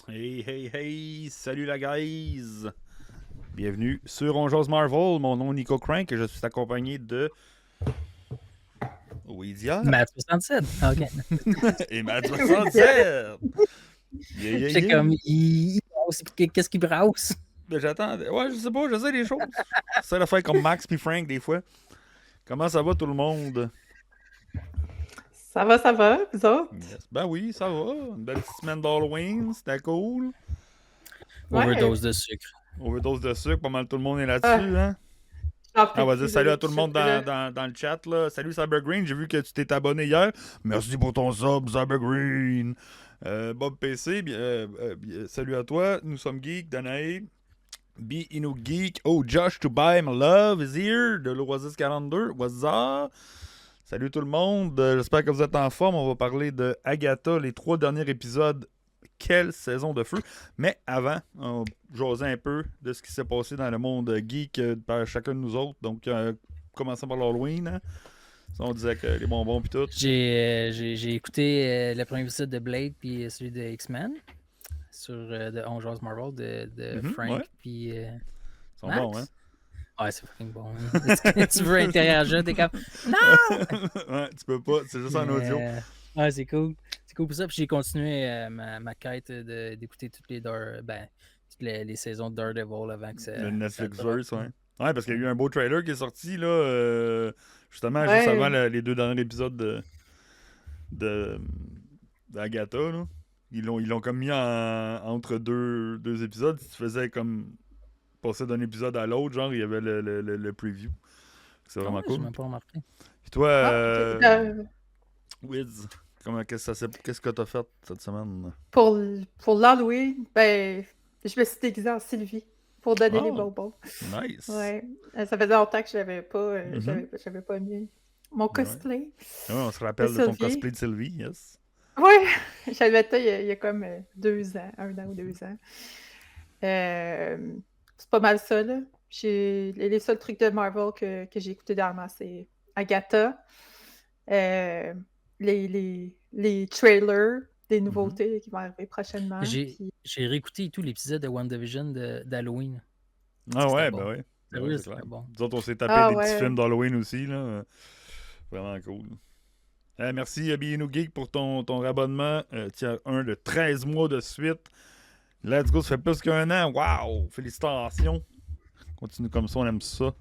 Hey, hey, hey! Salut la guys! Bienvenue sur On Jase Marvel. Mon nom est Nico Crank et je suis accompagné de Ouidia Matt 67. OK. et Matt 67! Yeah, yeah, J'étais yeah! comme, il brasse. Qu'est-ce qu'il brasse? Ben, j'attends. Ouais, je sais pas, je sais les choses. J'essaie de faire comme Max puis Frank des fois. Comment ça va tout le monde? Ça va, vous autres? Yes. Ben oui, ça va. Une belle petite semaine d'Halloween, c'était cool. Ouais. Overdose de sucre. Overdose de sucre, pas mal tout le monde est là-dessus, hein? Ah, On va dire salut à tout le monde dans... dans le chat. Là. Salut Cybergreen, j'ai vu que tu t'es abonné hier. Merci pour ton sub, Cybergreen. Bob PC, salut à toi. Nous sommes geeks, Danae. Be Inu Geek. Oh, Josh to buy my love is here de l'Oasis 42. What's up? Salut tout le monde. J'espère que vous êtes en forme. On va parler de Agatha, les 3 derniers épisodes. Quelle saison de feu! Mais avant, on jasait un peu de ce qui s'est passé dans le monde geek par chacun de nous autres. Donc, commençons par l'Halloween. Hein? On disait que les bonbons puis tout. J'ai écouté le premier épisode de Blade puis celui de X-Men sur de On Jase Marvel de Frank puis Ils sont Max. bons, hein? Ouais, c'est fucking bon. Hein? Tu veux interagir, t'es comme non! Ouais, tu peux pas, c'est juste en audio. Ouais, c'est cool. C'est cool pour ça. Puis j'ai continué ma quête d'écouter toutes les saisons de Daredevil avant que ça. Le Netflixverse, ouais. Ouais, parce qu'il y a eu un beau trailer qui est sorti, là, justement, juste avant les 2 derniers épisodes d'Agatha, là. Ils l'ont comme mis entre deux épisodes. Si tu faisais comme passer d'un épisode à l'autre, genre, il y avait le preview. C'est vraiment cool. Je même pas remarqué. Et toi, Wiz, qu'est-ce que t'as fait cette semaine? Pour l'Halloween, ben, je me suis déguisée en Sylvie pour donner les bonbons. Nice! Ouais. Ça faisait longtemps que j'avais pas mis mon cosplay. Ouais, on se rappelle de ton cosplay de Sylvie, yes. Ouais, j'avais fait il y a comme 2 ans, 1 an ou 2 ans. C'est pas mal ça, là. Les seuls trucs de Marvel que j'ai écoutés dernièrement, c'est Agatha, les trailers des nouveautés qui vont arriver prochainement. J'ai réécouté tout l'épisode de WandaVision d'Halloween. Ah ouais, ben ouais. Sérieux, c'est bon. Nous autres, on s'est tapé des petits films d'Halloween aussi, là. Vraiment cool. Merci Bienu Geek pour ton rabonnement. Tiens, 1 de 13 mois de suite. Let's go, ça fait plus qu'1 an. Wow! Félicitations. Continue comme ça, on aime ça.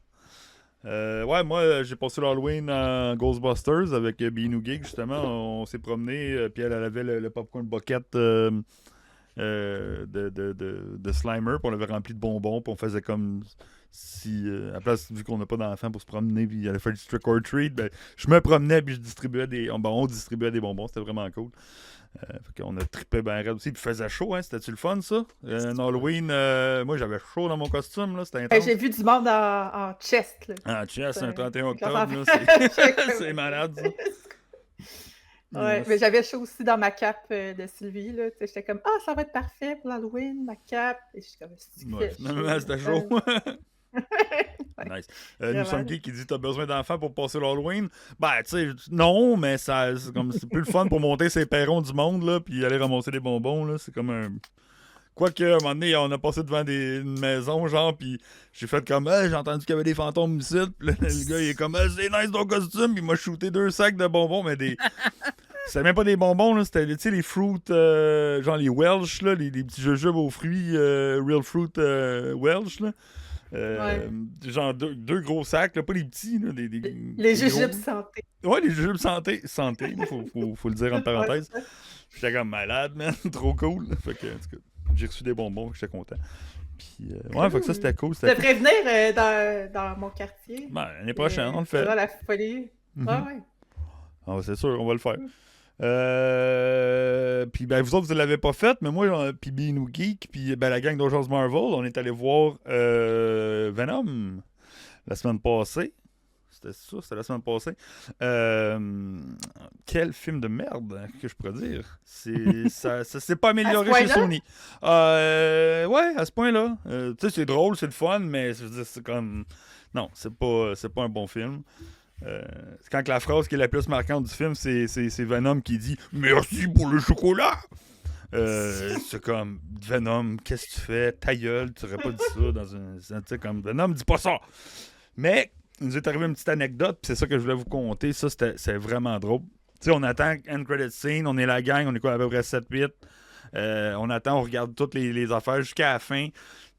Ouais, moi, j'ai passé l'Halloween en Ghostbusters avec Bienu Geek, justement. On s'est promené, puis elle avait le popcorn bucket de Slimer, puis on l'avait rempli de bonbons, puis on faisait comme si, à la place, vu qu'on n'a pas d'enfants pour se promener, puis il allait faire du trick or treat, ben, je me promenais, puis je distribuais on distribuait des bonbons, c'était vraiment cool. Fait qu'on a trippé ben raide aussi, puis il faisait chaud, hein, c'était-tu le fun, ça? Halloween, moi j'avais chaud dans mon costume, là, c'était intense. J'ai vu du monde en chest, là. En chest, un 31 octobre, là, c'est malade, ça. Ouais, mais j'avais chaud aussi dans ma cape de Sylvie, là. J'étais comme, ça va être parfait pour l'Halloween, ma cape. Et je suis comme, c'était chaud. Nice. Nous sommes qui dit t'as besoin d'enfants pour passer l'Halloween? Ben, tu sais, non, mais c'est plus le fun pour monter ces perrons du monde, là, puis aller ramasser des bonbons, là. C'est comme un. Quoique, à un moment donné, on a passé devant une maison, genre, puis j'ai fait comme, j'ai entendu qu'il y avait des fantômes ici, puis le gars, il est comme, c'est nice ton costume, puis il m'a shooté 2 sacs de bonbons, mais des. C'était même pas des bonbons, là, c'était les fruits, genre les Welsh, là, les petits jujubes aux fruits, Real Fruit Welsh, là. Genre 2 gros sacs, là, pas les petits. Là, les jujubes santé. Ouais, les jujubes santé, faut le dire en parenthèse. J'étais comme malade, man, trop cool. Fait que, en tout cas, j'ai reçu des bonbons, j'étais content. Puis, ouais, fait que ça, c'était cool. Je devrais venir dans mon quartier. Ben, l'année prochaine, on le fait. Dans la folie. Ouais. Ah, c'est sûr, on va le faire. Puis ben vous autres vous l'avez pas fait, mais moi puis Bienu Geek puis ben la gang d'Urgence Marvel, on est allé voir Venom la semaine passée. C'était la semaine passée. Quel film de merde que je pourrais dire. Ça s'est pas amélioré chez Sony. Ouais, à ce point-là. Tu sais, c'est drôle, c'est le fun, mais c'est comme non, c'est pas un bon film. C'est quand la phrase qui est la plus marquante du film, c'est Venom qui dit « Merci pour le chocolat! » C'est comme Venom, qu'est-ce que tu fais? Ta gueule, tu aurais pas dit ça dans un. Tu sais, comme Venom, dis pas ça! Mais il nous est arrivé une petite anecdote, puis c'est ça que je voulais vous conter. Ça, c'est vraiment drôle. Tu sais, on attend end credit scene, on est la gang, on est quoi, à peu près 7-8. On attend, on regarde toutes les affaires jusqu'à la fin.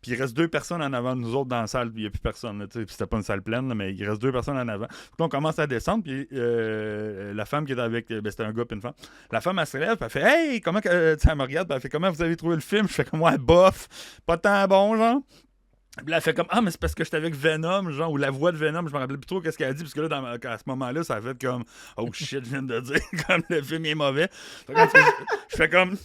Puis il reste 2 personnes en avant de nous autres dans la salle, puis il n'y a plus personne. Là, puis c'était pas une salle pleine, là, mais il reste 2 personnes en avant. Donc là, on commence à descendre, puis la femme qui était avec, c'était un gars puis une femme. La femme, elle se lève, puis elle fait Hey, comment que. Elle me regarde, puis elle fait Comment vous avez trouvé le film? Je fais comme Ouais, bof, pas tant bon, genre. Puis là, elle fait comme Ah, mais c'est parce que j'étais avec Venom, genre, ou la voix de Venom, je me rappelle plus trop qu'est-ce qu'elle a dit, parce que là, à ce moment-là, ça a fait comme Oh shit, je viens de dire, comme le film est mauvais. Je fais comme.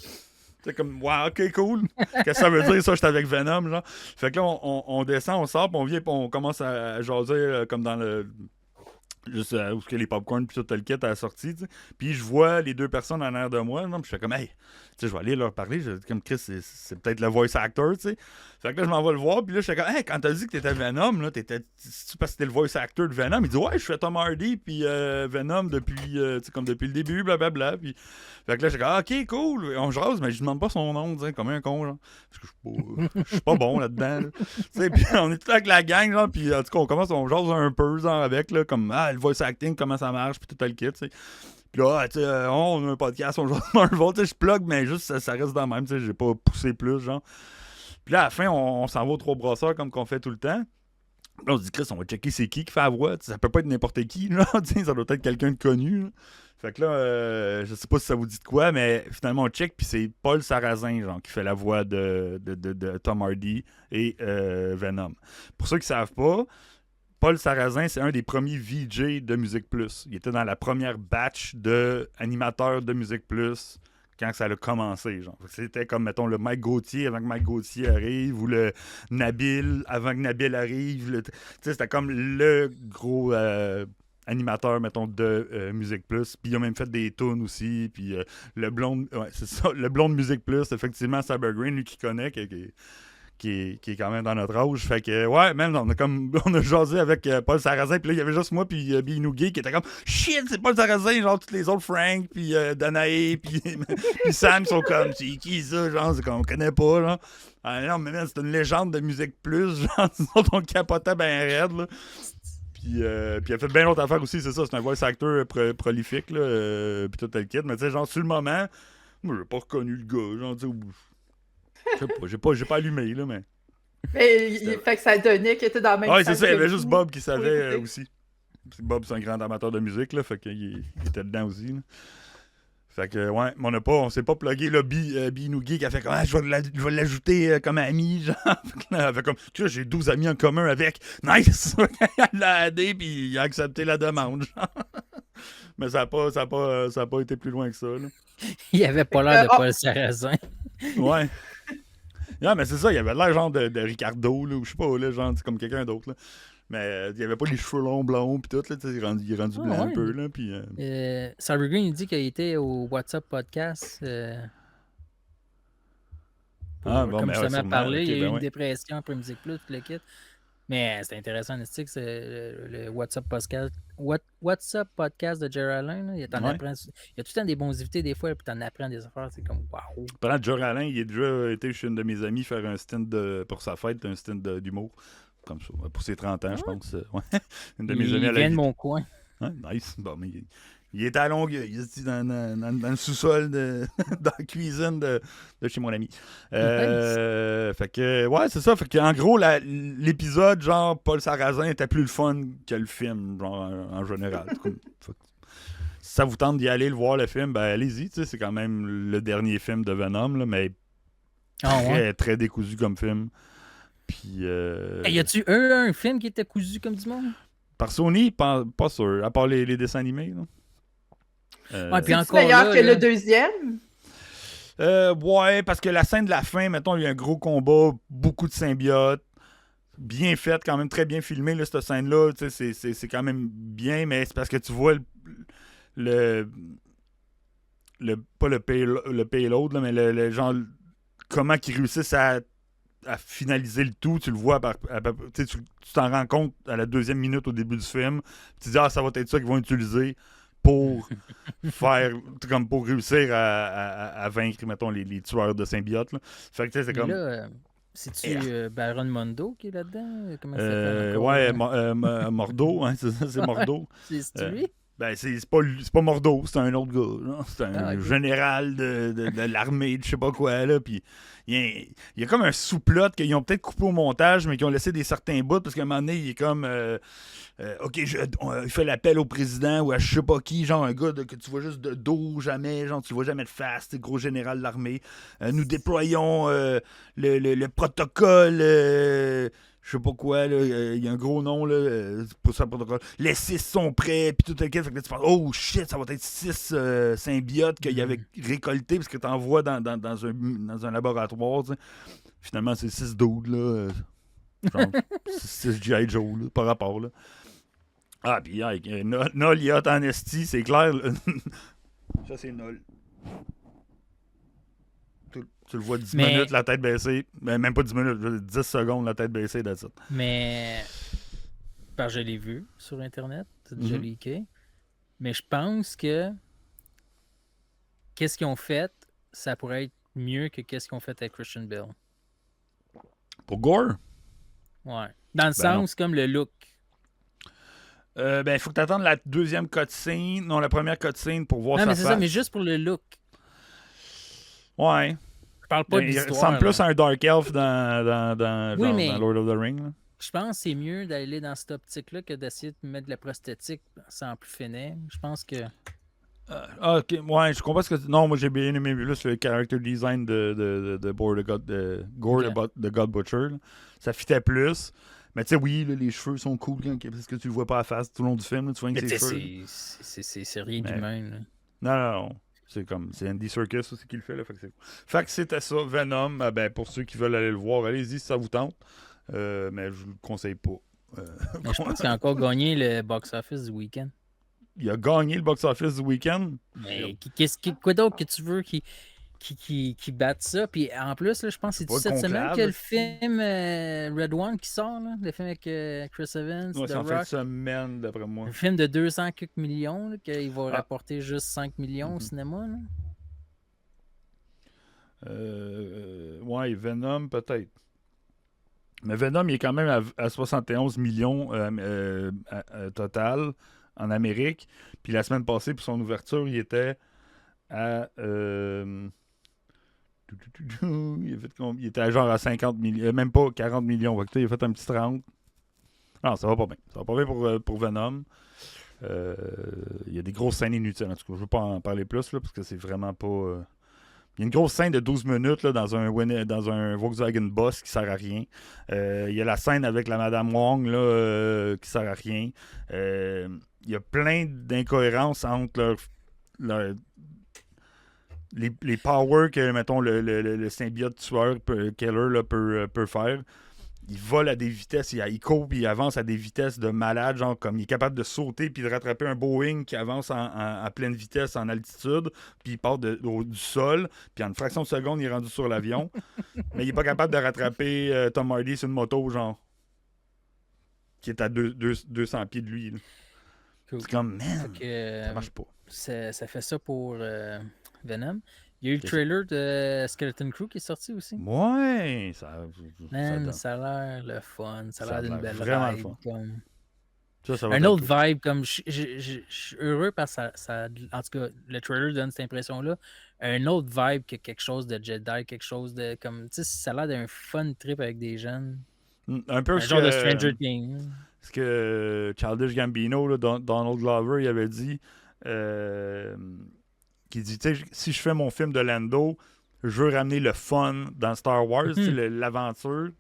C'est comme, wow, ok, cool. Qu'est-ce que ça veut dire, ça, j'étais avec Venom, genre. Fait que là, on descend, on sort, puis on vient, puis on commence à jaser comme dans le. Juste où il y a les popcorn, puis tout le kit à la sortie, tu sais. Puis je vois les 2 personnes en arrière de moi, non, puis je fais comme, hey, tu sais, je vais aller leur parler. Comme Chris, c'est peut-être le voice actor, tu sais. Fait que là, je m'en vais le voir, puis là, je fais comme, hey, quand t'as dit que t'étais Venom, là, c'est-tu parce que t'es le voice actor de Venom? Il dit, ouais, je fais Tom Hardy, puis Venom depuis, tu sais, comme depuis le début, blablabla. Puis, fait que là, je fais comme, ok, cool, on jase, mais je demande pas son nom, tu sais, comme un con, genre. Parce que je suis pas bon là-dedans, là. Tu sais, puis on est tout avec la gang, genre, puis en tout cas, on jase un peu, genre, avec, là, comme, le voice acting, comment ça marche, puis tout le kit, tu sais. Puis là, tu sais, on a un podcast, on joue à Marvel, tu sais, je plug, mais juste, ça reste dans le même, tu sais, j'ai pas poussé plus, genre. Puis là, à la fin, on s'en va aux 3 brasseurs comme qu'on fait tout le temps. Là, on se dit, Chris, on va checker c'est qui fait la voix. T'sais, ça peut pas être n'importe qui, là. Ça doit être quelqu'un de connu, là. Fait que là, je sais pas si ça vous dit de quoi, mais finalement, on check, puis c'est Paul Sarrazin, genre, qui fait la voix de Tom Hardy et Venom. Pour ceux qui savent pas, Paul Sarrazin, c'est un des premiers VJ de Musique Plus. Il était dans la première batch d'animateurs de Musique Plus quand ça a commencé. Genre. C'était comme, mettons, le Mike Gauthier avant que Mike Gauthier arrive, ou le Nabil avant que Nabil arrive. C'était comme le gros animateur, mettons, de Musique Plus. Puis il a même fait des tunes aussi. Puis le blonde, ouais, c'est ça, le blonde Musique Plus, effectivement, Saber Green, lui qui connaît, qui est quand même dans notre âge. Fait que, ouais, même, on a jasé avec Paul Sarrazin, puis là, il y avait juste moi, puis Binougué, qui était comme, shit, c'est Paul Sarrazin, genre, tous les autres, Frank, puis Danae, puis Sam, sont comme, c'est qui ça, genre, c'est qu'on connaît pas, genre. Ah non, mais c'est une légende de Musique Plus, genre, on capotait ben raide, là. Puis il a fait bien d'autres affaires aussi, c'est ça, c'est un voice actor prolifique, là, puis tout le kit, mais tu sais, genre, sur le moment, moi, j'ai pas reconnu le gars, genre, tu sais, je sais pas, j'ai pas allumé, là, mais. Mais fait que ça donnait qu'il était dans la même Ouais, salle c'est ça, il y avait que juste vous. Bob qui savait aussi. Bob, c'est un grand amateur de musique, là, fait qu'il était dedans aussi, là. Fait que, ouais, mais on s'est pas plugué, là, Binougué qui a fait comme, je vais l'ajouter comme ami, genre. Elle fait comme, tu vois, j'ai 12 amis en commun avec. Nice! Il l'a aidé, puis il a accepté la demande, genre. Mais ça a pas été plus loin que ça, là. Il avait pas l'air de Paul Sarrazin. Ouais. Non, mais c'est ça, il avait l'air genre de Ricardo, là, ou je sais pas, là, genre, c'est comme quelqu'un d'autre, là. Mais il avait pas les cheveux longs, blonds, pis tout, là, il est rendu blanc ouais. un peu, là, pis... Sarah Green, il dit qu'il était au WhatsApp Podcast. Comme justement parlé, il y a eu une dépression après Musique Plus, tout le kit. Mais c'est intéressant, c'est le WhatsApp Podcast de Jerry Alain. Là, il y a tout le temps des bons invités des fois, puis t'en apprends des affaires, c'est comme waouh. Pendant que Jerry Alain, il a déjà été chez une de mes amies faire un stint pour sa fête, un stint d'humour. Comme ça, pour ses 30 ans, je pense. Ouais. Une de mes amies, il vient de mon coin. Ouais, nice. Bon, mais il était à Longueuil, il était dans le sous-sol, dans la cuisine de chez mon ami. Fait que, ouais, c'est ça. Fait que, en gros, l'épisode, genre, Paul Sarrazin était plus le fun que le film, genre, en général. Si ça vous tente d'y aller, le voir, le film, ben allez-y. C'est quand même le dernier film de Venom, là, mais très, très décousu comme film. Puis. Y a-tu un film qui était cousu comme du monde? Par Sony, pas sûr. À part les dessins animés, là. Puis encore meilleur que le deuxième? Ouais, parce que la scène de la fin, mettons, il y a un gros combat, beaucoup de symbiotes, bien fait, quand même très bien filmé, là, cette scène-là. C'est quand même bien, mais c'est parce que tu vois pas le payload, là, mais le genre, comment ils réussissent à finaliser le tout, tu le vois, tu t'en rends compte à la 2e minute au début du film, tu te dis, ça va être ça qu'ils vont utiliser. pour faire, comme pour réussir à vaincre, mettons, les tueurs de symbiotes. Là. Fait que, tu sais, c'est Mais comme... là, c'est-tu Baron Mondo qui est là-dedans? Comment ça s'appelle encore? ouais, Mordo, hein, c'est Mordo. C'est lui? Ben, c'est pas Mordo, c'est un autre gars. Là. C'est un ok. général de l'armée, de je sais pas quoi. Là, puis il y a comme un sous-plot qu'ils ont peut-être coupé au montage, mais qui ont laissé des certains bouts, parce qu'à un moment donné, il est comme... OK, il fait l'appel au président ou à je sais pas qui, genre un gars que tu vois juste de dos jamais, genre tu le vois jamais de face, c'est gros général de l'armée. Nous déployons le protocole, je sais pas quoi, il y a un gros nom là, pour ça, protocole. Les 6 sont prêts, puis tout le fait que là, tu penses, oh shit, ça va être 6 symbiotes qu'il y avait récoltés, parce que tu envoies dans un laboratoire, tu sais. Finalement, c'est 6 dudes, là. Genre 6 G.I. Joe, là, par rapport, là. Ah, puis avec Nol, il hot en esti, c'est clair. Là. Ça, c'est Nol. Tu le vois 10 minutes, la tête baissée. Ben, même pas 10 minutes, 10 secondes, la tête baissée, that's it. Mais, je l'ai vu sur Internet, c'est déjà leaké. Mais je pense que qu'est-ce qu'ils ont fait, ça pourrait être mieux que qu'est-ce qu'ils ont fait avec Christian Bale. Pour Gore? Ouais. Dans le sens, comme le look. Ben, il faut que tu attendes la deuxième cutscene. Non, la première cutscene pour voir non, sa mais c'est face. ça, mais juste pour le look. Ouais. Je parle pas de Il l'histoire. ressemble plus à un Dark Elf dans Lord of the Rings. Là. Je pense que c'est mieux d'aller dans cette optique-là que d'essayer de mettre de la prosthétique sans plus finir. Je pense que... ok, ouais, je comprends ce que... Non, moi j'ai bien aimé plus le character design de Gore the God Butcher. Là. Ça fitait plus. Mais tu sais, oui, là, les cheveux sont cool parce que tu le vois pas à la face tout le long du film. Là, tu vois que ses cheveux. C'est rien d'humain. Non. C'est Andy Serkis aussi qui le fait. Là, fait que c'était ça, Venom. Ben, pour ceux qui veulent aller le voir, allez-y si ça vous tente. Mais je vous le conseille pas. Mais je pense qu'il a encore gagné le box-office du week-end. Il a gagné le box-office du week-end? Mais quoi d'autre que tu veux qui batte ça? Puis en plus, là, je pense que c'est cette semaine que le film Red One qui sort, là, le film avec Chris Evans, ouais, The c'est en Rock. fin de semaine, d'après moi. Un film de 200 quelques millions, là, qu'il va rapporter juste 5 millions au cinéma. Là. Ouais, Venom, peut-être. Mais Venom, il est quand même à 71 millions total en Amérique. Puis la semaine passée, pour son ouverture, il était à... il était à genre à 50 millions, même pas 40 millions. Il a fait un petit 30. Non, ça va pas bien. Ça va pas bien pour Venom. Il y a des grosses scènes inutiles. En tout cas, je veux pas en parler plus, là, parce que c'est vraiment pas... Il y a une grosse scène de 12 minutes là, dans un Volkswagen Boss qui sert à rien. Il y a la scène avec la Madame Wong là, qui sert à rien. Il y a plein d'incohérences entre les powers que, mettons, le symbiote tueur Keller là, peut faire. Il vole à des vitesses, il court puis il avance à des vitesses de malade, genre comme il est capable de sauter puis de rattraper un Boeing qui avance à pleine vitesse en altitude, puis il part du sol, puis en une fraction de seconde, il est rendu sur l'avion. Mais il est pas capable de rattraper Tom Hardy sur une moto, genre, qui est à 200 pieds de lui. Là. Cool. C'est comme, man, ça marche pas. Ça fait ça pour Venom. Il y a eu le trailer de Skeleton Crew qui est sorti aussi. Ouais, ça a l'air le fun. Ça a l'air d'une belle vraiment vibe. Fun. Comme... Ça va un autre vibe, comme je suis heureux parce que ça, en tout cas, le trailer donne cette impression-là. Un autre vibe que quelque chose de Jedi, quelque chose de comme. Tu sais, ça a l'air d'un fun trip avec des jeunes. Un peu genre de Stranger Things. Ce que Childish Gambino, là, Donald Glover, il avait dit. Qui dit, tu sais, si je fais mon film de Lando, je veux ramener le fun dans Star Wars, l'aventure.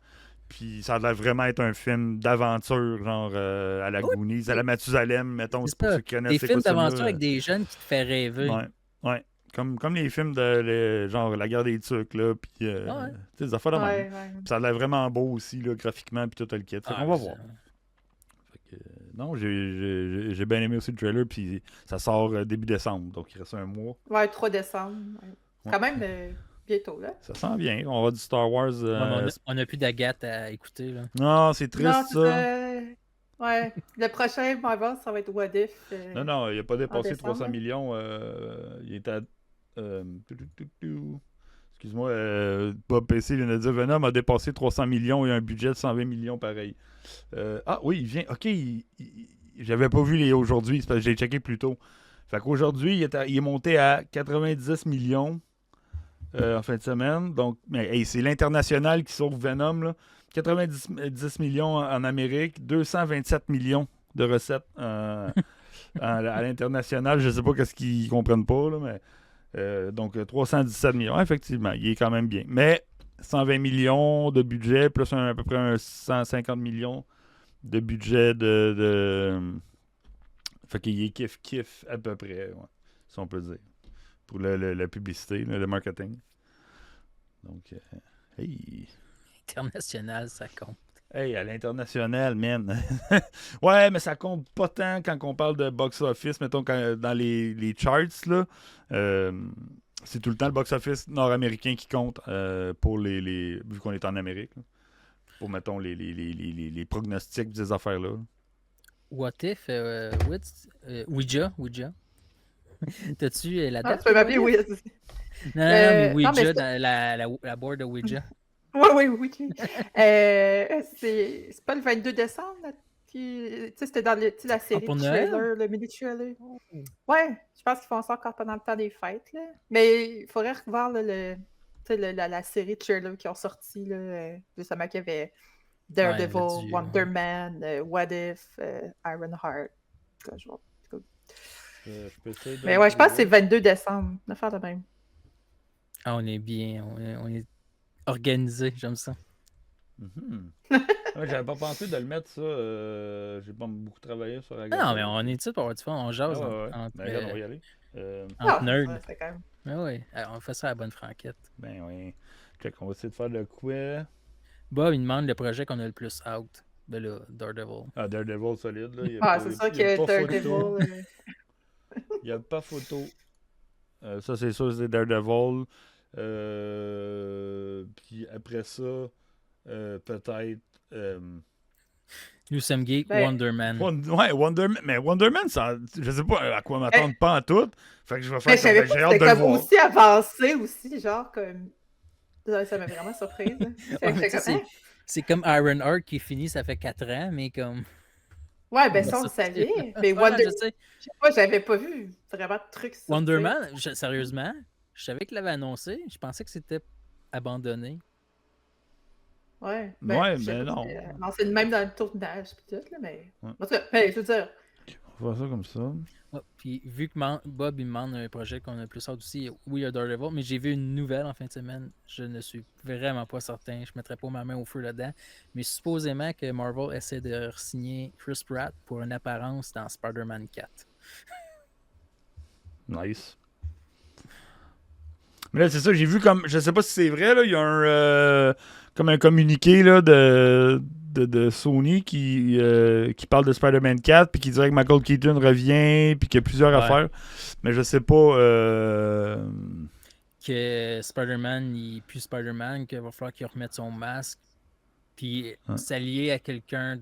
Puis ça a l'air vraiment être un film d'aventure, genre à la Goonies, à la Mathusalem, mettons, c'est pour ça. ceux qui connaissent. Des films d'aventure avec des jeunes qui te fait rêver. Ouais. Comme les films de genre La Guerre des Tucs, là, puis des affaires de même. Puis ça a l'air vraiment beau aussi, là, graphiquement, puis tout le kit. On va voir. Non, j'ai bien aimé aussi le trailer, puis ça sort début décembre, donc il reste un mois. Ouais, 3 décembre. Ouais. Quand même bientôt, là. Ça sent bien. On va du Star Wars. On n'a plus d'Agathe à écouter, là. Non, c'est triste, ça. Ouais. Le prochain Marvel, ça va être What If Non, il n'a pas en dépassé décembre. 300 hein. millions. Il est à. Excuse-moi, Bob PC vient de dire Venom a dépassé 300 millions et un budget de 120 millions pareil. Oui, il vient. Ok, j'avais pas vu les aujourd'hui, c'est parce que j'ai checké plus tôt. Fait qu'aujourd'hui, il est monté à 90 millions en fin de semaine. Donc, mais hey, c'est l'international qui sauve Venom. Là. 90 millions en Amérique, 227 millions de recettes à l'international. Je sais pas qu'est-ce qu'ils comprennent pas, là, mais donc 317 millions. Effectivement, il est quand même bien. Mais 120 millions de budget, plus à peu près un 150 millions de budget fait qu'il est kiff-kiff à peu près, ouais, si on peut dire. Pour la publicité, le marketing. Donc, hey. International, ça compte. Hey, à l'international, man. Ouais, mais ça compte pas tant quand on parle de box-office. Mettons, dans les charts, là, c'est tout le temps le box-office nord-américain qui compte pour vu qu'on est en Amérique. Là, pour, mettons, les pronostics des affaires-là. What if, Ouija. T'as-tu la Ah, date tu peux pour m'appeler What if? Wiz. Non, mais Non, mais Ouija, dans la board de Ouija. Oui. C'est pas le 22 décembre, là, c'était dans la série pour de Noël? trailer, le mini-trailer. Ouais, je pense qu'ils font ça encore pendant le temps des fêtes, là. Mais il faudrait revoir là, la série de trailer qui ont sorti, là. Justement, qu'il y avait Daredevil, Wonder Man, What If, Ironheart. Je peux essayer de Mais ouais, je pense que c'est 22 décembre. Une affaire de même. Ah, on est bien, on est organisé, j'aime ça. Ouais, j'avais pas pensé de le mettre, ça. J'ai pas beaucoup travaillé sur la Non, mais on est ici pour avoir du fun, on jase entre Ben, regarde, on va y aller. entre nerds. Ouais, c'est quand même. Oui, on fait ça à la bonne franquette. Ben oui. Check, on va essayer de faire le quoi. Bob, il demande le projet qu'on a le plus out. Ben là, Daredevil. Ah, Daredevil solide, là. C'est ça que Daredevil. Il n'y a pas photo. Ça, c'est sûr, c'est Daredevil. Puis après ça, peut-être. Nous sommes geeks, Wonder Man. Ouais, Wonder Man. Mais Wonder Man, ça, je sais pas à quoi m'attendre, pas en tout. Fait que je vais faire ça. J'ai hâte de le voir. Aussi avancé, aussi, genre comme. Ça m'a vraiment surprise. C'est comme Ironheart qui finit, ça fait 4 ans, mais comme. Ouais, ben ça, on le savait. Mais Wonder Man, je sais pas, j'avais pas vu vraiment de trucs sur Wonder Man, sérieusement, je savais qu'il l'avait annoncé. Je pensais que c'était abandonné. Ouais, mais non. C'est le même dans le tournage, puis tout, là, mais. En tout cas, je veux dire. On va faire ça comme ça. Ouais, puis vu que Bob il me demande un projet qu'on a plus hâte aussi, oui, il y a Daredevil, mais j'ai vu une nouvelle en fin de semaine. Je ne suis vraiment pas certain. Je ne mettrai pas ma main au feu là-dedans. Mais supposément que Marvel essaie de signer Chris Pratt pour une apparence dans Spider-Man 4. Nice. Mais là, c'est ça, j'ai vu comme. Je sais pas si c'est vrai, là. Il y a comme un communiqué là, de Sony qui parle de Spider-Man 4 puis qui dirait que Michael Keaton revient puis qu'il y a plusieurs affaires. Mais je sais pas. Que Spider-Man, il n'est plus Spider-Man, qu'il va falloir qu'il remette son masque puis s'allier à quelqu'un,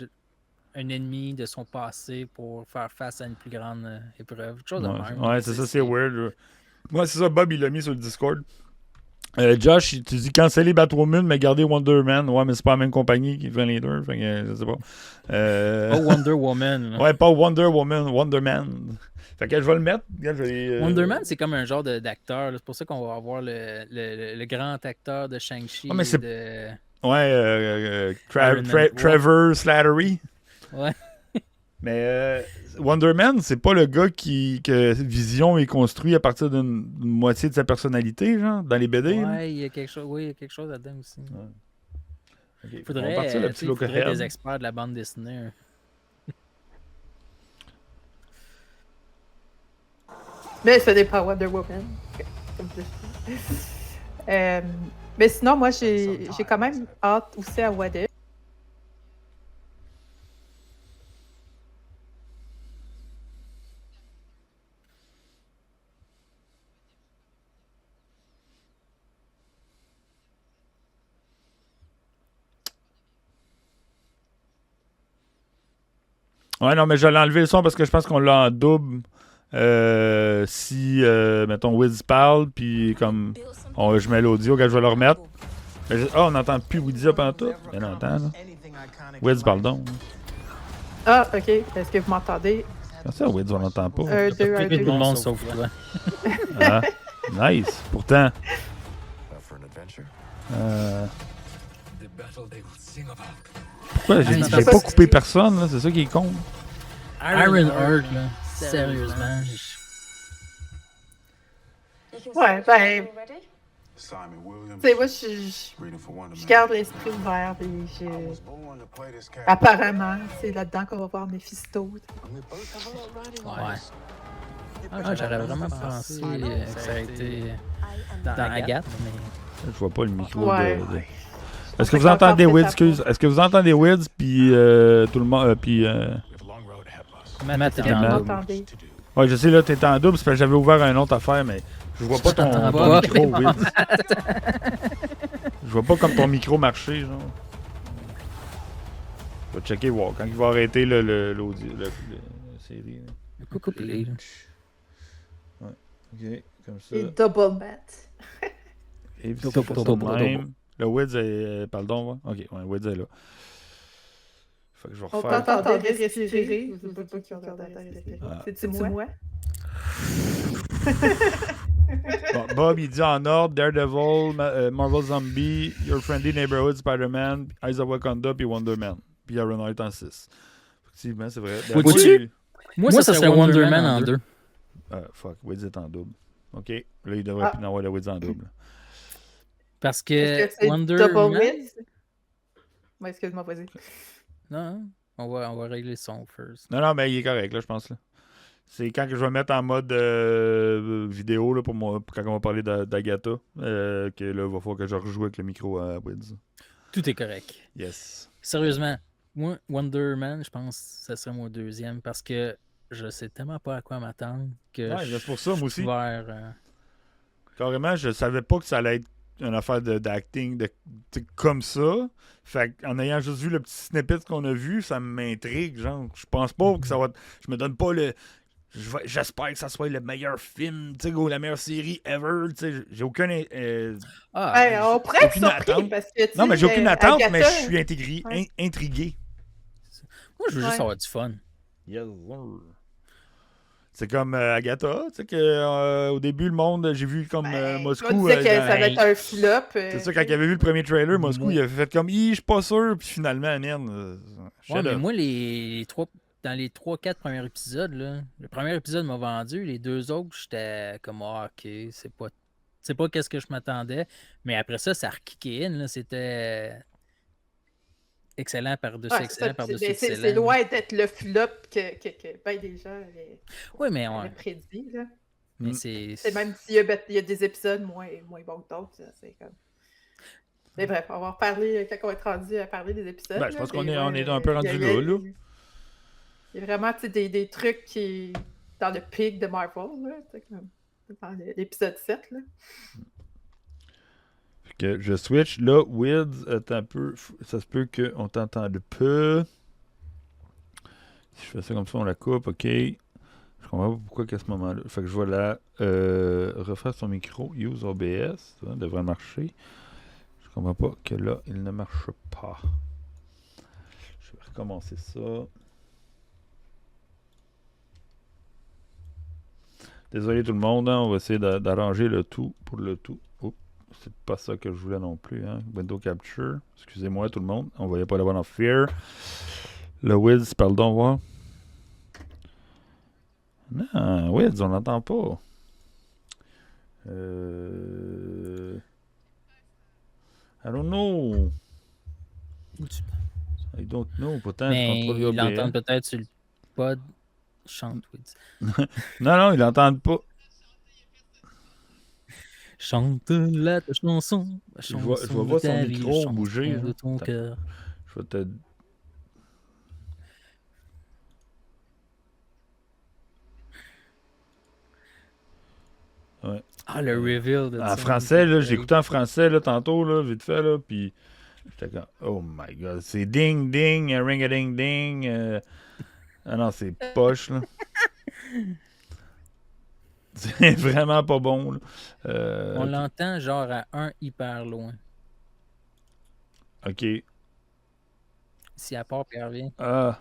un ennemi de son passé pour faire face à une plus grande épreuve. Quelque chose de même. Ouais, c'est ça, c'est weird. Ouais, c'est ça, Bob, il l'a mis sur le Discord. Josh, tu dis canceller Batwoman, mais garder Wonder Man. Ouais, mais c'est pas la même compagnie qui fait les deux. Fait que, je sais pas. Pas Wonder Woman. Ouais, pas Wonder Woman, Wonder Man. Fait que je vais le mettre. Wonder Man, c'est comme un genre d'acteur. C'est pour ça qu'on va avoir le grand acteur de Shang-Chi. Ouais, Trevor Slattery. Ouais. Mais Wonder Man, c'est pas le gars que Vision est construit à partir d'une moitié de sa personnalité, genre, dans les BD. Ouais, il y a quelque chose là-dedans aussi. Ouais. Okay. Faudrait des experts de la bande dessinée. Mais ce n'est pas Wonder Woman. Mais sinon, moi, j'ai quand même hâte aussi à What If. Ouais, non, mais j'allais enlever le son parce que je pense qu'on l'a en double. Si, mettons, Wiz parle, puis comme je mets l'audio, je vais le remettre. On n'entend plus Wiz pendant tout. On entend, là. Wiz, pardon. Ah, ok. Est-ce que vous m'entendez? Comment ça, Wiz, on l'entend pas? Un, deux, un, Tout le deux. monde sauf toi. Ah, nice. Pourtant. Pourquoi j'ai pas coupé personne, là? C'est ça qui est con. Iron Heart, là. Sérieusement. Ouais, ben, tu sais, moi, je garde l'esprit ouvert. Et apparemment, c'est là-dedans qu'on va voir Mephisto. Ouais. Ah, j'aurais vraiment pensé que ça a été dans Agathe, mais... Je vois pas le micro Ouais. de... Est-ce que vous entendez Wiz, excuse? Est-ce que vous entendez Wiz, puis tout le monde, puis... Matt, t'es Est-ce que vous en Matt. double. m'entendez? Ouais, je sais, là, t'es en double, c'est parce que j'avais ouvert une autre affaire, mais je vois pas ton t'entends pas. micro, Wiz. Je vois pas comme ton micro marcher, genre. Je vais checker, voir, quand il va arrêter l'audio, la série. Là. Coucou, play. Ok, comme ça. Et double Matt. Et puis, Double, c'est ça double, de même. Le Wiz est... Pardon, ouais. Ok, ouais, Wiz est là. Fait que je vais On refaire... t'entendait respirer. Je sais pas qui entendait respirer. Ah. C'est-tu moi? Bon, Bob, il dit en ordre Daredevil, Marvel Zombie, Your Friendly Neighborhood Spider-Man, Eyes of Wakanda, puis Wonder Man. Puis Iron Heart en 6. Effectivement, c'est vrai. Faut-tu? Moi, ça serait Wonder Man en 2. Fuck, Wiz est en double. Ok, là, il devrait plus en avoir le Wiz en double. Parce que Est-ce que c'est Wonder double Man... Wiz? Ouais, excuse-moi, vas-y. Non, on va régler le son first. Non, mais il est correct, là, je pense. Là. C'est quand que je vais mettre en mode vidéo là, pour quand on va parler d'Agatha, que là, il va falloir que je rejoue avec le micro à Wiz. Tout est correct. Yes. Sérieusement, moi, Wonder Man, je pense que ça serait mon deuxième parce que je sais tellement pas à quoi m'attendre que Ouais, c'est pour ça, moi aussi. Carrément, je savais pas que ça allait être une affaire d'acting comme ça. Fait en ayant juste vu le petit snippet qu'on a vu, ça m'intrigue, genre. Je pense pas que ça va... Je me donne pas le... J'espère que ça soit le meilleur film, tu sais, ou la meilleure série ever, tu sais. J'ai aucun... On pourrait être surpris attente. parce que, Non, mais j'ai aucune attente, Agatha, mais je suis intrigué. Moi, je veux juste avoir du fun. Yes, c'est comme Agatha, tu sais, que au début, le monde, j'ai vu comme Moscou. Tu disais que ça va être un flop. C'est ça, quand il avait vu le premier trailer, Moscou, il avait fait comme, je suis pas sûr, puis finalement, merde. Ouais, mais moi, dans les 3-4 premiers épisodes, là, le premier épisode m'a vendu, les deux autres, j'étais comme, ok, c'est pas qu'est-ce que je m'attendais, mais après ça, ça rekické in, là, c'était excellent par-dessus excellent par-dessus excellent. C'est loin d'être le flop que ben des gens avaient prédit. Là. Mais c'est même s'il y a des épisodes moins bons que d'autres, c'est comme... Mais bref, on va reparler quand on va être rendu à parler des épisodes. Ben, je pense qu'on est un peu rendu là. Il y a vraiment des trucs qui dans le pic de Marvel, là, comme dans l'épisode 7. Là. Que je switch. Là, Wiz, un peu. Ça se peut qu'on t'entende peu. Si je fais ça comme ça, on la coupe, ok. Je comprends pas pourquoi qu'à ce moment-là. Fait que je vais la refaire son micro. Use OBS. Ça devrait marcher. Je comprends pas que là, il ne marche pas. Je vais recommencer ça. Désolé tout le monde, hein, on va essayer d'arranger le tout pour le tout. Oups, c'est pas ça que je voulais non plus. Hein. Window Capture. Excusez-moi tout le monde, on voyait pas la bonne en Fear. Le Wiz, pardon, voir. Non, Wiz, on n'entend pas. I don't know. I don't know. Pourtant, mais je contrôle ils OBS. l'entendent peut-être sur le pod. Chante, Wiz. Non, ils l'entendent pas. Chante la chanson. Je vais voir son micro bouger. De ton cœur. Je vais te... Ouais. Ah, le reveal de En français, là, j'ai écouté en français là, tantôt, là, vite fait, là, puis j'étais comme, oh my god, c'est ding ding, ring a ding ding. Ah non, c'est poche, là. C'est vraiment pas bon, là. On Ok. l'entend genre à un hyper loin. OK. Si elle part, puis elle revient. Ah.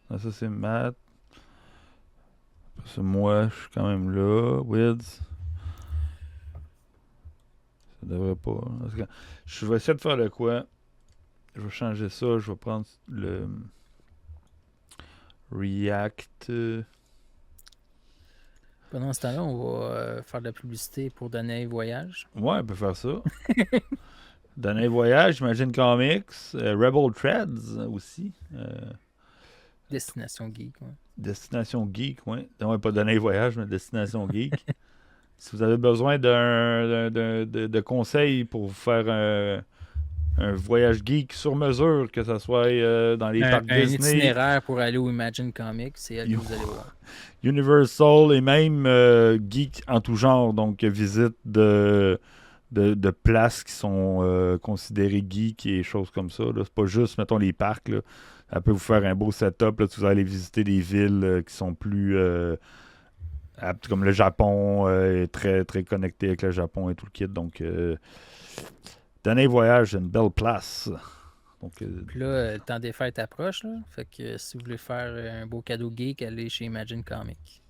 Ah, ça, c'est Matt. C'est moi, je suis quand même là. Wids. Ça devrait pas. Parce que je vais essayer de faire le quoi. Je vais changer ça. Je vais prendre le React. Pendant ce temps-là, on va faire de la publicité pour donner voyage. Ouais, on peut faire ça. Donner voyage, j'imagine Comics. Rebel Threads aussi. Destination Geek. Ouais. Destination Geek, ouais. Non, pas Donner voyage, mais Destination Geek. Si vous avez besoin de conseils pour vous faire un voyage geek sur mesure, que ce soit dans les parcs Un Disney, itinéraire pour aller au Imagine Comics, c'est elle que vous allez voir. Universal et même geek en tout genre, donc visite de places qui sont considérées geek et choses comme ça. Là. C'est pas juste, mettons, les parcs. Là. Elle peut vous faire un beau setup. Là, vous allez visiter des villes qui sont plus aptes, comme le Japon, est très, très connecté avec le Japon et tout le kit. Donc, Donner voyage, une belle place. Donc, Puis là, le temps des fêtes approche. Là. Fait que si vous voulez faire un beau cadeau geek, allez chez Imagine Comics.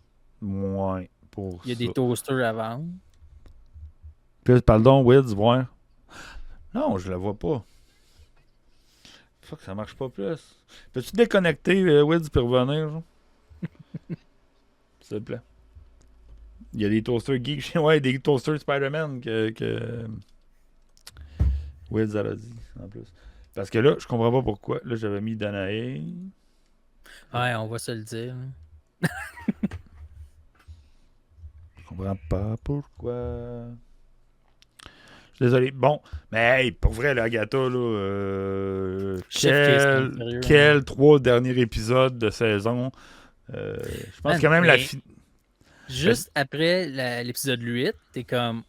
ouais, pour Il y a ça. des toasters à vendre. Puis, pardon, Wids, voir. Non, je la vois pas. Fuck, ça marche pas plus. Peux-tu déconnecter Wids puis revenir, genre? S'il te plaît. Il y a des toasters geeks. Ouais, des toasters Spider-Man que Wids a dit, en plus. Parce que là, je comprends pas pourquoi. Là, j'avais mis Danae. Ouais, on va se le dire. Je comprends pas pourquoi. Je suis désolé. Bon, mais hey, pour vrai, la Agatha, là, quel 3 derniers épisodes de saison. Je pense Man, quand même la mais juste après l'épisode 8, t'es comme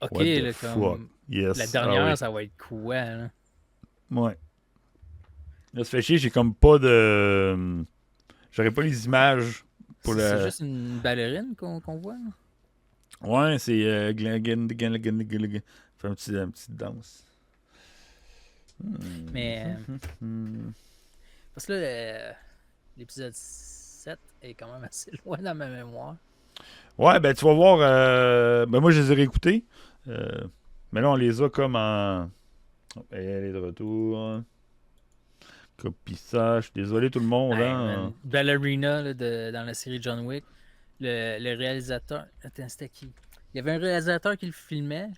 OK, What the là, fuck? comme Yes. la dernière, Ah oui. ça va être quoi, là? Ouais. Là, ça fait chier, j'ai comme pas de. J'aurais pas les images pour C'est le. juste une ballerine qu'on voit, là? Ouais, c'est fait une petite danse. Mais parce que là, l'épisode 7 est quand même assez loin dans ma mémoire. Ouais, ben tu vas voir. Ben moi, je les ai réécoutés. Mais là, on les a comme en. Oh, elle est de retour. Copie ça. Je suis désolé, tout le monde. Hey, Hein. man, Ballerina là, dans la série John Wick, le réalisateur. Attends, c'était qui? Il y avait un réalisateur qui le filmait.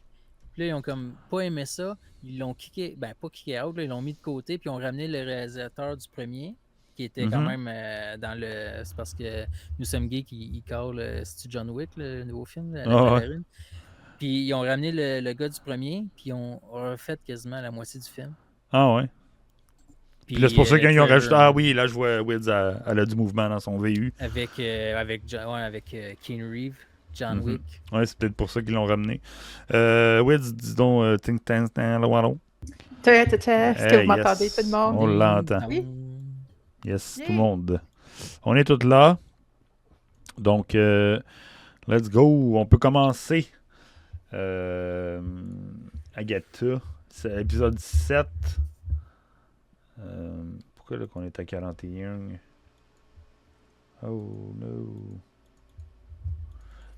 Puis là, ils ont comme pas aimé ça. Ils l'ont kické, ben pas kické out, là, ils l'ont mis de côté. Puis ils ont ramené le réalisateur du premier, qui était quand même dans le. C'est parce que Nous sommes geeks, il call c'est John Wick, le nouveau film, la ballerine. Puis ils ont ramené le gars du premier, puis ils ont refait quasiment la moitié du film. Ah ouais. Puis là, c'est pour ça qu'ils ont rajouté. Ah oui, là, je vois Wids, elle a du mouvement dans son VU. Avec Keanu Reeves, John Wick. Ouais, c'est peut-être pour ça qu'ils l'ont ramené. Wids, dis donc, Think Tank, Est-ce que vous m'entendez, tout le monde? On l'entend. Oui. Yes, tout le monde. On est tous là. Donc, let's go. On peut commencer. Agatha, c'est épisode 7. Pourquoi là qu'on est à 41? Oh no.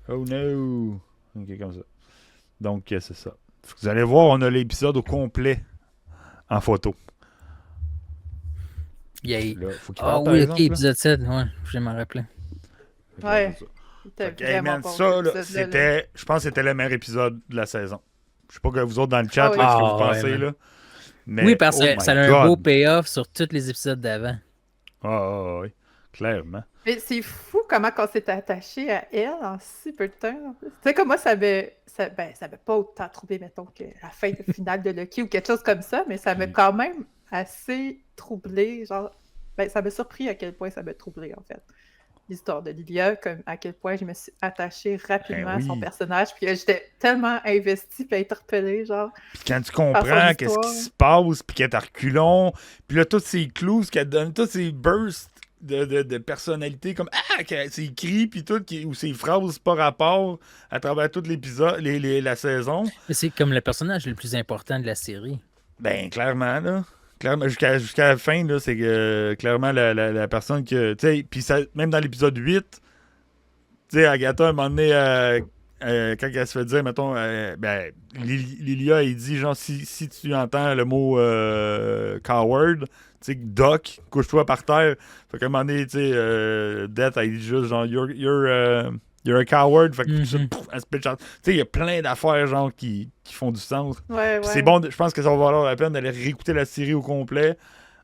Oh no. Ok, comme ça. Donc, c'est ça. Vous allez voir, on a l'épisode au complet en photo. Yeah. Là, faut qu'il Ah parte, oui, par ok, exemple, épisode 7, ouais, je m'en rappelais. Ouais. Hey man, ça, là, c'était, je pense que c'était le meilleur épisode de la saison. Je sais pas que vous autres dans le chat, Ah oui. là, ce que vous Ah, pensez, ouais, là. Mais, oui, parce que oh ça a my un beau God. payoff sur tous les épisodes d'avant. Ah, oui, clairement. Mais c'est fou comment on s'est attaché à elle en si peu de temps. Tu sais, comme moi, ça m'avait pas autant troublé, mettons, que la fin finale de Lucky ou quelque chose comme ça, mais ça m'a quand même assez troublé. Genre, ben, ça m'a surpris à quel point ça m'a troublé, en fait. l'histoire de Lilia, comme à quel point je me suis attachée rapidement à son oui. personnage, puis j'étais tellement investie et interpellée, genre, Puis quand tu par son comprends qu'est-ce histoire. qui se passe, puis qu'elle est à reculons, puis là, tous ces clues qu'elle donne, tous ces bursts de personnalité, comme c'est écrit, puis tout, ou ces phrases pas rapport à travers tout l'épisode, la saison. Mais c'est comme le personnage le plus important de la série. Ben, clairement, là. Clairement, jusqu'à la fin, là, c'est que clairement la personne que. Tu sais, puis même dans l'épisode 8, tu sais, Agatha, à un moment donné, quand elle se fait dire, mettons, ben, Lilia, il dit, genre, si tu entends le mot coward, tu sais, Doc, couche-toi par terre. Fait qu'à un moment donné, tu sais, Death, elle dit juste, genre, you're a coward. Fait que ça, pouf, elle se pitch out. Tu sais, il y a plein d'affaires, genre, qui font du sens. Ouais, Puis ouais. c'est bon, je pense que ça va valoir la peine d'aller réécouter la série au complet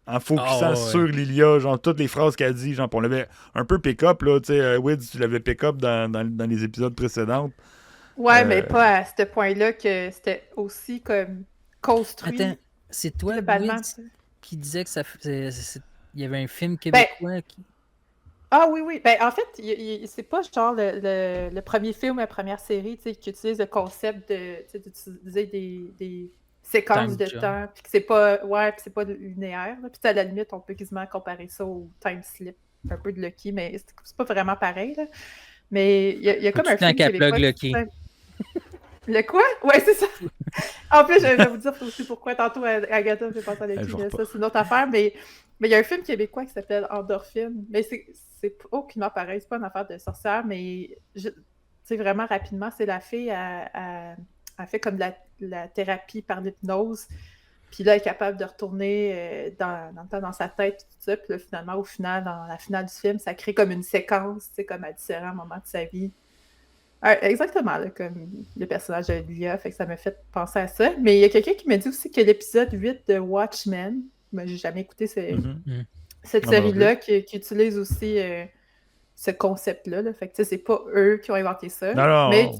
en focusant sur Lilia, genre toutes les phrases qu'elle dit, genre, on l'avait un peu pick-up, là, tu sais, Wids, tu l'avais pick-up dans les épisodes précédents. Ouais, mais pas à ce point-là que c'était aussi comme construit. Attends, c'est toi, globalement, Wids, qui disait que il y avait un film Ben, québécois qui... Ah oui, oui. Ben, en fait, c'est pas genre le premier film ou la première série tu sais, qui utilise le concept d'utiliser des séquences Time de jump. temps, puis que c'est pas, ouais, puis c'est pas linéaire. là. Puis à la limite, on peut quasiment comparer ça au time slip, un peu de Lucky, mais c'est pas vraiment pareil. Là. Mais il y a Faut comme tout un le temps film qu'elle québécois plug qui Lucky. Le quoi? Ouais, c'est ça. En plus, je vais vous dire aussi pourquoi tantôt Agatha me fait penser à Lucky, je mais repars. ça, c'est une autre affaire. Mais il y a un film québécois qui s'appelle Endorphine. Mais c'est aucunement pareil. C'est pas une affaire de sorcière, mais c'est vraiment rapidement, c'est la fille, elle fait comme de la thérapie par l'hypnose. Puis là, elle est capable de retourner dans sa tête, tout ça. Puis là, finalement, au final, dans la finale du film, ça crée comme une séquence, tu sais, comme à différents moments de sa vie. Exactement, là, comme le personnage de Lia, fait que ça m'a fait penser à ça. Mais il y a quelqu'un qui m'a dit aussi que l'épisode 8 de Watchmen, mais j'ai jamais écouté cette série-là, qui utilise aussi ce concept-là. Là. Fait que c'est pas eux qui ont inventé ça. Non. Mais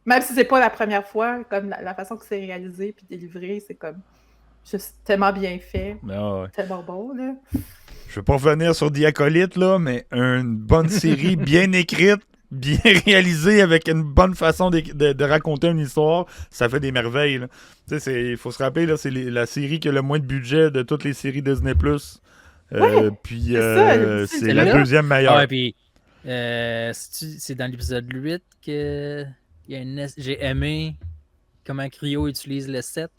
même si c'est pas la première fois, comme la façon que c'est réalisé puis délivré, c'est comme juste tellement bien fait. Tellement bon, là. Je veux pas revenir sur Diacolite, là, mais une bonne série bien écrite, bien réalisé avec une bonne façon de raconter une histoire, ça fait des merveilles. Il faut se rappeler, là, c'est la série qui a le moins de budget de toutes les séries Disney+. Puis c'est la deuxième meilleure. Ouais, puis c'est dans l'épisode 8 que j'ai aimé comment Cryo utilise le 7.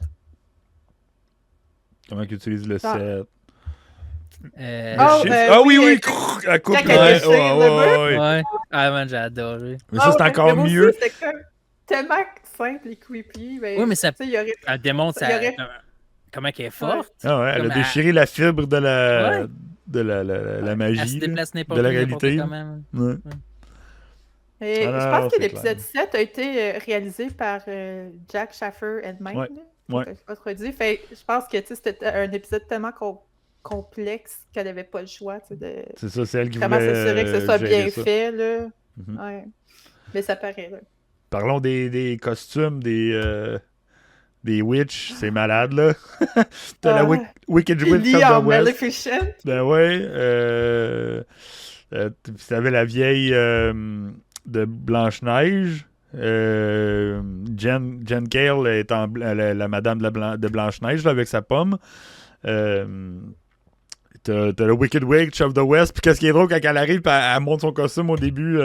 Comment il utilise le 7? Oui. La coupe. Ouais. Ah, man, j'ai adoré. Mais ça, c'est encore mieux. C'est tellement simple et creepy. Mais, oui, mais ça elle démontre comment elle est forte. Ah ouais, elle a déchiré la fibre de la magie. Elle se déplace n'importe de la réalité. Quand même. Ouais. Et je pense que l'épisode 7 a été réalisé par Jack Schaffer elle-même. Ouais. Fait, je pense que c'était un épisode tellement complexe qu'elle n'avait pas le choix. C'est ça, c'est elle qui voulait s'assurer que ce soit bien ça. fait. Là. Ouais. Mais ça paraît. Là. Parlons des costumes, des witches, c'est malade, là. T'as la Wicked Witch of the West. Maleficent. Ben ouais. T'avais la vieille de Blanche-Neige. Jen Cale est la madame de Blanche-Neige là, avec sa pomme. T'as le Wicked Witch of the West. Puis qu'est-ce qui est drôle, quand elle arrive, elle montre son costume au début.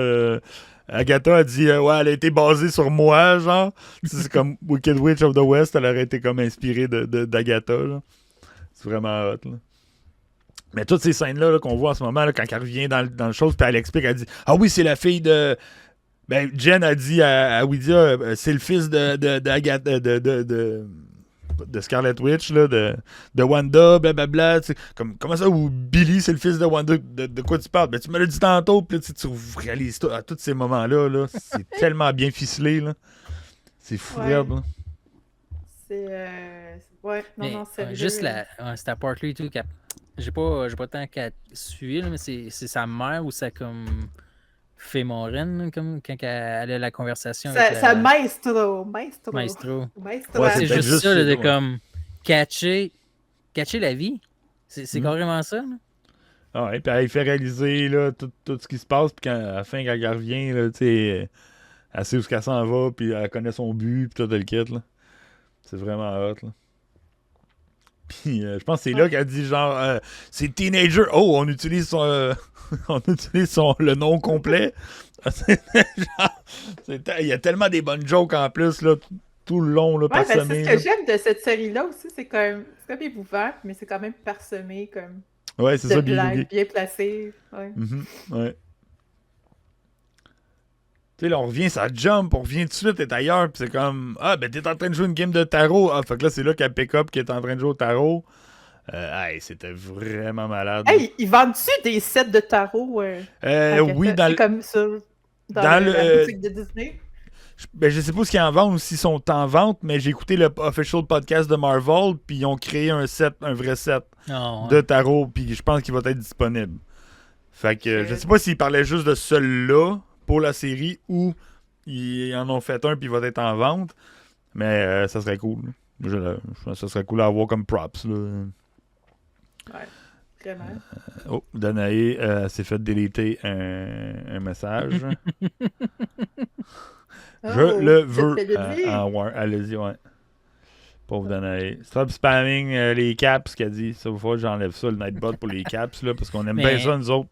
Agatha a dit ouais, elle a été basée sur moi, genre. C'est comme Wicked Witch of the West, elle aurait été comme inspirée d'Agatha. Là. C'est vraiment hot. Là. Mais toutes ces scènes-là là, qu'on voit en ce moment, là, quand elle revient dans le chose, puis elle explique, elle dit ah oui, c'est la fille de. Ben, Jen a dit à Ouidia, c'est le fils d'Agatha, de Scarlet Witch, là, de Wanda, blablabla. Comment ça, ou Billy, c'est le fils de Wanda, de quoi tu parles? Ben, tu me l'as dit tantôt, puis tu réalises à tous ces moments-là, là, c'est tellement bien ficelé, là. C'est fou, là. C'est... Ouais, non, c'est... Juste c'est à Parkley et tout, j'ai pas tant qu'à suivre, mais c'est sa mère ou ça comme... Fée Moraine, comme quand elle a la conversation avec sa maestro. Ouais, c'est juste ça, de comme catcher la vie. C'est carrément ça. Là. Ah ouais, puis elle fait réaliser là, tout ce qui se passe, puis à la fin, quand elle revient, là, tu sais, elle sait où qu'elle s'en va, puis elle connaît son but, puis tout le kit, là. C'est vraiment hot, là. Puis je pense que c'est là qu'elle dit genre c'est teenager. Oh, on utilise son le nom complet. Il y a tellement des bonnes jokes en plus là, tout le long là, Ouais, ben, c'est parsemé. ce que j'aime de cette série-là aussi, c'est comme émouvant, mais c'est quand même parsemé comme Ouais, c'est de ça, blagues bien placées. Ouais. Ouais. Tu sais, là, on revient, ça jump, on revient tout de suite, t'es ailleurs, pis c'est comme, ah, ben, t'es en train de jouer une game de tarot. Ah, fait que là, c'est là qu'elle pick up qui est en train de jouer au tarot. Hey, c'était vraiment malade. Hey, ils vendent-tu des sets de tarot Oui, dans c'est comme ça, dans la boutique de Disney? je sais pas ce qu'ils en vendent ou s'ils sont en vente, mais j'ai écouté le official podcast de Marvel, puis ils ont créé un vrai set de tarot, puis je pense qu'il va être disponible. Fait que je sais pas s'ils parlaient juste de celui-là pour la série ou ils en ont fait un puis il va être en vente, mais ça serait cool. Ça serait cool à avoir comme props. Là. Ouais, vraiment. Oh, Danae s'est fait déliter un message. Je le veux. Allez-y, ouais. Pauvre Danae. Stop spamming les caps, qu'elle dit. Ça vous faut j'enlève ça, le Nightbot pour les caps, là, parce qu'on aime bien ça, nous autres.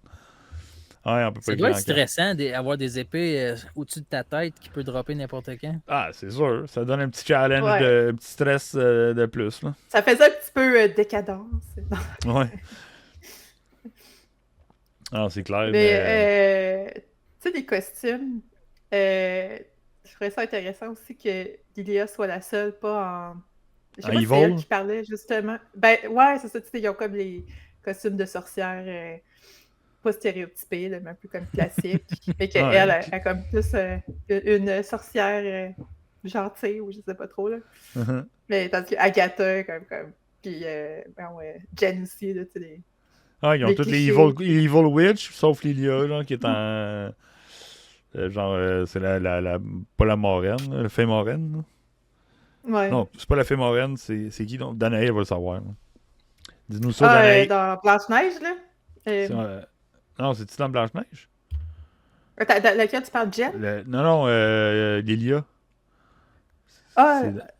Ouais, on peut pas ça doit être stressant d'avoir des épées au-dessus de ta tête qui peut dropper n'importe quand. Ah, c'est sûr. Ça donne un petit challenge, un petit stress de plus. Là. Ça faisait un petit peu décadence. Ouais. Ah, c'est clair. Mais... tu sais, les costumes, je trouvais ça intéressant aussi que Lilia soit la seule pas en... Je sais pas si c'est elle qui parlait, justement. Ben, ouais, c'est ça. Tu sais, ils ont comme les costumes de sorcières... pas stéréotypée, mais un peu comme classique. Et qu'elle a comme plus une sorcière gentille, ou je sais pas trop. Là. Mais tandis que Agatha, comme puis Jen aussi, là, tu sais. Ils ont toutes les Evil Witch, sauf Lilia, genre, qui est en. C'est la. Pas la moraine, la fée moraine. Là. Ouais. Non, c'est pas la fée moraine, c'est qui donc? Danae va le savoir. Là. Dis-nous ça, Danae. Dans Blanche-Neige, là. Non, c'est-tu dans Blanche-Neige? Laquelle tu parles, Jen? Non, Lilia.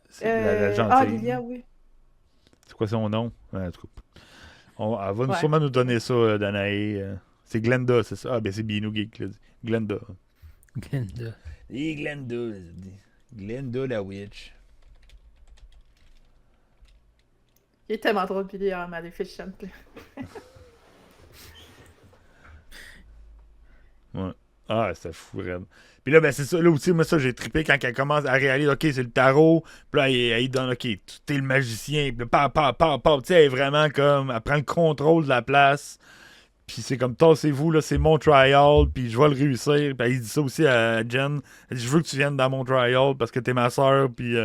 C'est la gentille. Ah, Lilia, oui. C'est quoi son nom? En tout cas. Elle va sûrement nous donner ça, Danae. C'est Glenda, c'est ça? Ah, ben c'est Binou Geek, là. Glenda. Et Glenda. Glenda la witch. Il est tellement drôle, Billy, en Maleficent. Ouais. Ah, c'était fou, raide. Puis là, ben c'est ça, là aussi, moi, ça, j'ai trippé quand elle commence à réaliser, OK, c'est le tarot. Puis là, elle donne, OK, t'es le magicien. Puis là, tu sais, elle est vraiment comme, elle prend le contrôle de la place. Puis c'est comme, tassez-vous, là, c'est mon trial, puis je vais le réussir. Puis elle dit ça aussi à Jen. Elle dit, je veux que tu viennes dans mon trial parce que t'es ma soeur, puis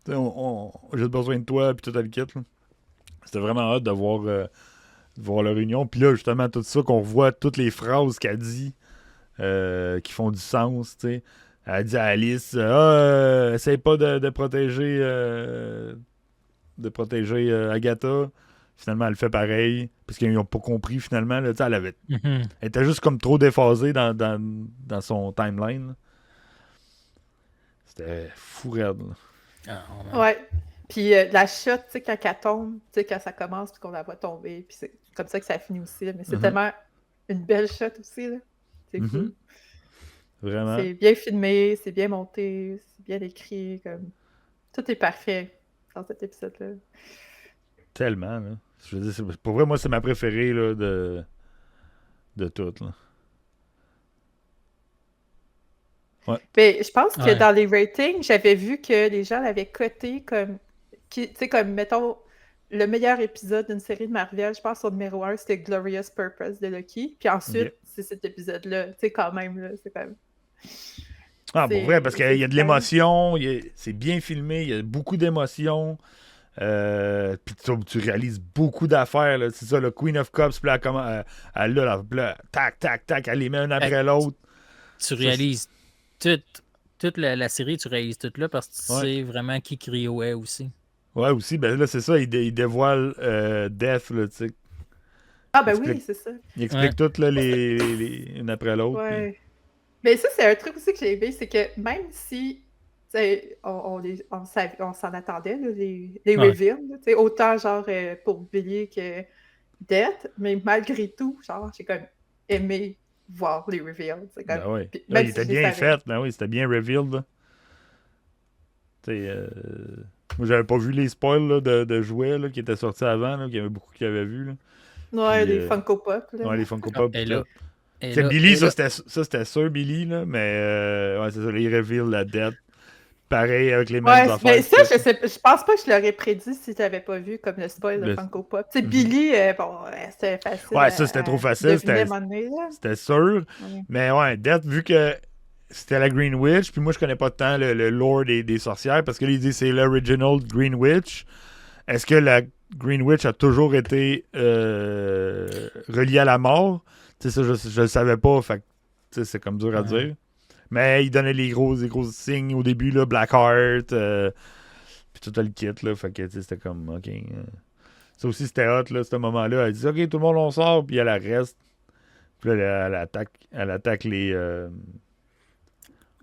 j'ai besoin de toi, puis tout le kit. Là. C'était vraiment hâte de voir leur union. Puis là, justement, tout ça, qu'on revoit toutes les phrases qu'elle dit qui font du sens, tu sais. Elle dit à Alice, essaye pas de protéger Agatha. Finalement, elle fait pareil, parce qu'ils n'ont pas compris, finalement. Là, elle était juste comme trop déphasée dans son timeline. Là. C'était fou raide. Ouais. Puis la shot, tu sais, quand elle tombe, tu sais, quand ça commence, puis qu'on la voit tomber, puis c'est comme ça que ça finit aussi. Là. Mais c'est tellement une belle shot aussi, là. C'est cool. Vraiment. C'est bien filmé, c'est bien monté, c'est bien écrit. Comme... Tout est parfait dans cet épisode-là. Tellement, là. Je veux dire, pour vrai, moi, c'est ma préférée là, de toutes. Là. Ouais. Mais je pense que dans les ratings, j'avais vu que les gens l'avaient coté comme... Tu sais, comme, mettons, le meilleur épisode d'une série de Marvel, je pense au numéro 1, c'était Glorious Purpose de Loki. Puis ensuite, c'est cet épisode-là. Tu sais, quand même, là, c'est quand même... Ah, pour vrai, parce qu'il y a de l'émotion, c'est bien filmé, il y a beaucoup d'émotions. Puis tu réalises beaucoup d'affaires. Là. C'est ça, le Queen of Cups, puis elle là, tac, tac, tac, elle les met un après l'autre. Tu réalises toute la série, tu réalises toute là parce que tu sais vraiment qui Cryo est aussi. Ouais, aussi, ben là, c'est ça, il dévoile Death, là, tu sais. Ah, ben explique- oui, c'est ça. Il explique toutes là, une après l'autre. Puis... Ouais. Mais ça, c'est un truc aussi que j'ai aimé, c'est que même si on s'en attendait, là, les Ouais. reveals, là, tu sais, autant genre pour Billy que Death, mais malgré tout, genre, j'ai comme aimé voir les reveals. C'est comme, Ben oui. puis Là, même il si était je les bien savais. fait. Ben oui, c'était bien revealed. Là. Moi, j'avais pas vu les spoils là, de jouets là, qui étaient sortis avant, là, qu'il y avait beaucoup qui avaient vu. Là. Ouais, Puis, les Funko Pop, là. Ouais, les Funko Ah, Pop. et Puis là, tout. et C'est là, Billy, et là. ça c'était sûr, Billy, là, mais ouais, c'est ça, là, il reveal la dette. Pareil, avec les mêmes Ouais, affaires. mais ça, tout. je pense pas que je l'aurais prédit si t'avais pas vu comme le spoil de Le- Funko Pop. Tu sais, Mhm. Billy, bon, c'était facile. Ouais, ça c'était trop facile, deviner à un moment donné, là. c'était sûr. Ouais. Mais ouais, Death, vu que c'était la Green Witch, puis moi je connais pas tant le lore des sorcières, parce que là, il dit c'est l'original Green Witch. Est-ce que la Green Witch a toujours été reliée à la mort? Tu sais, ça, je le savais pas, fait que, tu sais, c'est comme dur à Ouais. dire. Mais il donnait les gros signes au début, là, Blackheart, puis tout le kit, là, fait que, tu sais, c'était comme, ok. Ça aussi, c'était hot, là, ce moment-là. Elle dit, ok, tout le monde, on sort, puis elle reste. Puis là, elle attaque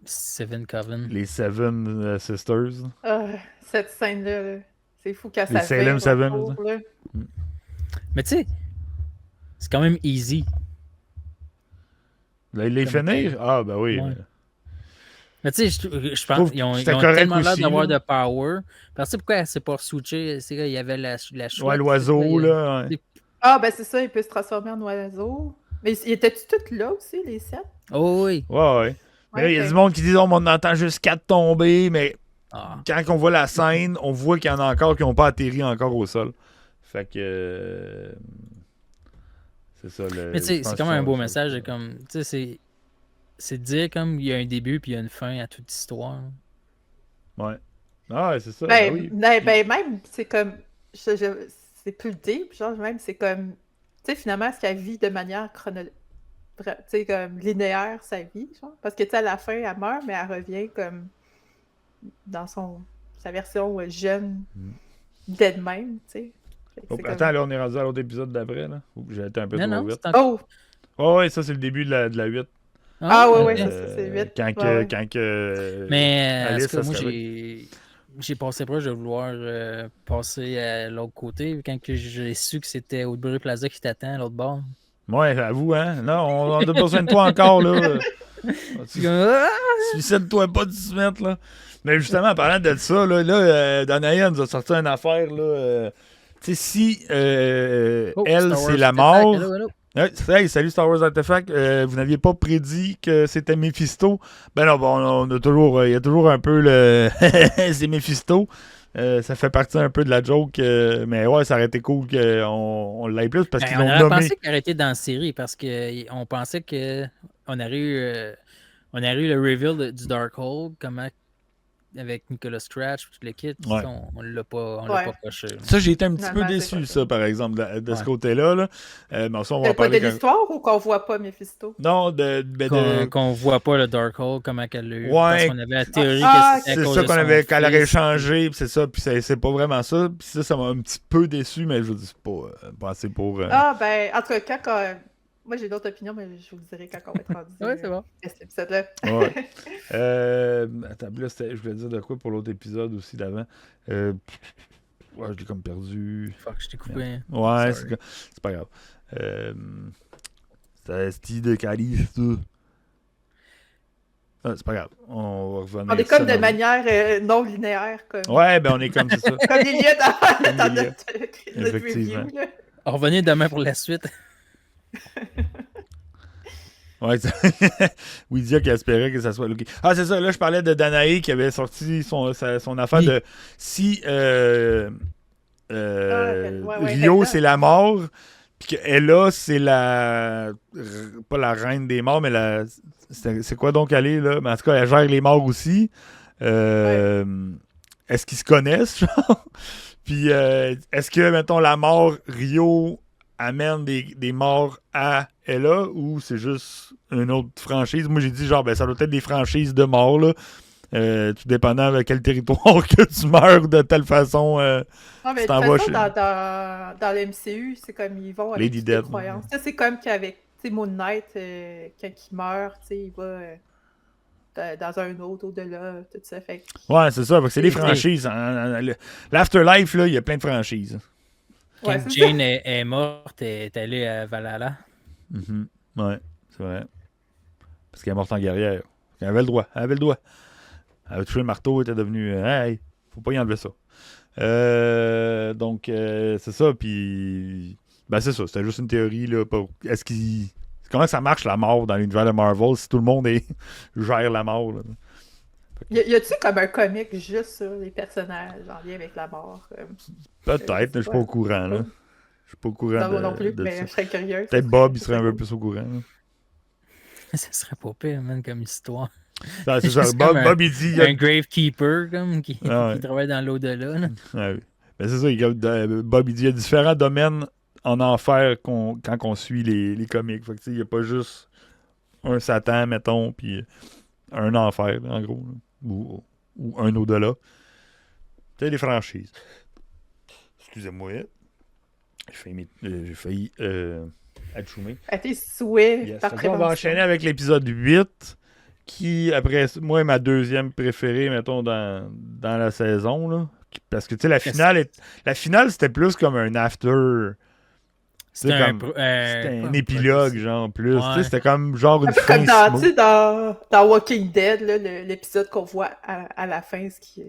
Seven Coven. les Seven Sisters. Ah, cette scène-là, là, c'est fou quand Les ça Salem vire Seven, autour, là. Mais tu sais, c'est quand même easy. Là, les Comme finir? Ah, ben oui. Ouais. mais- Mais tu sais, je pense trouve qu'ils ont, que c'était ils ont correct tellement l'air aussi, d'avoir là. de power. Parce que pourquoi elle s'est pas switchée? C'est là, il y avait la chouette. Ouais, l'oiseau, c'est quoi, là. Ouais. Ah, ben c'est ça, il peut se transformer en oiseau. Mais étaient-tu toutes là aussi, les sept? Oh oui. Ouais. Mais là, il y a ok. du monde qui dit, oh, on entend juste 4 tomber, mais Ah. quand on voit la scène, on voit qu'il y en a encore qui n'ont pas atterri encore au sol. Fait que. C'est ça. Mais tu sais, c'est quand même un beau message. de Comme, tu sais, c'est de dire comme il y a un début puis il y a une fin à toute histoire. Ouais. Ah, ouais, c'est ça. Ben, oui. ben, même, c'est comme. C'est plus deep, genre, même, c'est comme. Tu sais, finalement, est-ce qu'elle vit de manière chronologique? Tu sais, comme linéaire, sa vie, genre? Parce que, tu sais, à la fin, elle meurt, mais elle revient comme. Dans sa version jeune d'elle-même, tu sais. Fait que Oh, c'est comme- attends, là, on est rendu à l'autre épisode d'après. Là. Oups, j'ai été un peu trop Non, vite. c'est encore. Oh! Ouais, ça, c'est le début de la 8. Ah, ouais, ok. ouais, ça, c'est vite. Quand Ouais, que, ouais. quand que Mais en Alice, tout cas, ça moi, serait... j'ai passé proche de vouloir passer à l'autre côté. Quand que j'ai su que c'était Woodbury Plaza qui t'attend à l'autre bord. Ouais, avoue, hein. Non, on a besoin de toi encore, là. C'est comme, ah! Suicide-toi pas de se mettre, là. Mais justement, en parlant de ça, là Danaïa nous a sorti une affaire, là. Tu sais, si Oh, elle, Star c'est Wars la Artifact, mort... hello. Ouais, hey, salut Star Wars Artifact. Vous n'aviez pas prédit que c'était Mephisto. Ben non, bon, on a toujours, il y a toujours un peu le c'est Mephisto. Ça fait partie un peu de la joke, mais ouais, ça aurait été cool qu'on l'aille plus parce qu'ils On l'ont aurait nommé. pensé qu'il aurait été dans la série parce qu'on pensait que on aurait eu le reveal du Darkhold, comment avec Nicolas Scratch, tout le kit. Ouais. Ça, on l'a pas Ouais. coché. là. Ça, j'ai été un petit peu Finalement, c'est déçu, pas ça, par exemple, de ce Ouais. côté-là. Là. Mais ça, on va en Quoi, parler de l'histoire ou qu'on voit pas Mephisto? Non, Qu'on voit pas le Darkhold, comment qu'elle l'a eu. Ouais. Parce qu'on avait la théorie Ah, que c'était à c'est cause ça de qu'on son avait, qu'elle aurait fils. changé, puis c'est ça, puis c'est pas vraiment ça. Puis ça m'a un petit peu déçu, mais je vous dis pas assez pour... Ah, ben, en tout cas, moi, j'ai d'autres opinions, mais je vous le dirai quand on va être rendu Ouais, c'est bon. à cet épisode-là. Ouais. Attends, là, je voulais dire de quoi pour l'autre épisode aussi d'avant. Ouais, je l'ai comme perdu. Fuck, je t'ai coupé. Ouais, Sorry. c'est pas grave. C'était style de calice, ça. Ah, c'est pas grave. On va revenir. On est ça comme de dans- manière non linéaire, comme, Ouais, ben on est comme c'est ça. comme Lilia dans Lilia. notre Effectivement. review. Là. On revenait demain pour la suite. Ouais, Widia qui espérait que ça soit Loki. Ah, c'est ça, là, je parlais de Danae qui avait sorti son affaire Oui. de si ouais, Rio, Ella. c'est la mort, puis que Ella, c'est la. Pas la reine des morts, mais la. C'est quoi donc elle est, là? Mais en tout cas, elle gère les morts aussi. Est-ce qu'ils se connaissent, genre? Puis est-ce que, mettons, la mort Rio amène des morts à Ella ou c'est juste une autre franchise? Moi, j'ai dit, genre, ben, ça doit être des franchises de morts, là. tout dépendant de quel territoire que tu meurs de telle façon. Non, mais tu de t'en toute vas façon, chez- dans le MCU, c'est comme ils vont avec Lady toutes les Death. croyances. Ça, c'est comme qu'avec Moon Knight, quand il meurt, il va dans un autre au-delà, tout ça. Fait que, Ouais, c'est ça. Parce que c'est des C'est- franchises. L'Afterlife, là, il y a plein de franchises. Quand ouais, c'est ça. Jane est morte, elle est allée à Valhalla. Mhm. Ouais, c'est vrai. Parce qu'elle est morte en guerrière. Elle avait le droit. Elle avait le droit. Elle avait touché le marteau, elle était devenue. Hey, faut pas y enlever ça. Donc, c'est ça. Puis. Ben, c'est ça. C'était juste une théorie. Là, est-ce qu'il. Comment ça marche la mort dans l'univers de Marvel si tout le monde gère la mort? Là? Y a-tu comme un comic juste sur les personnages en lien avec la mort? Peut-être, je suis pas au courant. Là. Je suis pas au courant Non, moi non plus, de mais ça. je serais curieuse. Peut-être Bob, il serait un peu plus au courant. Là. Ça serait pas pire, man, comme histoire. Ah, c'est ça. Juste comme Bob, il dit. Un gravekeeper, comme, qui ouais. travaille dans l'au-delà. là. Ouais. Ben, c'est ça. Bob, il dit il y a différents domaines en enfer quand on suit les comics. Fait que, il n'y a pas juste un Satan, mettons, puis un enfer, en gros. Là. Ou un au-delà. C'est les franchises. Excusez-moi. J'ai failli atchoumer. À tes souhaits, Yes. par Fait que là, on va prévention. enchaîner avec l'épisode 8, qui, après moi, est ma deuxième préférée, mettons, dans la saison. Là. Parce que, tu sais, la finale, c'était plus comme un after. C'était C'était un épilogue, genre, plus. Ouais. Tu sais, c'était comme genre une Un peu fin comme dans, tu smooth. sais, dans Walking Dead, là, l'épisode qu'on voit à la fin, ce qui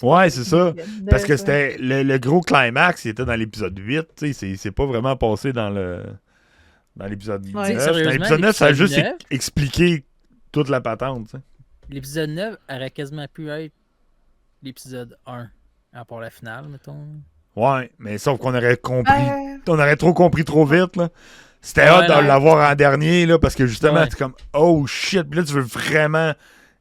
Ouais, c'est ça. Parce que ouais. c'était le gros climax, il était dans l'épisode 8. Tu sais, c'est pas vraiment passé dans l'épisode 9. Ouais. Dans Sérieusement, l'épisode 9, ça a juste l'épisode 9? expliqué toute la patente. Tu sais. L'épisode 9 aurait quasiment pu être l'épisode 1, à part la finale, mettons. Ouais, mais sauf qu'on aurait compris. Euh, On aurait trop compris trop vite, là. C'était Ouais, hâte de ouais. l'avoir en dernier, là, parce que justement, Ouais. t'es comme, oh shit, puis là, tu veux vraiment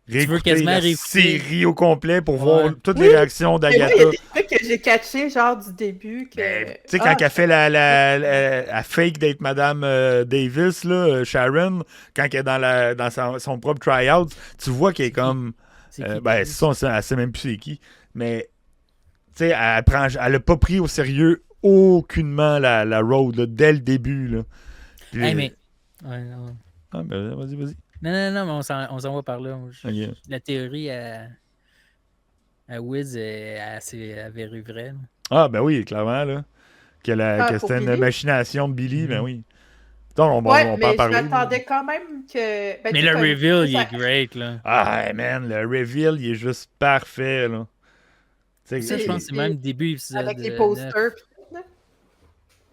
réécouter quasiment la réécouter. série au complet pour Ouais. voir toutes Oui. les réactions mais moi, il y d'Agatha. a des trucs que j'ai catché, genre du début. Que... Ben, tu sais, quand elle fait la fake d'être Madame Davis, là, Sharon, quand elle est dans son propre tryout, tu vois qu'elle est comme. C'est qui, Ben, Davis? c'est ça, elle sait même plus c'est qui. Mais, tu sais, elle a pas pris au sérieux aucunement la road, là, dès le début, là. Puis, Hey, mais... Ouais, non. Ah, ben, vas-y. Non, mais on s'en va par là. Ok. La théorie à Wiz est assez avérée vraie. là. Ah, ben oui, clairement, là. Que pour c'était une Billy? machination de Billy, ben Mhm. oui. Donc, on Ouais, peut en mais je parler. m'attendais quand même que... ben, Mais tu sais, le comme- reveal, il ça- est great, là. Ah, man, le reveal, il est juste parfait, là. Tu sais, Ça, je pense que c'est même début épisode Avec les 9. posters. pis tout, là.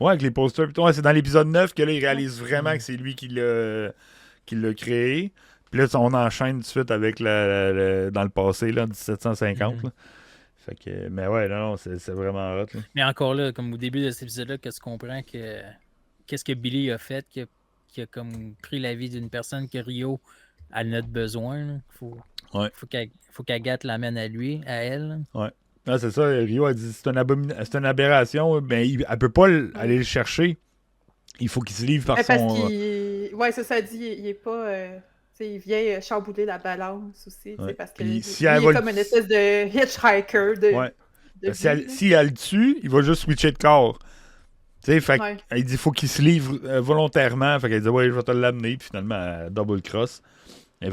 Ouais, avec les posters. Ouais, c'est dans l'épisode 9 que là, il réalise vraiment Mm. que c'est lui qui l'a créé. Puis là, on enchaîne tout de suite avec dans le passé, là, 1750. Mhm. Là. Fait que, mais ouais, non, c'est vraiment hot. Là. Mais encore là, comme au début de cet épisode-là, que tu comprends que qu'est-ce que Billy a fait, qui a comme pris la vie d'une personne que Rio a notre besoin. Là. Ouais. Faut qu'Agathe l'amène à lui, à elle. là. Ah, c'est ça, Rio a dit c'est une aberration. Ben, elle peut pas aller le chercher. Il faut qu'il se livre par Mais parce son. qu'il... Ouais, ça dit, il est pas... tu sais, il vient chambouler la balance aussi, tu sais, Ouais. parce que Puis lui, si il elle est va comme une espèce de hitchhiker de... Ouais. de Si elle, vie, là. si elle le tue, il va juste switcher de corps. Tu sais, fait Ouais. il dit faut qu'il se livre volontairement. Fait qu'elle dit ouais, je vais te l'amener. Puis finalement, elle double cross. Elle est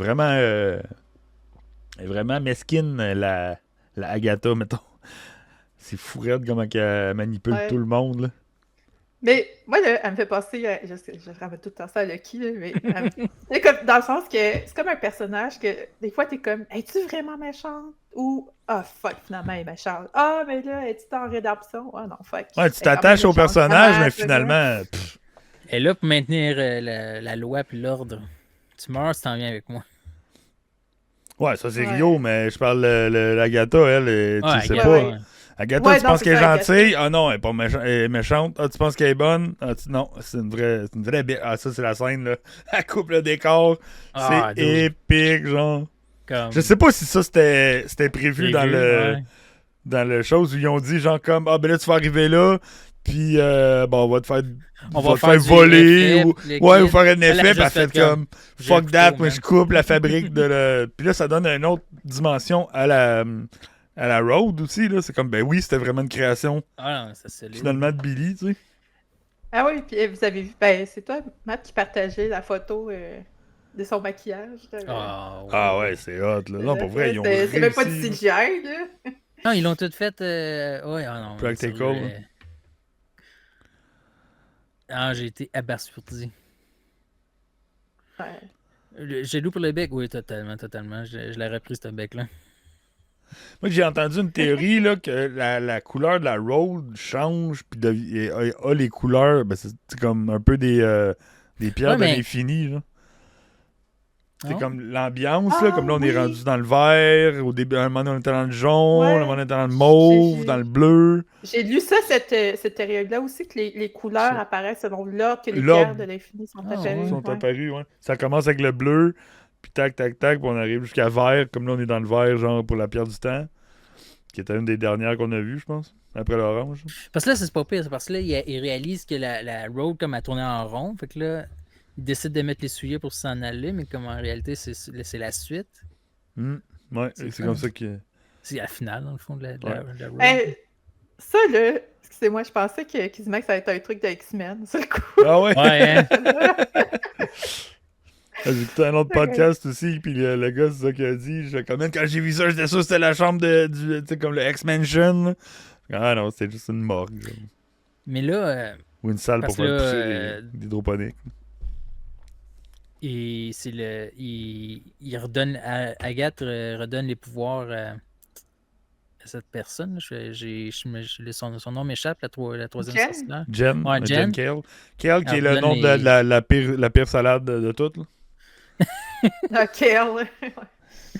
vraiment mesquine, la Agatha, mettons. C'est fou raide comment elle manipule Ouais. tout le monde. Là. Mais moi, là, elle me fait penser, je ramène tout le temps ça à Lucky, là, mais c'est comme, dans le sens que c'est comme un personnage que des fois, t'es comme, es-tu vraiment méchante? Ou, ah, fuck, finalement, elle est méchante. Ah, mais là, es-tu en rédemption? Ah, non, fuck. Ouais, tu Elle est quand t'attaches même au méchante, personnage, mais là. finalement. pff, Elle est là pour maintenir la loi puis l'ordre. Tu meurs, tu t'en viens avec moi. ouais, ça c'est Ouais. Rio, mais je parle de l'Agatha, elle, tu sais Agatha, pas. ouais. Agatha, Ouais, tu non, penses c'est qu'elle est ça, gentille? Ah non, elle est pas elle est méchante. Ah, tu penses qu'elle est bonne? Ah, non, c'est une vraie bête. Ah, ça, c'est la scène, là. Elle coupe le décor. Ah, C'est dude. épique, genre. Comme... Je sais pas si ça, c'était prévu dans le ouais. dans le chose où ils ont dit, genre, comme, ah, ben là, tu vas arriver là, Puis, bon, on va te faire, On va va te faire faire du voler. effet, Ou, puis le ouais, ou kid. faire un Elle a effet. Puis elle juste fait fait comme j'ai fuck un that, couteau, moi man. je coupe la fabrique de le. Puis là, ça donne une autre dimension à la Road aussi. Là. C'est comme, ben oui, c'était vraiment une création Ah non, ça c'est solide. finalement de Billy, tu sais. Ah oui, puis vous avez vu, ben c'est toi, Matt, qui partageait la photo de son maquillage. Ah ouais, c'est hot. Là. Non, pour vrai, ils ont C'est même pas du réussi. CGI, là. Non, ils l'ont tout fait. Ouais, ah non, Practical, sérieux, hein. Ah, j'ai été abasourdi. Ouais. J'ai loup pour le bec, oui, totalement. Je l'ai repris, ce bec-là. Moi, j'ai entendu une théorie là, que la couleur de la Road change puis a les couleurs. Ben, c'est comme un peu des pierres Ouais, de mais- l'infini. Là. C'est Non? comme l'ambiance, là, comme là on est oui. rendu dans le vert, au début, à un moment donné on était dans le jaune, Ouais. à un moment donné on était dans le mauve, J'ai- dans le bleu. J'ai lu ça, cette période-là aussi, que les couleurs Ça. apparaissent selon l'ordre que les L'ordre. pierres de l'infini sont Ah, apparues. Ils sont ouais. apparus, ouais. Ça commence avec le bleu, puis tac, tac, tac, puis on arrive jusqu'à vert, comme là on est dans le vert, genre pour la pierre du temps, qui était une des dernières qu'on a vues, je pense, après l'orange. Parce que là, c'est pas pire. Parce que là, il réalise que la road, comme, a tourné en rond. Fait que là, il décide de mettre les souliers pour s'en aller, mais comme en réalité, c'est la suite. Ouais, C'est c'est fun. comme ça que. C'est la finale, dans le fond, de la road. Hey, ça, là, excusez-moi, je pensais que Kizmax, ça allait être un truc de X-Men, sur le coup. Ah ouais? Ouais, hein? J'ai écouté un autre podcast aussi, puis le gars, c'est ça qu'il a dit. Quand j'ai vu ça, j'étais sûr que c'était la chambre tu sais, comme le X-Mansion. Ah non, c'était juste une morgue. Genre. Mais là, Ou une salle parce pour faire que là, pousser l'hydroponique. il redonne, Agathe redonne les pouvoirs à cette personne. Son nom m'échappe, la troisième Jen? sorcière. Jen, Ouais, Jen Jen. Kale. Kale, qui est Elle le redonne nom de les- la pire salade de toutes. Là. Ok,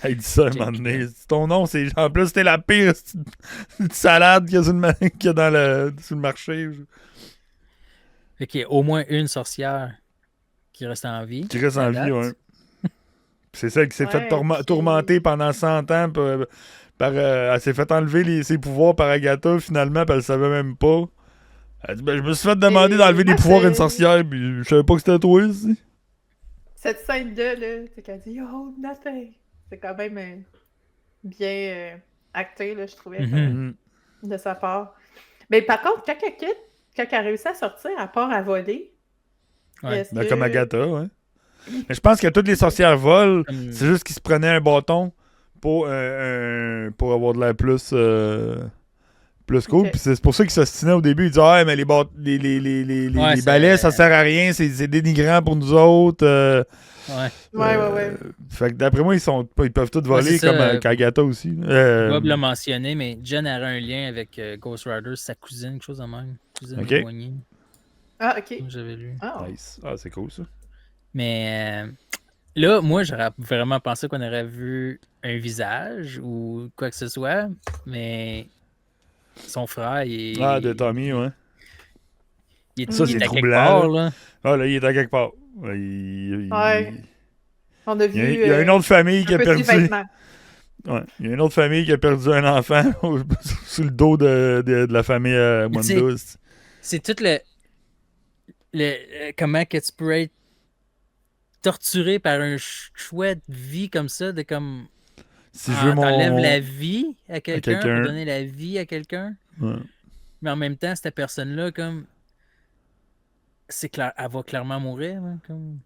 Elle dit ça un Jen moment donné. Kale. Ton nom, c'est. En plus, c'était la pire salade qu'il y a qu'il y a sur le marché. Fait qu'il y a au moins une sorcière qui reste en vie. Qui reste à en date. vie, ouais. C'est celle qui s'est Ouais, fait puis- tourmenter pendant 100 ans. Elle s'est fait enlever ses pouvoirs par Agatha, finalement, puis elle le savait même pas. Elle dit, ben, je me suis fait demander Et d'enlever les moi, pouvoirs à une c'est- sorcière, puis je savais pas que c'était toi, ici. Cette scène-là, là, c'est qu'elle dit Oh, nothing. C'est quand même bien acté, là, je trouvais, Mhm. de sa part. Mais par contre, quand elle quitte, quand elle réussit à sortir, à part à voler, Ouais. est-ce Ben, que... comme Agatha, ouais. Mais je pense que toutes les sorcières volent, Comme- c'est juste qu'ils se prenaient un bâton pour avoir de l'air plus cool. Ok. Puis c'est pour ça qu'ils s'ostinaient au début. Ils disaient, ah, mais les Ouais, c'est- balais, ça sert à rien, c'est dénigrant pour nous autres. Ouais. Ouais. Fait que d'après moi, ils peuvent tous voler c'est ça, comme Agatha aussi. Bob l'a mentionné, mais Jen aurait un lien avec Ghost Rider, sa cousine, quelque chose de même. Cousine Ok. éloignée, Ah, ok. comme j'avais lu. Ah. Nice. Ah, c'est cool ça. Mais là, moi, j'aurais vraiment pensé qu'on aurait vu un visage ou quoi que ce soit, mais son frère, il est. Ah, de Tommy, ouais. Il est, Ça, il c'est est à quelque troublant, part, là. là. Ah, là, il est à quelque part. Ouais. Il On a y a, vu il y a une autre famille qui un a petit perdu. vêtement. Ouais. Il y a une autre famille qui a perdu un enfant sous le dos de la famille Mais Wanda. C'est tout comment que tu peux être torturé par un chouette vie comme ça, de comme. Si je veux t'enlèves mon. la vie à quelqu'un quelqu'un. pour donner la vie à quelqu'un. Ouais. Mais en même temps, cette personne-là, comme. C'est clair, elle va clairement mourir. Hein, comme...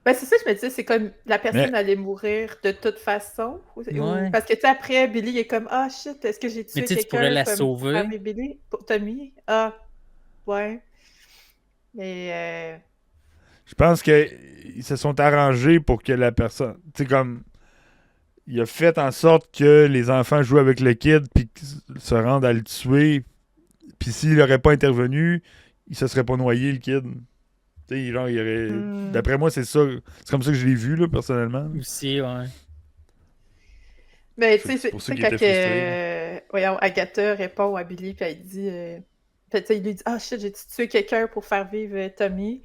Ben, c'est ça que je me disais, c'est comme la personne allait mourir de toute façon. Ouais. Parce que, tu sais, après, Billy est comme Ah, shit, est-ce que j'ai tué Mais tu sais, tu quelqu'un pourrais la comme sauver. frère et Billy? Pour Tommy? Ah, ouais. Mais, Je pense qu'ils se sont arrangés pour que la personne. Tu sais, comme. Il a fait en sorte que les enfants jouent avec le kid puis se rendent à le tuer. Puis s'il n'aurait pas intervenu, il se serait pas noyé, le kid. Tu sais, genre, il aurait. D'après moi, c'est ça. C'est comme ça que je l'ai vu, là, personnellement. Aussi, ouais. mais tu C'est sais, pour ça c'est qu'il quand était voyons, Agatha répond à Billy, puis elle dit puis, tu sais, il lui dit Ah, shit, j'ai tué quelqu'un pour faire vivre Tommy.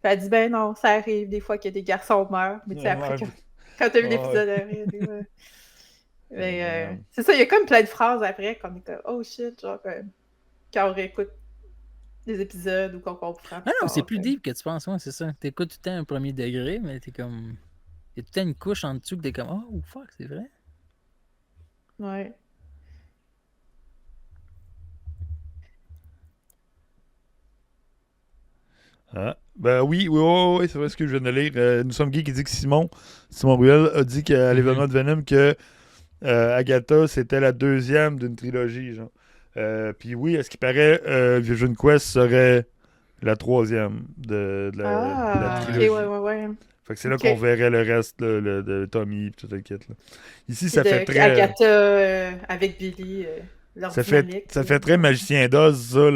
Puis elle dit Ben non, ça arrive des fois que des garçons meurent. Mais tu sais, après, quand t'as vu l'épisode après, ouais. Mais c'est ça, il y a comme plein de phrases après qu'on est comme Oh shit, genre quand on réécoute les épisodes ou qu'on comprend. Ah non, c'est plus deep que tu penses, ouais, c'est ça. T'écoutes tout le temps un premier degré, mais t'es comme. Il y a tout le temps une couche en dessous que t'es comme oh fuck, c'est vrai. Ouais. Ah. Ben oui, c'est vrai ce que je viens de lire. Nous sommes geeks qui dit que Simon Ruel a dit à l'événement de Venom que Agatha, c'était la deuxième d'une trilogie, genre. Puis oui, à ce qui paraît, Vision Quest serait la troisième de la trilogie. Ouais. Fait que c'est là qu'on verrait le reste de Tommy et tout le kit. Là. Ici, ça fait très... Agatha avec Billy, leur dynamique. Ça fait très Magicien d'Oz, ça,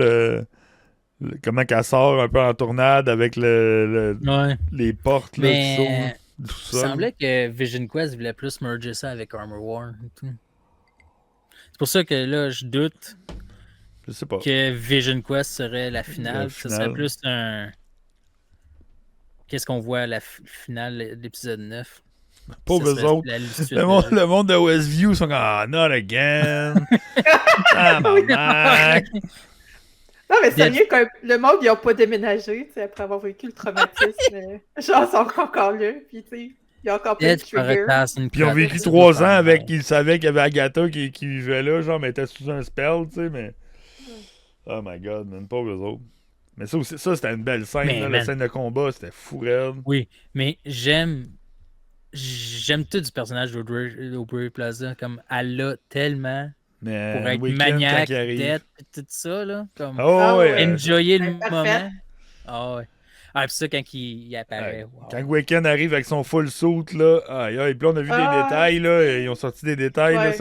comment qu'elle sort un peu en tournade avec les portes là, qui s'ouvrent. Il semblait que Vision Quest voulait plus merger ça avec Armor War et tout. C'est pour ça que là, je doute que Vision Quest serait la finale. Ça serait plus un... Qu'est-ce qu'on voit à la finale de l'épisode 9? Pauvres autres. Le monde de Westview sont comme « Ah, not again! » Non, mais c'est mieux que le monde, ils n'ont pas déménagé, après avoir vécu le traumatisme. Genre, ils sont encore là, puis tu sais, il y a encore plein de triggers. Puis ils ont vécu 3 ans avec, ils savaient qu'il y avait Agatha qui vivait là, genre, mais elle était sous un spell, tu sais, mais... Oh my god, man, pas eux autres. Mais ça, c'était une belle scène, là, la scène de combat, c'était fou raide. Oui, mais j'aime tout du personnage d'Aubrey Plaza, comme elle l'a tellement... Mais pour être maniaque, dead, tout ça, là. Comme enjoyer le moment. Ah ouais. Ah, puis ça, quand il apparaît. Wow. Quand Weekend arrive avec son full suit, là, puis là, on a vu des détails, là. Ils ont sorti des détails, là,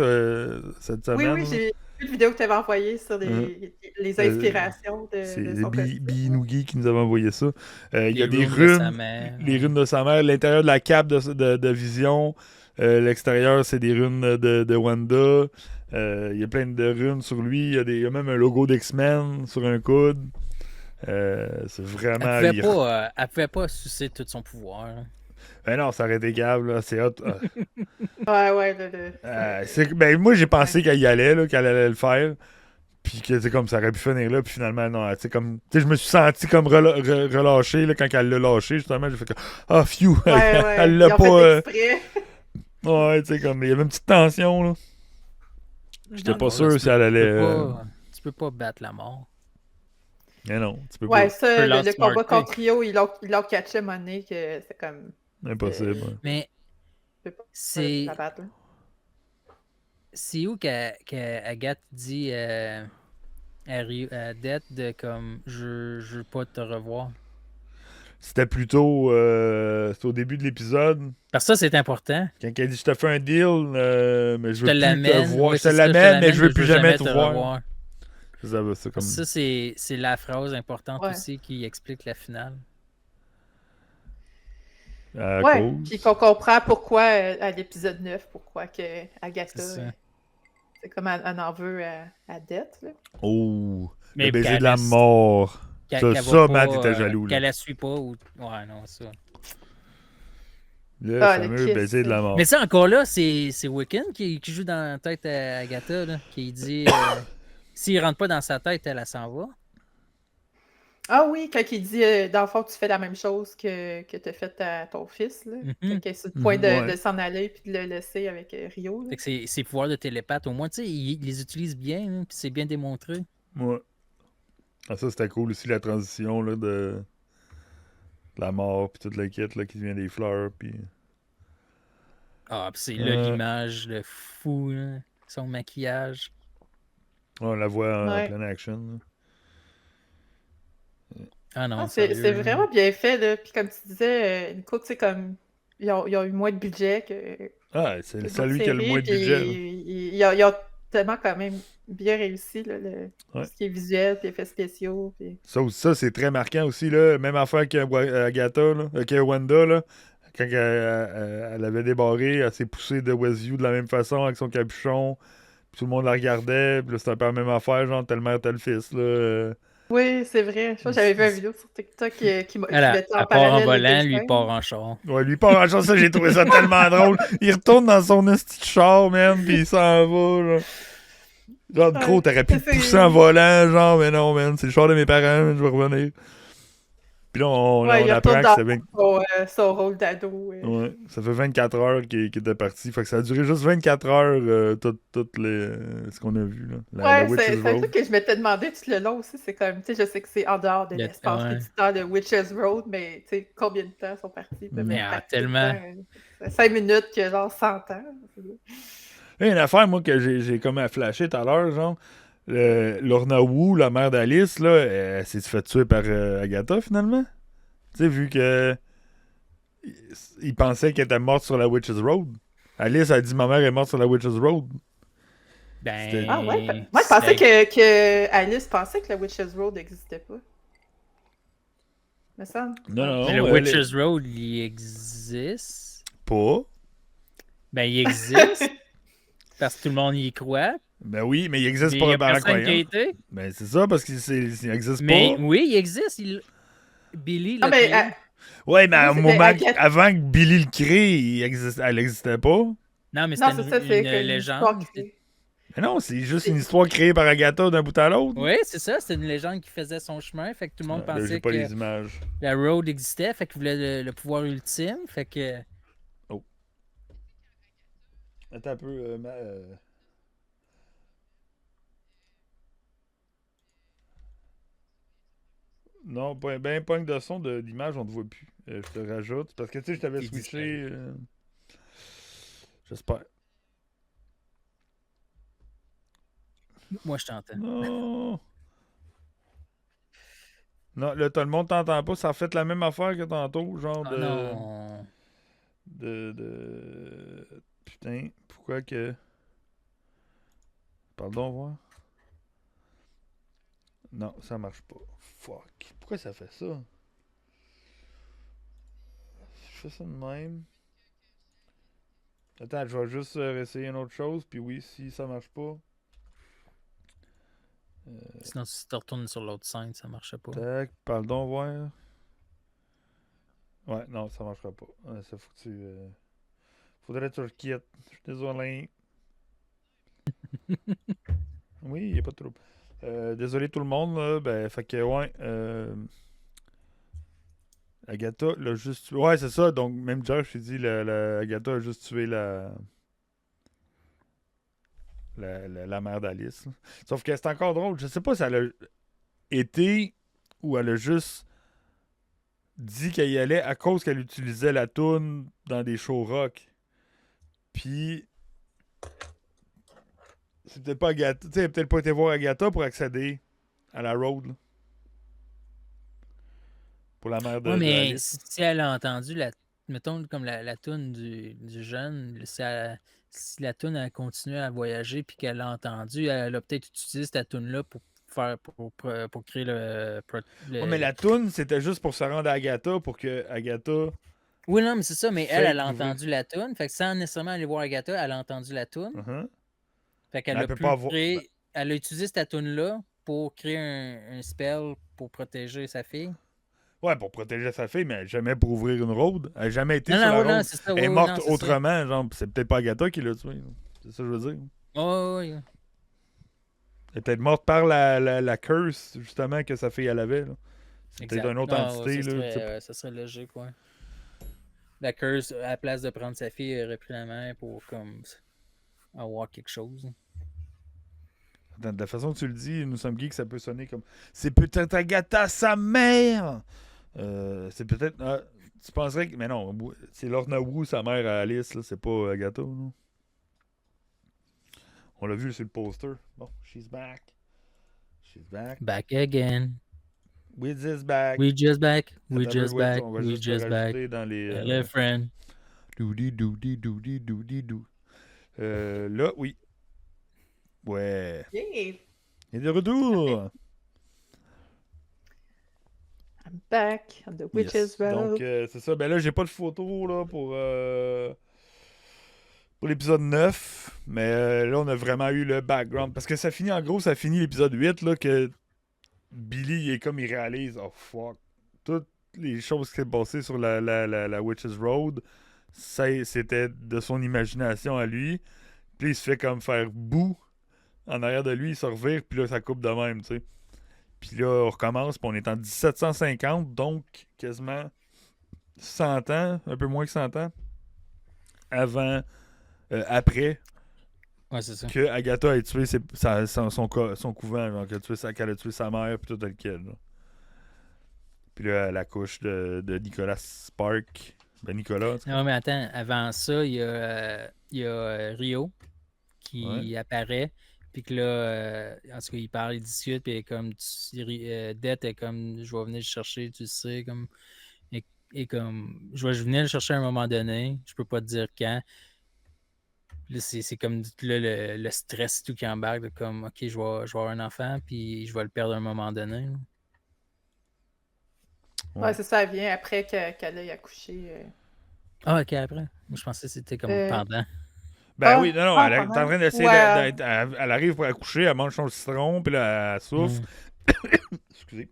cette semaine. Oui, j'ai vu une vidéo que tu avais envoyée sur les inspirations de son Biinougi qui nous avait envoyé ça. Il y a des runes. Les runes de sa mère. L'intérieur de la cape de Vision. L'extérieur, c'est des runes de Wanda. Il y a plein de runes sur lui. Il y a même un logo d'X-Men sur un coude. C'est vraiment... Elle pouvait pas sucer tout son pouvoir. Là. Ben non, ça aurait été grave, là. C'est hot. Ouais. Moi, j'ai pensé qu'elle y allait, là, qu'elle allait le faire. Puis que c'est comme ça aurait pu finir là. Puis finalement, non. Je me suis senti comme relâché là, quand elle l'a lâché. Justement, j'ai fait comme « phew! » Elle l'a pas... Ouais, tu sais, comme... Il y avait une petite tension, là. J'étais pas sûr si elle allait... Tu peux pas battre la mort. Mais non, tu peux pas. Ouais, ça, le combat contre Rio, ils l'ont catché à un moment donné, que c'est comme... Impossible. Mais c'est... C'est où qu'Agathe dit à Death de comme « Je veux pas te revoir ». C'était plutôt au début de l'épisode. Parce que ça, c'est important. Quand elle dit « Je te fais un deal, mais je veux plus te voir. Je te l'amène, mais je veux plus jamais te voir. » Ça, c'est la phrase importante aussi qui explique la finale. Puis qu'on comprend pourquoi, à l'épisode 9, pourquoi que Agatha, c'est comme elle en veut à Death. Là. Oh, le baiser de la mort. Ça, Matt était jaloux. Qu'elle la suit pas. Ou... Ouais, non, ça. Le fameux baiser de la mort. Mais ça, encore là, c'est Wiccan qui joue dans la tête à Agatha, là, qui dit s'il rentre pas dans sa tête, elle s'en va. Ah oui, quand il dit dans le fond, tu fais la même chose que tu as fait à ton fils, là. Quand il est sur le point de s'en aller puis de le laisser avec Rio. Fait que ses pouvoirs de télépathe, au moins, tu sais, il les utilise bien, hein, puis c'est bien démontré. Ouais. Ah, ça, c'était cool aussi, la transition là, de la mort puis toute la quête là, qui vient des fleurs. Puis puis c'est là l'image de fou, là, son maquillage. On la voit en pleine action. Là. Ah non, c'est vraiment bien fait, là. Puis comme tu disais, Nico, tu sais, comme ils ont eu moins de budget que. Ah, c'est lui qui a le moins de budget. Ils ont tellement quand même bien réussi là, ce qui est visuel, puis effets spéciaux. Puis... Ça, c'est très marquant aussi, là. Même affaire qu'Agatha, que Wanda, là. Quand elle avait débarré, elle s'est poussée de Westview de la même façon avec son capuchon. Puis tout le monde la regardait. Puis là, c'était un peu la même affaire, genre tel mère, tel fils, là. Oui, c'est vrai. Je crois que j'avais vu une vidéo sur TikTok qui m'a mettait en part en volant, lui il part en char. Ouais, lui il part en char, ça j'ai trouvé ça tellement drôle. Il retourne dans son esti de char, man, puis il s'en va, là. Genre, gros, t'aurais pu te pousser en volant, genre, mais non, man, c'est le char de mes parents, man, je vais revenir. Puis là, on il apprend retourne que c'est dans son rôle d'ado. Ouais, ça fait 24 heures qu'il était parti. Fait que ça a duré juste 24 heures, tout ce qu'on a vu, là. La Witch's c'est un Road. truc que je m'étais demandé tout le long aussi. C'est comme, tu sais, je sais que c'est en dehors de l'espace et du temps de Witch's Road, mais tu sais, combien de temps sont partis? Mais tellement. 5 minutes que genre 100 ans. Il y a une affaire, moi, que j'ai comme flashé tout à l'heure, genre. Lorna Wu, la mère d'Alice, là, elle s'est fait tuer par Agatha, finalement. Tu sais, vu que il pensait qu'elle était morte sur la Witch's Road. Alice a dit, ma mère est morte sur la Witch's Road. Ben... Ah ouais? Moi, je pensais que Alice pensait que la Witch's Road n'existait pas. Me semble. Non, mais le Witch's Road, il existe. Pas. Ben, il existe. Parce que tout le monde y croit. Ben oui, mais il existe pas par la croyance. Ben c'est ça, parce qu'il existe mais, pas. Oui, il existe. Billy l'a créé. Ouais, mais avant que Billy le crée, elle existait pas. Non, mais c'était une légende. Mais non, c'est juste une histoire créée par Agatha d'un bout à l'autre. Oui, c'est ça. C'était une légende qui faisait son chemin. Fait que tout le monde pensait pas que les images. la Road existait. Fait qu'il voulait le pouvoir ultime. Fait que... Oh. Attends un peu. Non, ben point de son d'image, on te voit plus. Je te rajoute. Parce que tu sais, je t'avais switché. J'espère. Moi, je t'entends. Non. Non, là, tout le monde t'entend pas. Ça a fait la même affaire que tantôt. Genre de. Non. Putain, pourquoi que. Pardon, voir. Non, ça marche pas. Fuck. Pourquoi ça fait ça? Je fais ça de même. Attends, je vais juste essayer une autre chose. Puis oui, si ça marche pas. Sinon, si tu retournes sur l'autre scène, ça marchait pas. Tac, pardon, voir. Ouais, non, ça marchera pas. Ça faut que tu. Faudrait que tu le quittes. Je suis désolé. Oui, il n'y a pas de trouble. Désolé tout le monde, là. Ben, fait que, ouais. Agatha l'a juste tué. Ouais, c'est ça. Donc, même Josh, j'ai dit, Agatha a juste tué la mère d'Alice. Sauf que c'est encore drôle. Je sais pas si elle a été ou elle a juste dit qu'elle y allait à cause qu'elle utilisait la toune dans des shows rock. Puis, c'est peut-être pas Agatha. Tu sais, elle a peut-être pas été voir Agatha pour accéder à la road. Là. Pour la mère de. Ouais, mais Alice. si elle a entendu mettons comme la toune du jeune, si la toune a continué à voyager puis qu'elle l'a entendu, elle a peut-être utilisé cette toune-là pour créer le... Ouais, mais la toune, c'était juste pour se rendre à Agatha, pour que Agatha... Oui, non, mais c'est ça, mais elle a entendu la toune. Fait que sans nécessairement aller voir Agatha, elle a entendu la toune. Fait qu'elle a pu créer... Elle a utilisé cette toune-là pour créer un spell pour protéger sa fille. Ouais, pour protéger sa fille, mais jamais pour ouvrir une road. Elle n'a jamais été sur la road. Non, ça, elle est morte autrement, genre, c'est peut-être pas Agatha qui l'a tué. C'est ça que je veux dire. Oui. Elle est peut-être morte par la curse, justement, que sa fille elle avait. C'est peut-être une autre entité. Ça serait logique, ouais. La curse, à la place de prendre sa fille, elle aurait pris la main pour comme avoir quelque chose. De la façon que tu le dis, nous sommes geeks, ça peut sonner comme c'est peut-être Agatha, sa mère! C'est peut-être. Tu penserais que. Mais non, c'est Lorna Wu, sa mère à Alice, là, c'est pas Agatha. Non? On l'a vu sur le poster. Bon, she's back. She's back. Back again. We just back. We just back. We just back. We just back. Dans les, hello, friend. Doudi. Là, oui. Ouais. Yeah. Il est de retour. I'm back on the Witch's Road. Donc, c'est ça. Ben là, j'ai pas de photo là, pour l'épisode 9. Mais là, on a vraiment eu le background. Parce que ça finit, en gros, ça finit l'épisode 8, là, que Billy, il réalise, oh fuck, toutes les choses qui s'est passées sur la Witch's Road, c'était de son imagination à lui. Puis il se fait comme faire boue en arrière de lui, il se revire, puis là, ça coupe de même, tu sais. Puis là, on recommence, puis on est en 1750, donc quasiment 100 ans, un peu moins que 100 ans, après Ouais, c'est ça. que Agatha ait tué son couvent, genre, qu'elle a tué sa mère, puis tout le kid, là. Puis là, elle accouche de Nicolas Spark. Ben, Nicolas, c'est Non, mais attends, avant ça, il y a Rio ouais. qui apparaît. Puis que là, en tout cas, il parle, il discute. Puis comme, Death est comme, je vais venir le chercher, tu sais, comme. Et comme, je vais venir le chercher à un moment donné. Je peux pas te dire quand. Là, c'est comme là, le stress tout qui embarque. De comme, OK, je vais avoir un enfant, puis je vais le perdre à un moment donné. Là. Ouais, c'est ça, elle vient après qu'elle ait accouché. Ah, OK, après. Moi, je pensais que c'était comme Euh, pendant. Ben oui, non, elle est en pendant. train d'essayer Ouais. elle arrive pour accoucher, elle mange son citron, puis là, elle souffre. Excusez.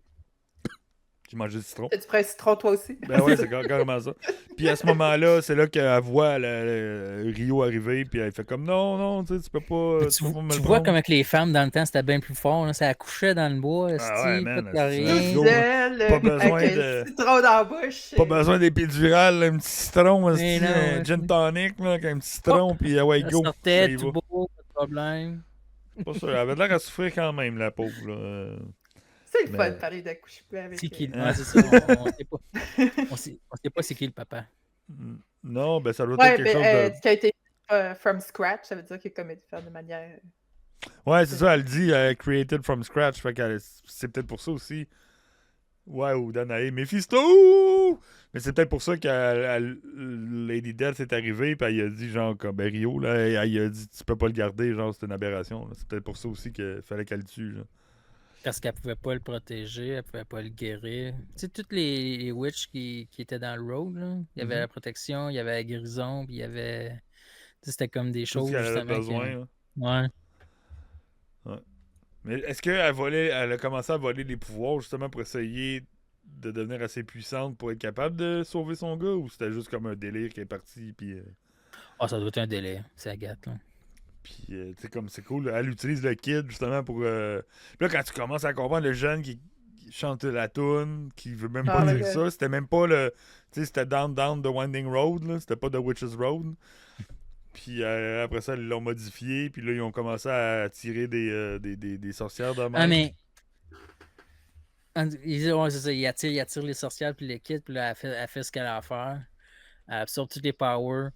J'ai mangé du citron. Tu prends un citron, toi aussi? Ben ouais, c'est carrément ça. Puis à ce moment-là, c'est là qu'elle voit Rio arriver, puis elle fait comme non, non, tu sais, tu peux pas me Tu le vois prendre. comment que les femmes dans le temps, c'était bien plus fort. Là. Ça accouchait dans le bois, Ah ouais, pas man, de c'est rien. let's go. Pas besoin avec de- un citron dans la bouche. Pas besoin d'épidurale, un petit citron, Mais non, un gin tonic, là, avec un petit citron, puis ouais, ça go. Ça sortait y tout va. beau, pas de problème. Pas sûr, elle avait l'air à souffrir quand même, la pauvre, là. C'est le fun Mais- de parler d'accouchement avec. C'est qui? Hein? Ouais, c'est ça. On sait pas. On sait pas c'est qui le papa. Non, ben ça doit être Ouais, quelque chose de... qui a été from scratch, ça veut dire qu'il a comme été fait de manière. Ouais, c'est ça, elle dit created from scratch, fait que c'est peut-être pour ça aussi. Ouais, ou Danae, Mephisto! Mais c'est peut-être pour ça que Lady Death est arrivée, puis elle a dit, genre, comme ben, Rio, là, elle a dit, tu peux pas le garder, genre, c'est une aberration. Là. C'est peut-être pour ça aussi qu'il fallait qu'elle le tue, là. Parce qu'elle pouvait pas le protéger, elle pouvait pas le guérir. Tu sais, toutes les witches qui étaient dans le road, là, il y avait la protection, il y avait la guérison, puis il y avait. Tu sais, c'était comme des Tout ce choses, qu'elle avait justement. besoin, là. Ouais. Ouais. Mais est-ce elle a commencé à voler les pouvoirs, justement, pour essayer de devenir assez puissante pour être capable de sauver son gars, ou c'était juste comme un délire qui est parti, puis... Ah, ça doit être un délai, c'est Agathe, là. Puis, tu sais, comme c'est cool, elle utilise le kid justement pour. Puis là, quand tu commences à comprendre le jeune qui chante la tune, qui veut même pas dire ça, c'était même pas le. Tu sais, c'était Down Down the Winding Road, là, c'était pas The Witch's Road. Puis après ça, ils l'ont modifié, puis là, ils ont commencé à tirer des sorcières de même. Ah, mais. Ouais, c'est ça, il attire les sorcières, puis les kids, puis là, elle fait ce qu'elle a à faire. Elle absorbe toutes les powers.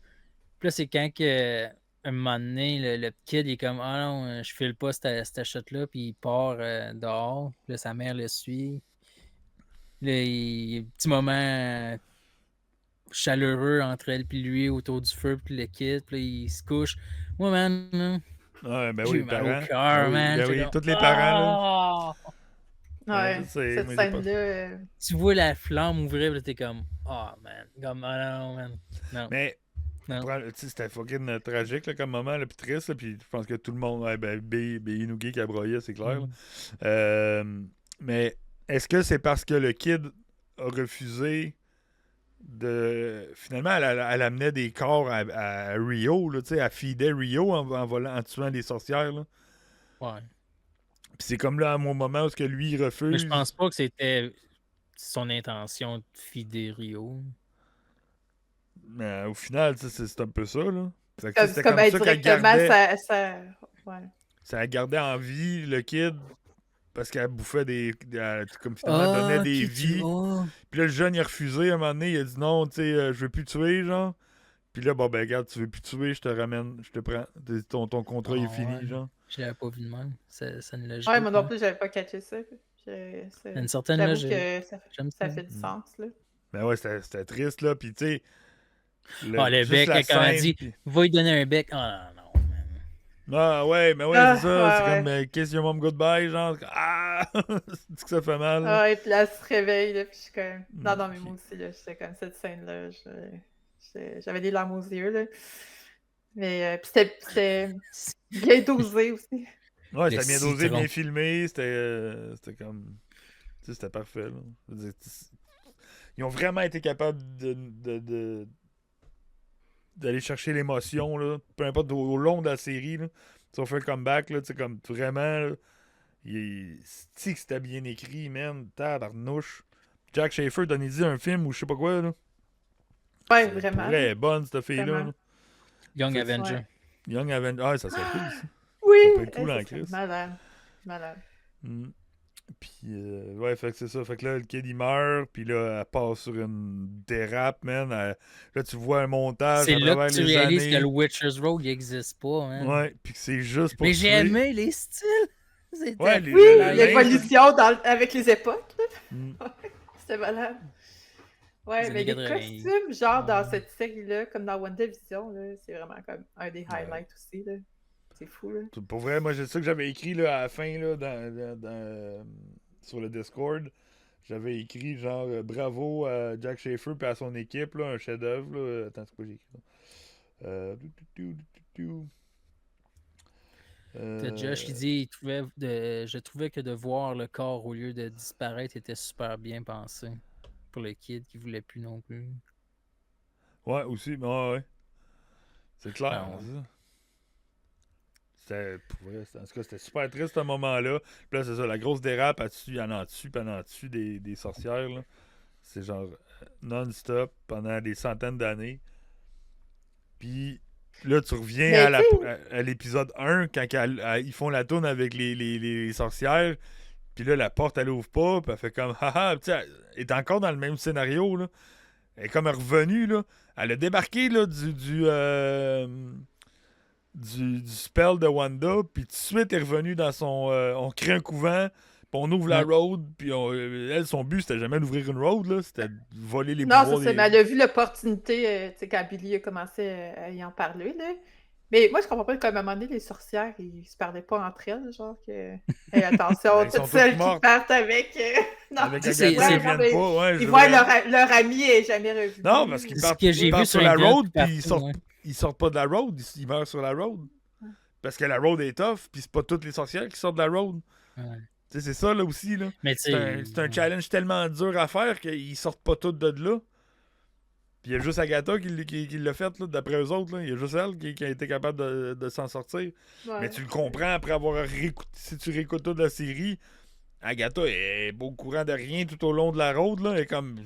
Puis là, c'est quand que. Un moment donné, le kid il est comme ah non, je file pas cette shot-là, puis il part dehors. Puis là, sa mère le suit. Là, il y a un petit moment chaleureux entre elle et lui autour du feu, puis le kid, puis là, il se couche. Moi, man, là, Ouais, ben j'ai oui, eu les mal parents. au cœur, Ben oui, man. ben J'étais oui, comme, tous les parents, là. ah! Ouais, je sais, cette mais j'ai pas- scène-là. Tu vois la flamme ouvrir, puis là, t'es comme ah, man. Comme ah non, man. Non. Mais. Non. Tu sais, c'était fucking tragique là, comme moment, là, puis triste, là, puis je pense que tout le monde, ouais, ben, Inugi qui a broyé, c'est clair. Là. Mais est-ce que c'est parce que le kid a refusé de. Finalement, elle amenait des corps à Rio, là, tu sais, elle feedait Rio en tuant des sorcières, là. Ouais. Puis c'est comme là, à mon moment où ce que lui, il refuse. Mais je pense pas que c'était son intention de fider Rio. Mais au final, tu sais, c'est un peu ça, là. C'est C'était comme comme ça qu'elle gardait. Ouais. Ça gardait en vie le kid. Parce qu'elle bouffait comme finalement, elle donnait des vies. Puis là, le jeune, il a refusé. À un moment donné, il a dit non, tu sais, je veux plus tuer, genre. Puis là, bon, ben, regarde, tu veux plus tuer, je te ramène, je te prends. Ton contrat, il est fini, ouais. genre. Je l'avais pas vu de même. C'est une logique. Ouais, moi non plus, j'avais pas catché ça. Une certaine J'avoue logique. que J'aime ça ça. fait du sens, là. Ben ouais, c'était triste, là. Puis tu sais. Le juste bec, la quand elle scène, dit puis- va lui donner un bec. Ah non, man. Ah ouais, mais ouais, Ah, c'est ça. C'est ouais, comme Kiss Your Mom Goodbye, genre. Ah! C'est que ça fait mal. Là. Ah, et puis là, elle se réveille, là, puis je suis comme. Non, non, mais puis- moi aussi, là, j'étais comme cette scène-là. J'avais des larmes aux yeux, là. Mais puis c'était bien dosé aussi. Ouais, Le c'était bien dosé, citron. bien filmé. C'était comme. Tu sais, c'était parfait, là. Je veux dire, ils ont vraiment été capables d'aller chercher l'émotion, là. Peu importe au long de la série, là. Si on fait un comeback, là, tu sais, comme vraiment, là, c'est que c'était bien écrit, man. Tabarnouche. Jack Schaefer, donnez-y un film ou je sais pas quoi, là. Ouais, Pour vraiment. vrai, elle est bonne, cette fille-là. Vraiment. Là. Young C'est- Avenger. Ouais. Young Avenger. Ah, ça serait cool, ça. Oui! Ça peut être cool ça en serait Christ. malade. Malade. Mm. Puis, ouais, fait que c'est ça. Fait que là, le kid, il meurt, puis là, elle passe sur une dérape, man. Là, tu vois un montage C'est à là travers que tu les réalises années. que le Witcher's Road, il existe pas, man. Ouais, puis que c'est juste pour Mais j'ai tuer. aimé les styles. C'était Ouais, Oui, le linge, l'évolution avec les époques. Là. Mm. C'était malade. Ouais, Les mais années les 80. costumes, genre dans Ouais. cette série-là, comme dans WandaVision, là, c'est vraiment comme un des highlights aussi. Là. C'est fou, là. Pour vrai, moi, c'est ça que j'avais écrit là, à la fin là, sur le Discord. J'avais écrit genre bravo à Jack Schaefer et à son équipe, là, un chef-d'œuvre. Là. Attends, c'est quoi j'ai écrit là? T'as Josh qui dit je trouvais que de voir le corps au lieu de disparaître était super bien pensé. Pour le kid qui voulait plus non plus. Ouais, aussi, mais ouais. C'est clair. Ah, ouais. C'est ça. C'était, pour vrai, en tout cas, c'était super triste ce moment-là. Puis là, c'est ça, la grosse dérape, elle en dessus, puis elle en dessus des sorcières. Là. C'est genre non-stop pendant des centaines d'années. Puis là, tu reviens Mais à l'épisode 1, quand ils font la tourne avec les sorcières. Puis là, la porte, elle ouvre pas. Puis elle fait comme, haha, tu sais, elle est encore dans le même scénario. Là. Elle est comme revenue. Là. Elle a débarqué là, du spell de Wanda, puis tout de suite est revenu dans son... on crée un couvent, puis on ouvre la road, puis elle, son but, c'était jamais d'ouvrir une road, là, c'était de voler les Non, pouvoirs c'est ça, mais elle a vu l'opportunité, tu sais, quand Billy a commencé à y en parler, là. Mais moi, je comprends pas qu'à un moment donné, les sorcières, ils se parlaient pas entre elles, genre que... Hey, attention, Ben, ils sont toutes celles toutes qui mortes. partent avec... Non, Avec Tu sais, Agatha, c'est- ils viennent mais pas, ouais. ils voient leur ami est jamais revenu. Non, parce qu'ils Ce partent, que j'ai ils partent vu sur sur la Internet road, puis partout, ils sortent pas de la road, ils meurent sur la road. Parce que la road est tough, puis c'est pas toutes les sorcières qui sortent de la road. Ouais. Tu sais, c'est ça, là, aussi, là. Mais tu C'est un challenge tellement dur à faire qu'ils sortent pas toutes de là. Puis il y a juste Agatha qui l'a fait, là, d'après eux autres. Là. Il y a juste elle qui a été capable de s'en sortir. Ouais. Mais tu le comprends après avoir réécouté. Si tu réécoutes toute la série, Agatha est pas au courant de rien tout au long de la road. Là. Elle est comme.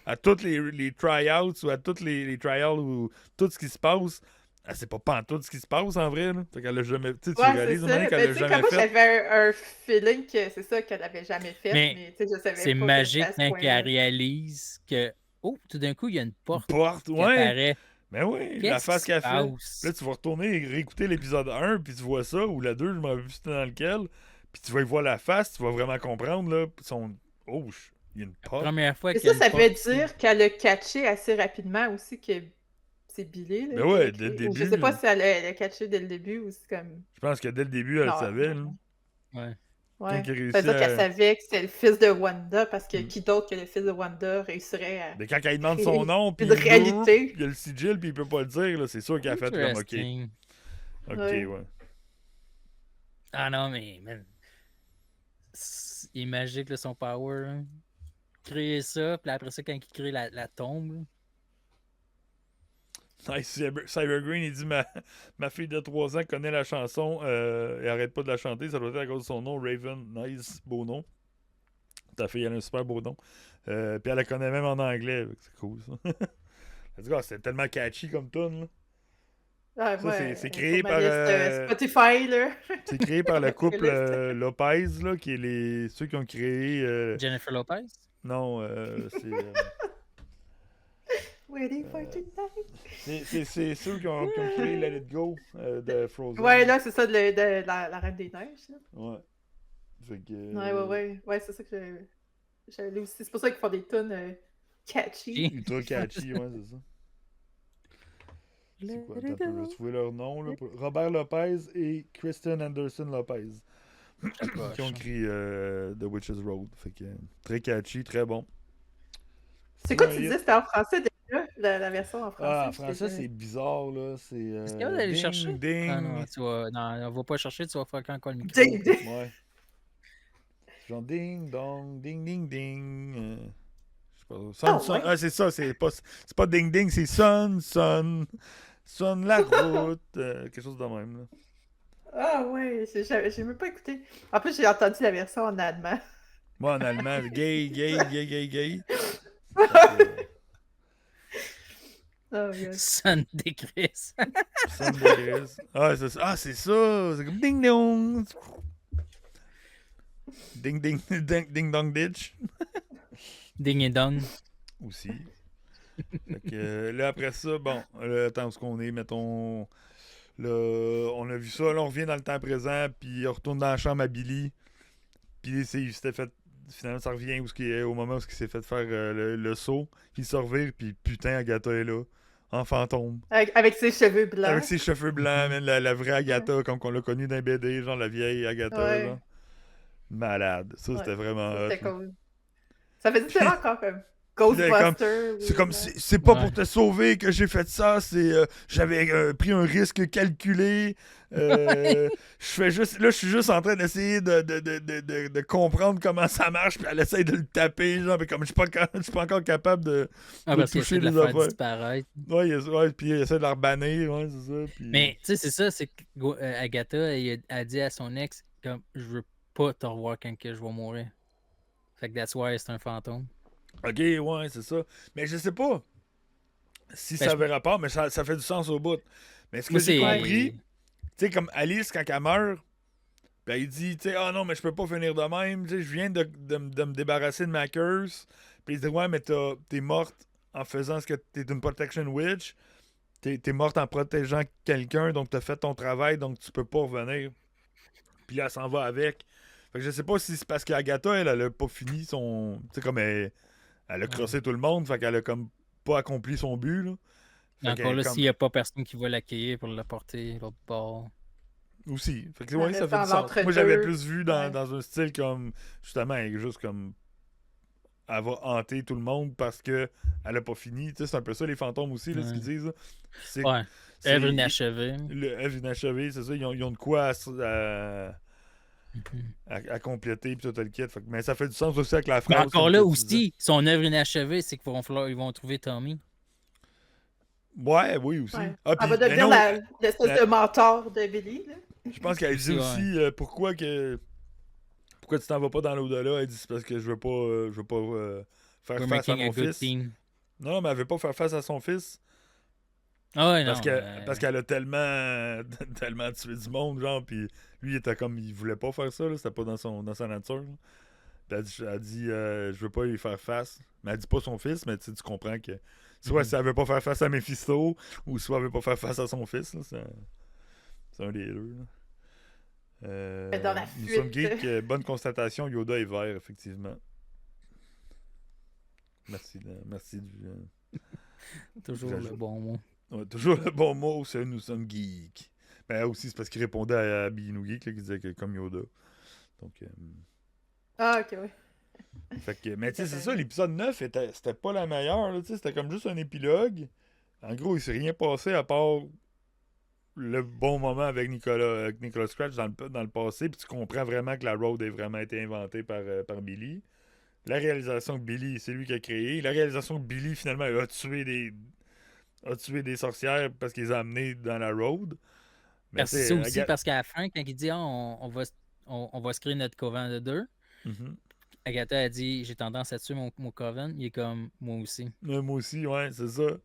À toutes les tryouts ou à toutes les trials ou tout ce qui se passe. Elle sait pas pantoute ce qui se passe en vrai. Là. Fait qu'elle a jamais. Tu Ouais, réalises c'est une année ça. qu'elle Mais l'a tu sais, jamais comme moi, fait. j'avais un feeling que c'est ça qu'elle avait jamais fait, Mais mais tu sais, je savais c'est pas que magique c'était à ce quand point-là. elle réalise que oh, tout d'un coup, il y a une porte Porte, qui ouais. apparaît. Mais oui, la Qu'est-ce face qui qu'elle se fait. passe? Là, tu vas retourner et réécouter l'épisode 1, puis tu vois ça, ou la 2, je m'en rappelle plus c'était dans lequel. Puis tu vas y voir la face, tu vas vraiment comprendre, là. Oh, il y a une porte. Première fois Et qu'il y a ça une veut porte, dire qu'elle a catché assez rapidement aussi que c'est Billy. Là, Ben qui ouais, l'a dès le créé. Ou je début. sais pas si elle a catché dès le début ou c'est comme. Je pense que dès le début, elle Non, savait. non. Là. Ouais. Ouais. Quand il Ça veut dire réussit qu'elle savait que c'était le fils de Wanda parce que Mm. qui d'autre que le fils de Wanda réussirait à. Mais quand elle demande son nom, puis Une réalité. il y a le sigil, puis il peut pas le dire, là, c'est sûr qu'elle a fait comme OK. Interesting. OK, Ouais. ouais. Ah non, mais man, il est magique là, son power. Hein. Créer ça, puis après ça, quand il crée la tombe. Là. Nice. Cyber Green, il dit ma fille de 3 ans connaît la chanson et arrête pas de la chanter. Ça doit être à cause de son nom, Raven. Nice, beau nom. Ta fille, elle a un super beau nom. Puis elle la connaît même en anglais. C'est cool, ça. En tout cas, c'était tellement catchy comme tune. Là. Ah, Ça, moi, c'est créé sur ma par, liste, Spotify, là. C'est créé par le couple Liste. Lopez, là, qui est ceux qui ont créé. Jennifer Lopez. Non, c'est. Waiting for tonight. C'est ceux qui ont créé Let It Go de Frozen. Ouais, là, c'est ça de la Reine des Neiges. Là. Ouais. Fait que, Ouais, c'est ça que j'avais lu aussi. C'est pour ça qu'ils font des tunes catchy. ultra catchy, ouais, c'est ça. C'est quoi? Attends un peu, je vais trouver leur nom. Là. Robert Lopez et Kristen Anderson Lopez. Qui ont écrit The Witch's Road. Fait que, très catchy, très bon. C'est quoi tu disais? C'était en français déjà? La version en français? Ah, en français, c'est bizarre, là. C'est. Est-ce qu'il y a d'aller chercher? Ding. Ah non, non, on va pas chercher, tu vas faire encore le micro. Ding, ding. Ouais. Genre ding dong, ding ding ding. Je sais pas. Son, ouais. Ah, c'est ça, c'est pas ding ding, c'est sonne la route. Quelque chose de même, là. Ah ouais, j'ai même pas écouté. En plus, j'ai entendu la version en allemand. Moi, en allemand, gay, gay, gay, gay, gay. Fait que, Oh, yes. Son des Chris. son de gris. Ah, c'est ça. Ah, c'est ça. C'est comme ding dong. Ding ding ding ding dong ditch. Ding et dong. Aussi. Fait que là, après ça, bon, là, attends, où est-ce qu'on est, mettons. Là, on a vu ça, là, on revient dans le temps présent, puis on retourne dans la chambre à Billy. Puis il s'était fait. Finalement, ça revient au moment où il s'est fait faire le saut. Il se revire, puis putain, Agatha est là. En fantôme. Avec ses cheveux blancs. Avec ses cheveux blancs, Mhm. man, la vraie Agatha, comme qu'on l'a connue dans les BD, genre la vieille Agatha, Ouais. genre. Malade. Ça, Ouais. c'était vraiment Ça, hot. c'était là. cool. Ça faisait tellement encore comme Puis là, comme, Ghostbuster. c'est ou- comme, c'est pas Ouais. pour te sauver que j'ai fait ça, j'avais pris un risque calculé. Je fais juste, là, je suis juste en train d'essayer de comprendre comment ça marche, puis elle essaie de le taper, genre, mais comme je suis pas encore capable de Parce qu'il toucher essaie de les la faire affaires. disparaître. Ouais, puis il essaie de la rebanir, ouais, c'est ça. Puis... Mais tu sais, c'est ça, c'est que Agatha, elle a dit à son ex, comme, je veux pas te revoir quand que je vais mourir. Fait que that's why c'est un fantôme. Ok, ouais, c'est ça. Mais je sais pas si Ben, ça je- avait rapport, mais ça fait du sens au bout. Mais ce que Moi, j'ai c'est. compris, tu sais, comme Alice, quand elle meurt, ben, il dit, tu sais, ah non, mais je peux pas finir de même, tu sais, je viens de me débarrasser de ma curse. Puis il dit, ouais, mais t'es morte en faisant ce que t'es une protection witch. T'es morte en protégeant quelqu'un, donc t'as fait ton travail, donc tu peux pas revenir. Puis là, elle s'en va avec. Fait que je sais pas si c'est parce qu'Agatha, elle a pas fini son. Tu sais, comme elle a crossé tout le monde, fait qu'elle a comme pas accompli son but, là. Fait Encore qu'elle là, comme. s'il n'y a pas personne qui va l'accueillir pour l'apporter l'autre bord. Aussi. Fait que Elle ouais, ça reste fait dans du sens. Moi, l'entre-deux. j'avais plus vu Ouais. dans un style comme. Justement, elle est juste comme. Elle va hanter tout le monde parce que elle a pas fini. Tu sais, c'est un peu ça, les fantômes aussi, là, ce qu'ils Ouais. disent. Là. C'est. Ouais. c'est- Œuvre inachevée. Le Eve inachevé, c'est ça. Ils ont de quoi Mhm. à compléter, puis tout le kit. Fait que- mais ça fait du sens aussi avec la Mais phrase. encore comme là que tu disais. aussi, son œuvre inachevée, c'est ils vont trouver Tommy. Ouais, oui, aussi. Ouais. Ah, Elle puis, va mais devenir non, l'espèce la- de mentor de Billy. Là. je pense qu'elle dit Aussi, aussi pourquoi tu t'en vas pas dans l'au-delà. Elle dit c'est parce que je veux pas faire We're face à making a mon good fils. team. Non, mais elle veut pas faire face à son fils Ah ouais, non. parce qu'elle a tellement tellement tué du monde, genre, puis lui il était comme il voulait pas faire ça, là, c'était pas dans sa nature. Là. Puis elle dit je veux pas lui faire face. Mais elle dit pas son fils, mais tu comprends que soit elle veut pas faire face à Mephisto ou soit elle veut pas faire face à son fils. Là, c'est un des deux. Là. Dans la Nous fuite. sommes geeks. Bonne constatation, Yoda est vert, effectivement. Merci du. Toujours le bon mot. Ouais, toujours le bon mot, c'est nous sommes geeks. Ben aussi, c'est parce qu'il répondait à Billino Geek, là, qui disait que comme Yoda. Donc. Ah, ok, oui. Fait que, mais tu sais, c'est ça, l'épisode 9, c'était pas la meilleure, là, tu sais, c'était comme juste un épilogue. En gros, il s'est rien passé à part le bon moment avec Nicolas Scratch dans le passé, puis tu comprends vraiment que la road a vraiment été inventée par Billy. La réalisation que Billy, c'est lui qui a créé. La réalisation que Billy, finalement, a tué des sorcières parce qu'il les a amenées dans la road. Mais Parce que c'est aussi parce qu'à la fin, quand il dit on va se créer notre coven de deux, Mhm. Agatha a dit j'ai tendance à tuer mon coven, il est comme moi aussi. Moi aussi, ouais, c'est ça.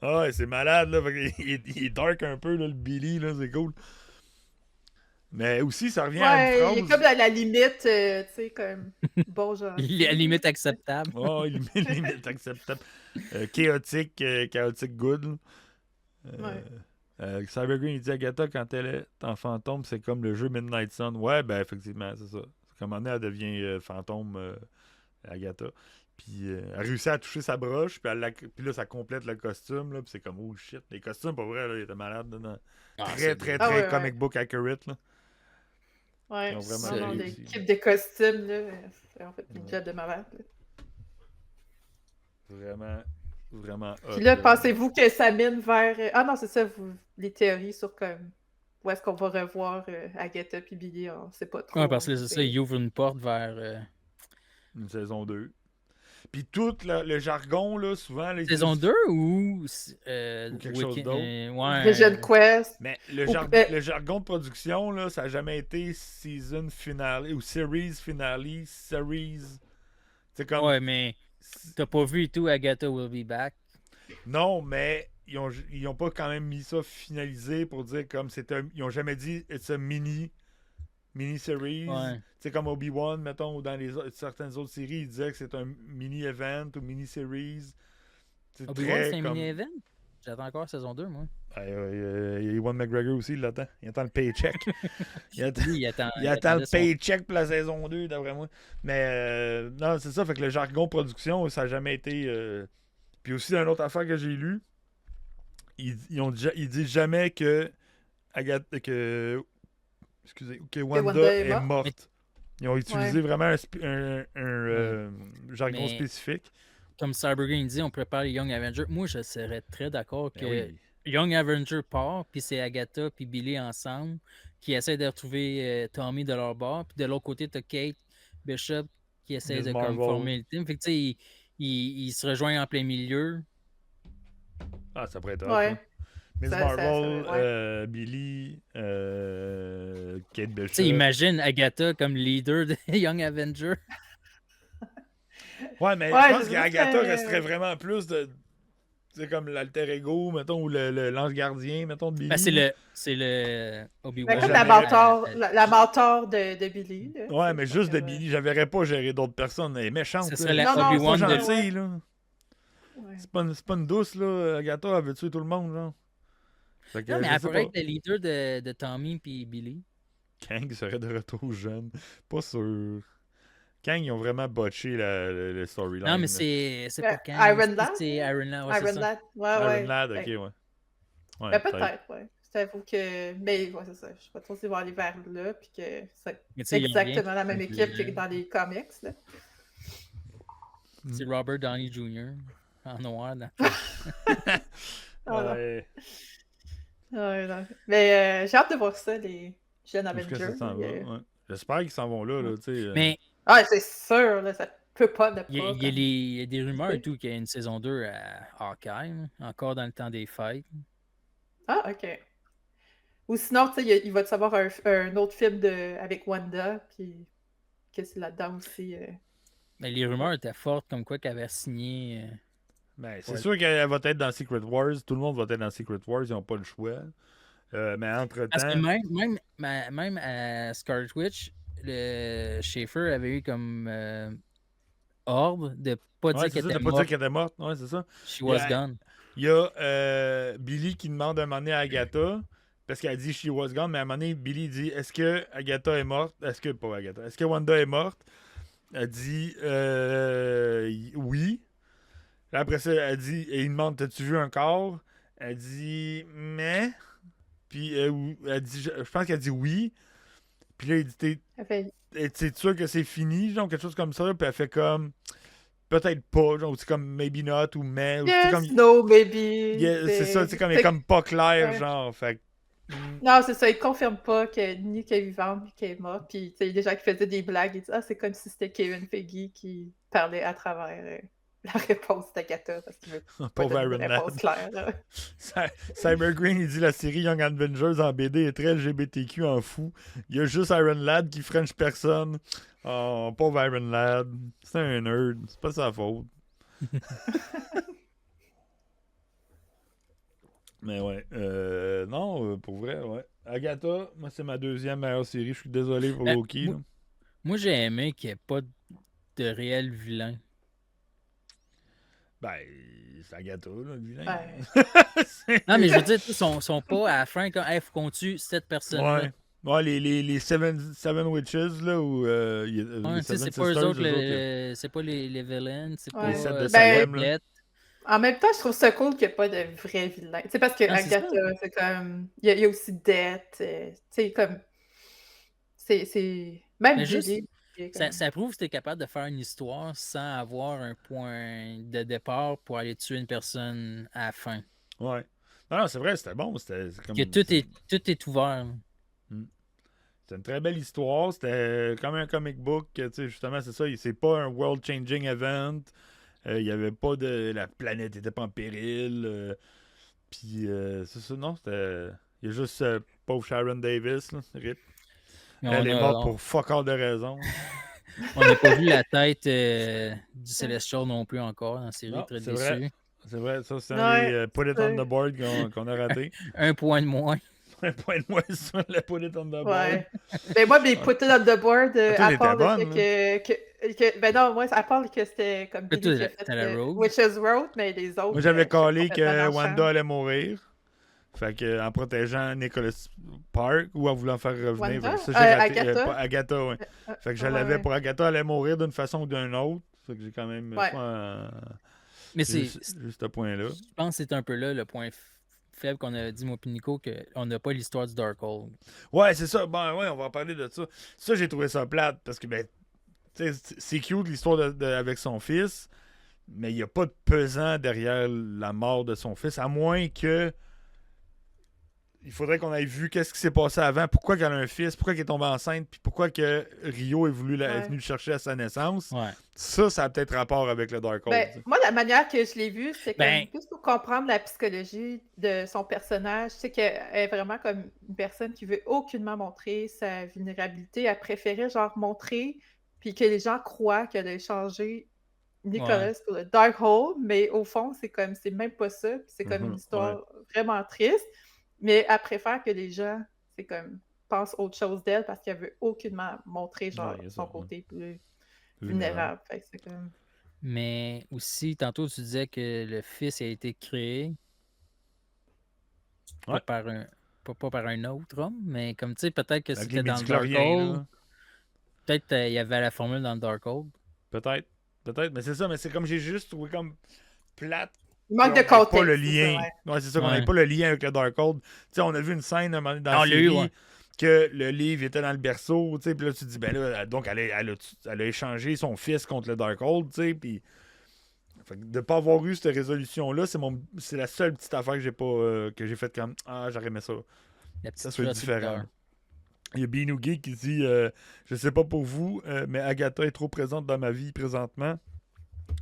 Ah ouais, c'est malade, là. Fait il est dark un peu, là, le Billy, là, c'est cool. Mais aussi, ça revient à Ouais, une il est phrase. comme à la limite, tu sais, comme bon genre. Il est à la limite acceptable. Oh, il est limite acceptable. Chaotique good. Là. Cyber Green, il dit Agatha, quand elle est en fantôme, c'est comme le jeu Midnight Sun. Ouais, ben effectivement, c'est ça. C'est comme elle devient fantôme, Agatha. Puis elle réussit à toucher sa broche, puis là, ça complète le costume, là, puis c'est comme, oh shit. Les costumes, pour vrai, là, ils étaient malades. Là, très ouais. comic book accurate. Là. Ouais, Ils ont vraiment non, non, réussi. l'équipe de costumes, là, c'est en fait une job de malade. Là. Vraiment hot. Puis là, pensez-vous que ça mine vers. Ah non, c'est ça, les théories sur comme. Où est-ce qu'on va revoir Agatha puis Billy, on sait pas trop. Ouais, parce que c'est ça, il ouvre une porte vers. Une saison 2. Puis tout le jargon, là, souvent... Là, Saison 2 ou quelque chose d'autre. Ouais. Vision Quest. Mais Ou- le jargon de production, là, ça n'a jamais été season finale ou series finale, series... C'est comme... Ouais, mais t'as pas vu et tout, Agatha will be back. Non, mais ils ont pas quand même mis ça finalisé pour dire comme ils ont jamais dit it's a mini-series. Ouais. C'est comme Obi-Wan, mettons, ou dans certaines autres séries, ils disaient que c'est un mini-event ou mini-series. C'est Obi-Wan, très c'est un comme... mini-event? J'attends encore saison 2, moi. Il y a Ewan McGregor aussi, il l'attend. Il attend le paycheck. il attend, Lui, il attend le paycheck pour la saison 2, d'après moi. Mais non, c'est ça, fait que le jargon production, ça n'a jamais été... Puis aussi, une autre affaire que j'ai lue, ils disent jamais que Wanda est morte. Ils ont utilisé vraiment un jargon spécifique. Comme Cybergreen dit, on prépare les Young Avengers. Moi, je serais très d'accord que Young Avenger part, puis c'est Agatha puis Billy ensemble qui essaient de retrouver Tommy de leur bord. Puis de l'autre côté, t'as Kate Bishop qui essaie de comme, former le team. Fait que tu sais, ils se rejoignent en plein milieu. Ah, ça pourrait être Ouais. Miss Marvel, Billy, Kate Bishop. Tu sais, imagine Agatha comme leader des Young Avengers. Ouais, mais je pense qu'Agatha resterait vraiment plus de... C'est comme l'alter ego, mettons, ou l'ange gardien, mettons, de Billy. Ben, c'est le Obi-Wan. Comme la mentor de Billy. Là, ouais, mais juste de Billy. Je ne verrais pas gérer d'autres personnes. Elle est méchante. Ce serait la Obi-Wan de gentille, là. Ouais. C'est pas une douce, là. Agatha, elle veut tuer tout le monde, là. Non, mais elle pourrait être le leader de Tommy et Billy. Kang serait de retour jeune. Pas sûr. Kang, ils ont vraiment botché le storyline. Non, mais c'est pas Kang. Iron Lad? C'est Iron Lad, ouais, Iron Lad, Iron Lad, ok, ouais. Ben, peut-être, ouais. J'avoue que... Mais ouais, c'est ça. Je sais pas trop s'ils vont aller vers là, puis que c'est exactement la même équipe que dans les comics, là. C'est Robert Downey Jr. en noir, là. Ouais. Ouais, non. Mais j'ai hâte de voir ça, les jeunes Avengers. J'espère qu'ils s'en vont là, tu sais. Mais... Ah, c'est sûr, là, ça peut pas ne pas. Il y a des rumeurs et tout qu'il y a une saison 2 à Hawkeye, encore dans le temps des fêtes. Ah, ok. Ou sinon, tu sais, il va te avoir un autre film avec Wanda, puis que c'est là-dedans aussi. Mais les rumeurs étaient fortes, comme quoi qu'elle avait signé... Ben, c'est sûr qu'elle va être dans Secret Wars. Tout le monde va être dans Secret Wars. Ils n'ont pas le choix. Mais entre-temps... Parce que même à Scarlet Witch, le Schaefer avait eu comme ordre de pas dire qu'elle était morte. Pas dire qu'elle était morte. Ouais, c'est ça. She was gone. Il y a Billy qui demande un moment donné à Agatha, parce qu'elle dit she was gone, mais à un moment donné, Billy dit est-ce que Agatha est morte? Est-ce que Wanda est morte? Elle dit oui. Là, après ça, elle dit, et il demande t'as-tu vu un corps? Elle dit mais. Puis elle dit, je pense qu'elle dit oui. Puis là, il dit t'es sûr que c'est fini? Genre quelque chose comme ça. Puis elle fait comme peut-être pas. Genre, c'est comme maybe not ou mais. Yes, comme, no, maybe. C'est ça, c'est comme, comme pas clair, genre. Fait non, c'est ça, il confirme pas que ni qu'elle est vivante ni qu'elle est morte. Puis, tu sais, il y a des gens qui faisaient des blagues. Ils disent c'est comme si c'était Kevin Feige qui parlait à travers la réponse d'Agatha parce qu'il veut pas donner une réponse claire. Cybergreen, il dit la série Young Avengers en BD est très LGBTQ en fou. Il y a juste Iron Lad qui French personne. Oh, pauvre Iron Lad. C'est un nerd. C'est pas sa faute. Mais ouais. Non, pour vrai, ouais. Agatha, moi, c'est ma deuxième meilleure série. Je suis désolé pour Loki. Moi, j'ai aimé qu'il n'y ait pas de réel vilain. Ben, c'est Agatha, là, le vilain. Non, mais je veux dire, ils sont pas à la fin quand il faut qu'on tue cette personne-là. Ouais, les Seven Witches, là, où c'est pas eux autres, c'est pas les villains, c'est pas les 7 de Salem, là. En même temps, je trouve ça cool qu'il n'y ait pas de vrai vilain. C'est parce que Agatha, c'est comme... Il y a aussi Death, tu sais, comme... C'est... Même Billy... Ça prouve que tu es capable de faire une histoire sans avoir un point de départ pour aller tuer une personne à la fin. Ouais. Non, c'est vrai, c'était bon. C'était comme... Que tout est ouvert. C'était une très belle histoire. C'était comme un comic book. Justement, c'est ça. C'est pas un world-changing event. Il y avait pas de... La planète était pas en péril. Puis, c'est ça, non, c'était... Il y a juste pauvre Sharon Davis, là, rip. Mais Elle est morte on pour fuck all de raisons. n'a pas vu la tête du Celestial non plus encore dans la série, Non, très c'est vrai. déçu. C'est vrai, ça, c'est un Ouais, des put it c'est- on the board qu'on a raté. Un point de moins. Un point de moins sur le put it on the board. Ouais. Ben moi, mes put it on the board, Ah, toi, à elle part était le bonne, fait ben non, moi, à part que c'était comme Mais Billy toi, qui a t'as la fait Rogue. Witch's Road, mais les autres, Moi, j'avais j'étais collé complètement dans que le Wanda champ. allait mourir. Fait que, en protégeant Nicholas Park ou en voulant faire revenir. Wanda? Fait que ça, j'ai raté. Agatha? Pas Agatha, ouais. Fait que je Ouais, l'avais ouais. pour Agatha, elle allait mourir d'une façon ou d'une autre. Fait que j'ai quand même. Ouais. Mais c'est, Juste ce point-là. je pense que c'est un peu là le point faible qu'on a dit, moi et Nico, qu'on n'a pas l'histoire du Darkhold. Ouais, c'est ça. Ben ouais, on va en parler de ça. Ça, j'ai trouvé ça plate parce que, ben, tu sais, c'est cute l'histoire avec son fils, mais il n'y a pas de pesant derrière la mort de son fils, à moins que. Il faudrait qu'on ait vu qu'est-ce qui s'est passé avant, pourquoi qu'elle a un fils, pourquoi qu'elle est tombée enceinte, puis pourquoi que Rio est venu le chercher à sa naissance. Ouais. Ça a peut-être rapport avec le Darkhold. Ben, moi, la manière que je l'ai vue, c'est Ben- plus pour comprendre la psychologie de son personnage. Je sais qu'elle est vraiment comme une personne qui veut aucunement montrer sa vulnérabilité. Elle préférait genre montrer, puis que les gens croient qu'elle a échangé Nicholas pour le Darkhold, mais au fond, c'est même pas ça. Puis c'est comme une histoire vraiment triste. Mais elle préfère que les gens, pensent autre chose d'elle parce qu'elle veut aucunement montrer genre Ouais, son ça, côté plus vulnérable. Fait que c'est comme... Mais aussi, tantôt, tu disais que le fils a été créé Ouais. pas par un autre homme, mais comme tu sais, peut-être que Avec c'était les dans le midi-chloriens, Darkhold. là. Peut-être il y avait la formule dans le Darkhold. Peut-être. Mais c'est ça, mais c'est comme j'ai juste trouvé comme plate. Il manque de On n'avait contexte. pas le c'est lien. ça, ouais. Ouais, c'est ça, qu'on Ouais. n'avait pas le lien avec le Darkhold. Tu sais, on a vu une scène un moment donné dans On la l'a eu, série ouais. que le livre était dans le berceau, tu sais, puis là tu te dis, ben là, donc elle a échangé son fils contre le Darkhold, tu sais, puis fait que de ne pas avoir eu cette résolution-là, c'est la seule petite affaire que j'ai pas que j'ai faite comme j'aurais aimé ça. La Ça petite soit flotte du différent. cœur. Il y a Binou Geek qui dit je sais pas pour vous, mais Agatha est trop présente dans ma vie présentement.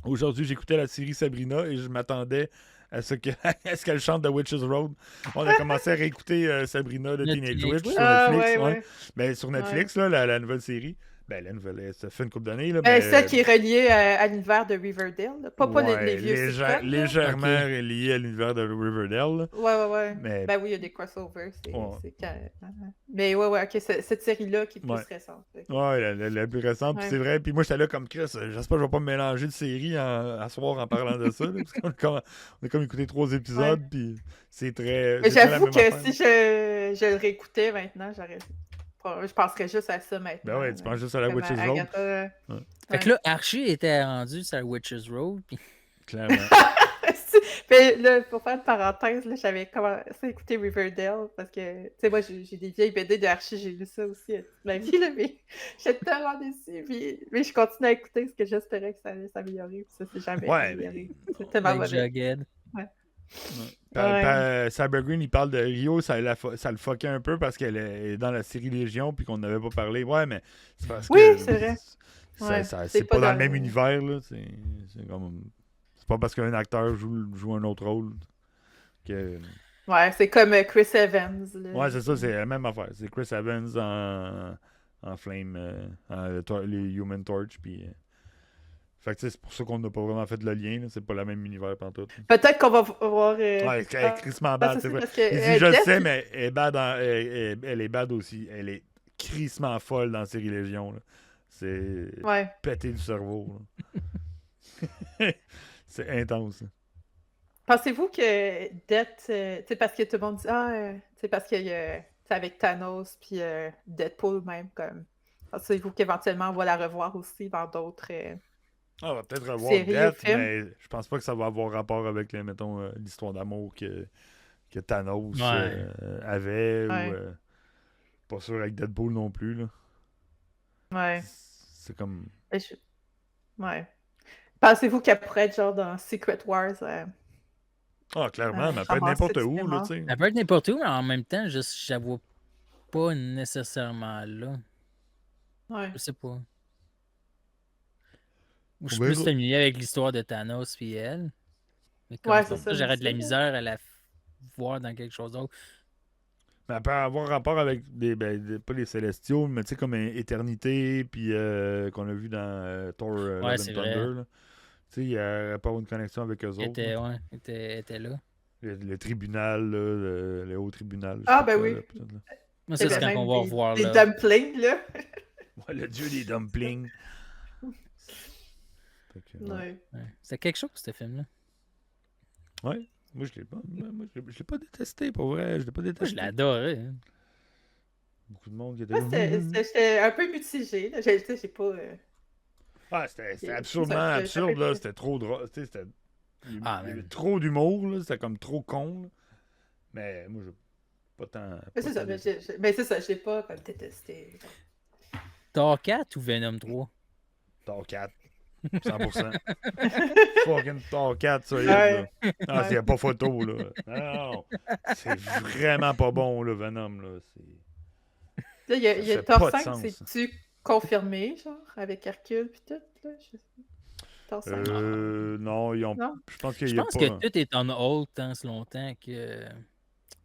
Aujourd'hui, j'écoutais la série Sabrina et je m'attendais à ce qu'elle chante The Witch's Road. On a commencé à réécouter Sabrina de Le Teenage Teenage Witch Witch. sur Ah, Netflix. ouais, Ouais. ouais. Ben, sur Netflix, là, la nouvelle série. Ben, la nouvelle, ça fait une couple d'années. Là, Celle qui est reliée à l'univers de Riverdale. Là. Pas les vieux sitcoms, là. légèrement Ok. liée à l'univers de Riverdale. Là. Ouais. Mais Ben oui, il y a des crossovers. Ouais. Mais ouais, ok, cette série-là qui est plus Ouais. récente. ouais, la plus récente, puis Ouais. c'est vrai. Puis moi, j'étais là comme Chris. J'espère que je vais pas me mélanger de série à soir en parlant de ça. Là, parce qu'on a comme écouté 3 épisodes, puis c'est très. Mais c'est très la j'avoue même que affaire. si je le réécoutais maintenant, je penserais juste à ça maintenant. Ben ouais, tu penses juste à la comme Witch's à Road. Agatha. Fait que là, Archie était rendu sur la Witch's Road. Puis... Clairement. Mais là, pour faire une parenthèse, là, j'avais commencé à écouter Riverdale parce que, tu sais, moi, j'ai des vieilles BD de Archie, j'ai lu ça aussi toute ma vie, là, mais j'étais tellement déçue. Mais je continue à écouter parce que j'espérais que ça allait s'améliorer, puis ça s'est jamais amélioré. C'est tellement Avec mauvais. Jughead. Cyber Green, il parle de Rio, ça le fuckait un peu parce qu'elle est dans la série Légion puis qu'on n'avait pas parlé. Ouais, mais c'est parce que. Oui, c'est vrai. Ouais, c'est pas dans le même univers, là. C'est comme. C'est pas parce qu'un acteur joue un autre rôle que. Ouais, c'est comme Chris Evans. Là. Ouais, c'est ça, c'est la même affaire. C'est Chris Evans en Flame, les Human Torch, puis. Fait que c'est pour ça qu'on n'a pas vraiment fait le lien, là. C'est pas le même univers pantoute. Peut-être qu'on va voir. Ouais, elle est crissement bad, c'est vrai. Parce que, Il dit, je le Death, sais, mais elle est bad elle est bad aussi. Elle est crissement folle dans la série Légion. Là. C'est Ouais. pété du cerveau. Là. C'est intense. Pensez-vous que Death, tu sais, parce que tout le monde dit, c'est parce que c'est avec Thanos puis Deadpool même, comme. Pensez-vous qu'éventuellement on va la revoir aussi dans d'autres. On va peut-être revoir Série ou Death, film? mais je pense pas que ça va avoir rapport avec, mettons, l'histoire d'amour que Thanos avait. Ouais. Ou pas sûr avec Deadpool non plus. Là. Ouais. C'est comme. Ouais. Pensez-vous qu'elle pourrait être genre dans Secret Wars? Clairement, mais elle peut être n'importe où, là, tu sais. Elle peut être n'importe où, mais en même temps, je la vois pas nécessairement là. Ouais. Je sais pas. Je suis On plus verra. familier avec l'histoire de Thanos puis elle. Mais comme Ouais, ça, c'est ça. j'aurais moi de la aussi, là. misère à la voir dans quelque chose d'autre. Mais elle peut avoir rapport avec pas les Célestiaux, mais tu sais, comme Éternité, puis qu'on a vu dans Thor Love Ouais, and c'est Thunder. vrai. Là. Tu sais, il y a pas une connexion avec eux Elle autres. Là. était là. Le tribunal, là, le haut tribunal. Je sais Ah, pas ben quoi, oui. là, peut-être, là. Moi, Il y ça, c'est avait quand on même va revoir des là. dumplings, là. Ouais, le dieu des dumplings. Fait que, ouais. Ouais. Ouais. C'est quelque chose, ce film-là. Ouais. Moi, je l'ai pas détesté, pour vrai. Je l'ai pas Moi, détesté. je l'ai adoré. Hein. Beaucoup de monde qui était Moi, là. j'étais un peu mitigée. Là. J'ai pas. Ah, c'était C'est absurdement ça, absurde, là. C'était trop drôle. Tu sais, il y avait man. trop d'humour, là. C'était comme trop con, là. Mais moi, j'ai pas tant. Mais c'est ça, mais c'est ça, j'ai pas comme détesté. Thor 4 ou Venom 3? Thor 4. 100%. Fucking Thor 4, ça y est, Ouais. là. Ah, Ouais. il n'y a pas photo, là. Non. C'est vraiment pas bon, là, Venom, là. Là, il y a Ça fait Thor pas de 5, sens. c'est-tu confirmé, genre, avec Hercule pis tout, là? Thor 5? Non, ils ont. Non? Je pense qu'il Je y a pense pas. que tout est en hold tant si longtemps que Que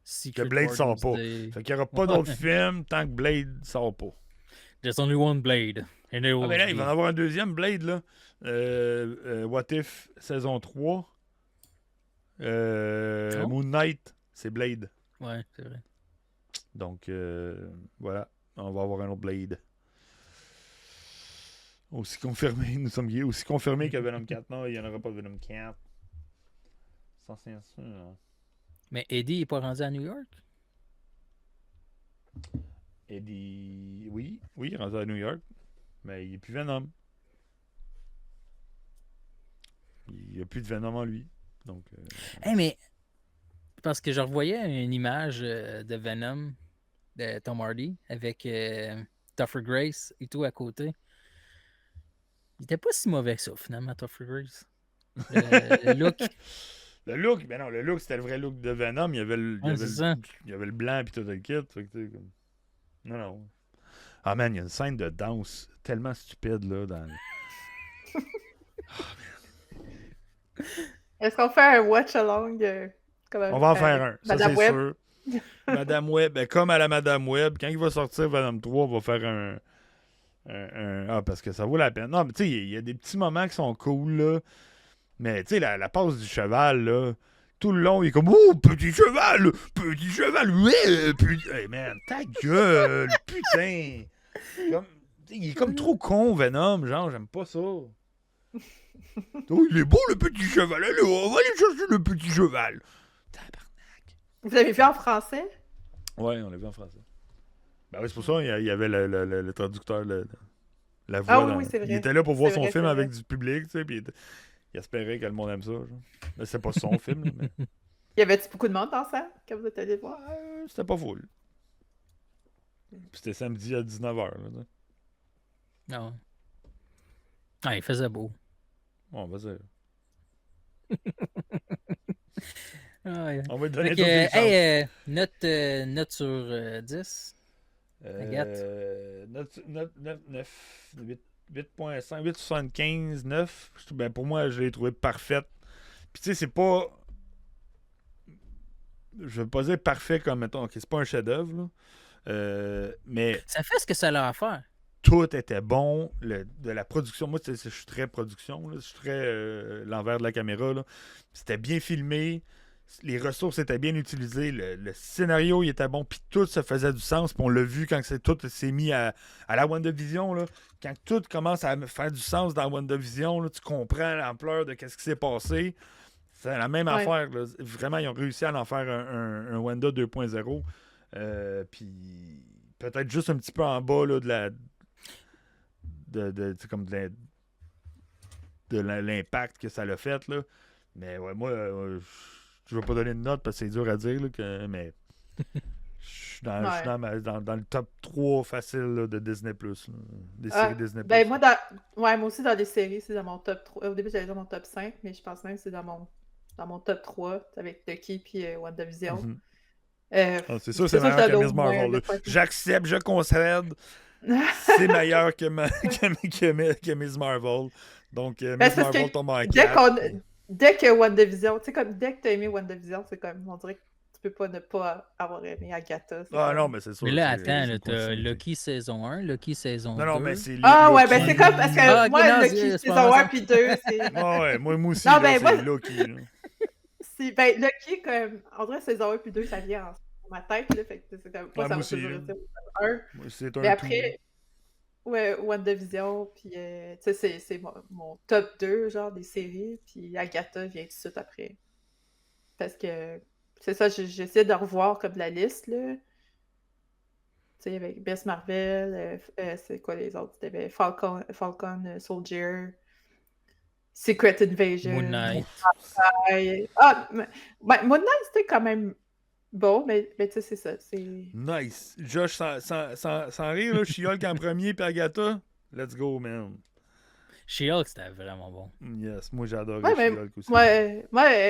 Secret Blade War sort pas. Doomsday. Fait qu'il n'y aura pas d'autres films tant que Blade sort pas. There's only one Blade. And it Ah, will mais là, il be. va en avoir un deuxième Blade, là. What If saison 3. Oh. Moon Knight, c'est Blade. Ouais, c'est vrai. Donc, voilà. On va avoir un autre Blade. Aussi confirmé, nous sommes aussi confirmés que Venom 4. Non, il n'y en aura pas de Venom 4. Sans censure. Hein. Mais Eddie est pas rendu à New York? Eddie. Oui, il est rendu à New York. Mais il n'est plus Venom. Il n'y a plus de Venom en lui. Donc. Hey, mais. Parce que je revoyais une image de Venom de Tom Hardy avec Topher Grace et tout à côté. Il était pas si mauvais que ça, finalement, Topher Grace. Le look. Le look, ben non, le look, c'était le vrai look de Venom. Il y avait le, Ouais, c'est ça. il y avait le blanc et tout le kit. Fait que, tu sais, comme... Non. Ah man, il y a une scène de danse tellement stupide là dans. Est-ce qu'on fait un watch-along? On va en faire un, ça Madame c'est Web? sûr. Madame Web, ben, comme à la Madame Web, quand il va sortir Venom 3, on va faire un. Ah, parce que ça vaut la peine. Non, mais tu sais, il y a des petits moments qui sont cool là. Mais tu sais, la passe du cheval là. Tout le long, il est comme oh, petit cheval, ouais, petit. Hey man, ta gueule, putain. Comme, il est comme trop con, Venom, genre, j'aime pas ça. Oh, il est beau le petit cheval, allez, on va aller chercher le petit cheval. Tabarnak. Vous l'avez vu en français? Ouais, on l'a vu en français. Ben oui, c'est pour ça, il y avait le traducteur, la voix. Ah oui, c'est vrai. Il était là pour voir C'est son vrai, film c'est avec vrai. du public, tu sais, puis il espérait que le monde aime ça. Genre. Mais c'est pas son film, là, mais. Y avait-tu beaucoup de monde dans ça quand vous êtes allé le voir? C'était pas full. Puis c'était samedi à 19h. Là, Non. Ah, il faisait beau. bon, vas-y. Ah, ouais. On va lui donner Fait toutes que, les chances. hey, note sur 10. Agathe. Note 9, 8.5, 8.75, 9. Ben, pour moi, je l'ai trouvé parfaite. Puis tu sais, c'est pas... Je veux pas dire parfait comme, mettons, ok, c'est pas un chef-d'œuvre, là. Mais Ça fait ce que ça a à faire. tout était bon. De la production, moi, je suis très production, là, je suis très l'envers de la caméra. Là. C'était bien filmé, les ressources étaient bien utilisées, le scénario il était bon, puis tout ça faisait du sens. Puis on l'a vu quand tout s'est mis à la WandaVision. Là, quand tout commence à faire du sens dans WandaVision, là, tu comprends l'ampleur de ce qui s'est passé. C'est la même affaire. Là. Vraiment, ils ont réussi à en faire un Wanda 2.0. Puis peut-être juste un petit peu en bas là, de l'impact que ça l'a fait. Là. Mais ouais, moi, je vais pas donner de note parce que c'est dur à dire. Là, mais je suis dans le top 3 facile là, de Disney+. Là, des séries Disney+. Ben, moi aussi, dans les séries, c'est dans mon top 3. Au début, j'allais dire mon top 5, mais je pense même que c'est dans mon top 3 avec Lucky et WandaVision. Mm-hmm. C'est sûr, c'est meilleur que Miss Marvel. J'accepte, je concède. C'est meilleur que Miss Marvel. Donc, Ben, Miss c'est parce Marvel que tombe en dès 4. qu'on dès que WandaVision, tu sais, comme dès que t'as aimé WandaVision, c'est comme, on dirait que tu peux pas ne pas avoir aimé Agatha. C'est Ah non, comme... mais c'est Mais sûr. là, c'est attends, une là, t'as continuité. Loki saison 1, Loki saison Non, mais 2. c'est Ah ouais, ben Loki. c'est comme, parce que Ah, ok, moi, non, Lucky c'est pas saison 1 ensemble. puis 2, c'est... Ouais, moi aussi, Non, là, ben c'est moi, Loki. Là. ben Lucky, comme, en vrai, saison 1 puis 2, ça vient dans ma tête, là, fait que c'est comme, moi, Ouais, ça moi va aussi. toujours Là. rester au 1. Moi, c'est Mais un tout. Là. après, ouais, WandaVision, puis, tu sais, c'est mon top 2, genre, des séries, puis Agatha vient tout de suite après. Parce que, c'est ça, j'essaie de revoir comme la liste, là. Tu sais, avec Miss Marvel, c'est quoi les autres? C'était Falcon Soldier, Secret Moon Invasion. Knight. Ah, Moon Knight, c'était quand même bon, mais tu sais, c'est ça. C'est... Nice. Josh, sans rire, là, She-Hulk en premier, puis Agatha. Let's go, man. She-Hulk, c'était vraiment bon. Yes, moi j'ai adoré Ouais, mais She-Hulk aussi.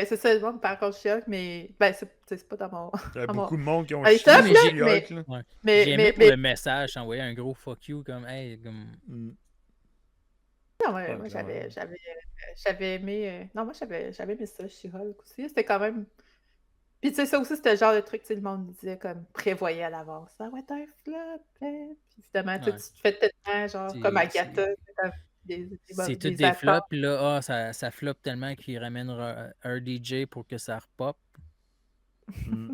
c'est ça, le monde par contre She-Hulk, mais ben, c'est pas dans mon. Il y a dans mon... beaucoup de monde qui ont Allez, chié top, sur là, She-Hulk. Là. Ouais. mais, J'ai aimé mais, pour mais, le message, envoyer un gros fuck you, comme, hey, comme... Mm. non, ouais, Ah, moi, clairement. j'avais aimé. Non, moi, j'avais aimé ça, She-Hulk aussi. C'était quand même. Puis, tu sais, ça aussi, c'était le genre de truc, tu sais, le monde disait comme prévoyait à l'avance. Ça va être un flop, hein. Puis, évidemment, tu Ouais. te fais tellement, genre, comme Agatha, comme C'est tous des des attentes. flops, puis là, ça floppe tellement qu'il ramène un DJ pour que ça repop. Mm.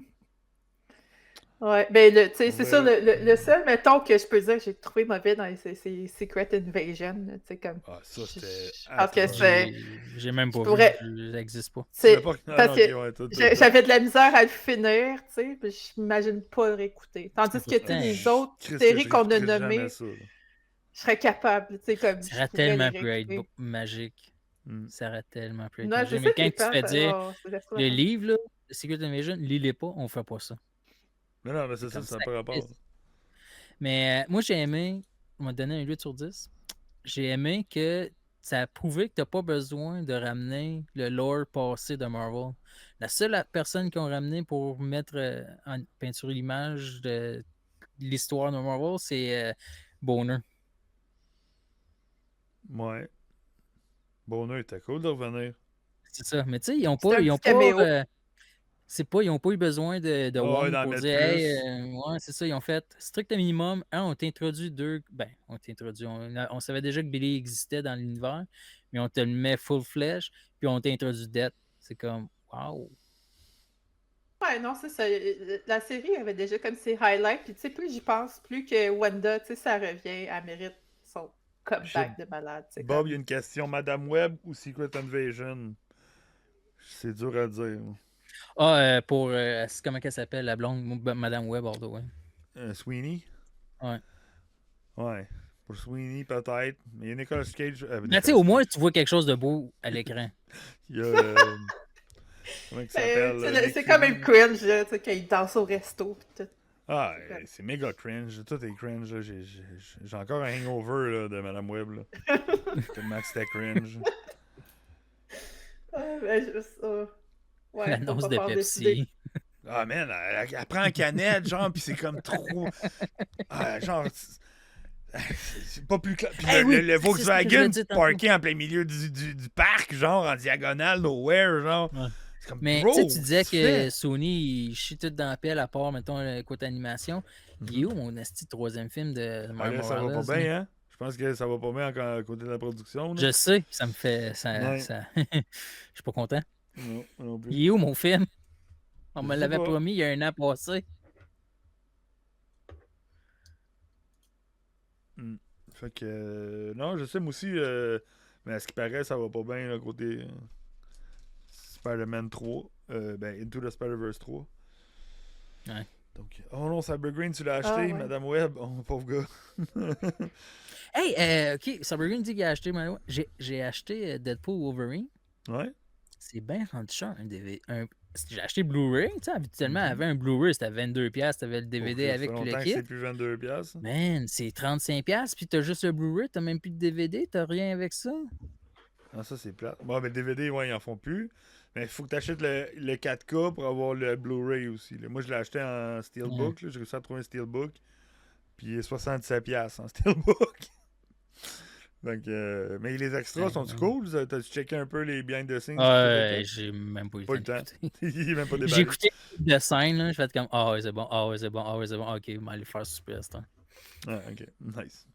Ouais, ben, tu sais, c'est sûr, Ouais. le seul, mettons, que je peux dire que j'ai trouvé mauvais dans c'est Secret Invasion, tu sais, comme... Ah, ça, c'était Je pense que c'est... J'ai même Je pas pourrais... vu, ça n'existe pas. Tu l'as C'est pas... Ah, parce non, que ok, ouais, tout. j'avais de la misère à le finir, tu sais, puis je m'imagine pas le réécouter. Tandis que, tu sais, Pourtant, les autres Chris, que séries je qu'on a réécouterai jamais nommées, ça. Là. je serais capable, tu sais, comme ça je aurait pourrais les tellement pu être réécouter. magique. Mm. Ça aurait tellement pu être Non, c'est magique. ça Mais qui quand est tu te plate, fais dire, c'est trop le la fin. livre, là, Secret Invasion, lis-les pas, on fait pas ça. Mais non, mais c'est ça, Comme ça n'a ça. pas rapport. Mais moi, j'ai aimé, on m'a donné un 8 sur 10. J'ai aimé que ça a prouvé que tu n'as pas besoin de ramener le lore passé de Marvel. La seule personne qu'ils ont ramené pour mettre en peinture l'image de l'histoire de Marvel, c'est Bonner. Ouais. Bonheur, était cool de revenir. C'est ça. Mais tu sais, ils n'ont C'était pas, un petit caméo. ils ont pas eu besoin de Ah ouais, Wong d'en pour mettre dire hey, plus. ouais, c'est ça, ils ont fait strict minimum. Un, on t'introduit deux. Ben, on t'introduit. On savait déjà que Billy existait dans l'univers, mais on te le met full flèche, puis on t'introduit Death. C'est comme wow. Ouais, non, c'est ça. La série avait déjà comme ses highlights, puis tu sais, plus j'y pense, plus que Wanda, tu sais, ça revient, elle mérite son comeback de malade. Bob, il y a une question. Madame Web ou Secret Invasion? C'est dur à dire. Ah, pour. Comment qu'elle s'appelle, la blonde, Madame Web, all the way. Sweeney? Ouais. Ouais. Pour Sweeney, peut-être. Mais il y a Nicolas Cage. Mais tu sais, au moins, tu vois quelque chose de beau à l'écran. Il y a. Comment il s'appelle? C'est quand même cringe, là, tu sais, quand il danse au resto. Pis tout. Ah, c'est méga cringe. Tout est cringe. Là. J'ai encore un hangover là, de Madame Web. Là. Tellement que c'était cringe. Ouais, L'annonce faut de pas faire décider. Pepsi. Ah, man, elle prend en canette, genre, pis c'est comme trop. Ah, genre. C'est pas plus clair. Puis Hey, oui, le c'est ce que je Volkswagen voulais dire tantôt. parké en plein milieu du parc, genre, en diagonale, nowhere, genre. Ouais. C'est comme, Mais bro, tu sais, tu disais qu'est-ce que tu fais? que Sony, il chie tout dans la pelle à part, mettons, le côté animation. Il est où mon esti troisième film de Ah, Miles là, ça va Morales? pas bien, hein? Je pense que ça va pas bien encore à côté de la production. Là. Je sais, ça me fait. Ouais. Je suis pas content. Non, moi non plus. Il est où mon film? On Je me sais l'avait pas. promis il y a un an passé. Fait que. Non, je sais, moi aussi. Mais à ce qui paraît, ça va pas bien, là, côté. Spider-Man 3. Into the Spider-Verse 3. Ouais. Donc, oh non, Cybergreen, tu l'as acheté, Ah, ouais. Madame Web. Oh, pauvre gars. Hey, ok, Cybergreen dit qu'il a acheté. J'ai acheté Deadpool Wolverine. Ouais. C'est bien rendu cher, un DVD. J'ai acheté Blu-ray, tu sais, habituellement, Mhm. avait un Blu-ray, c'était 22$, t'avais le DVD Ça avec fait le longtemps que kit. c'est plus 22$. Man, c'est 35$, puis t'as juste le Blu-ray, t'as même plus de DVD, t'as rien avec ça. Ah, ça, c'est plate. Bon, mais le DVD, ouais, ils en font plus. Mais il faut que tu achètes le 4K pour avoir le Blu-ray aussi. Là. Moi, je l'ai acheté en Steelbook. Là. J'ai réussi à trouver un Steelbook. Puis 77$ en Steelbook. Donc, mais les extras sont-tu Ouais. cool? T'as-tu checké un peu les behind the scenes? J'ai même pas eu Pas le le temps temps. d'écouter. Il est même pas J'ai déballé. écouté le scène, là, je fais comme ah ouais, c'est bon, ah ouais, c'est bon, ah ouais, c'est bon, ok, on va aller faire super ça. Ah, ok. Nice.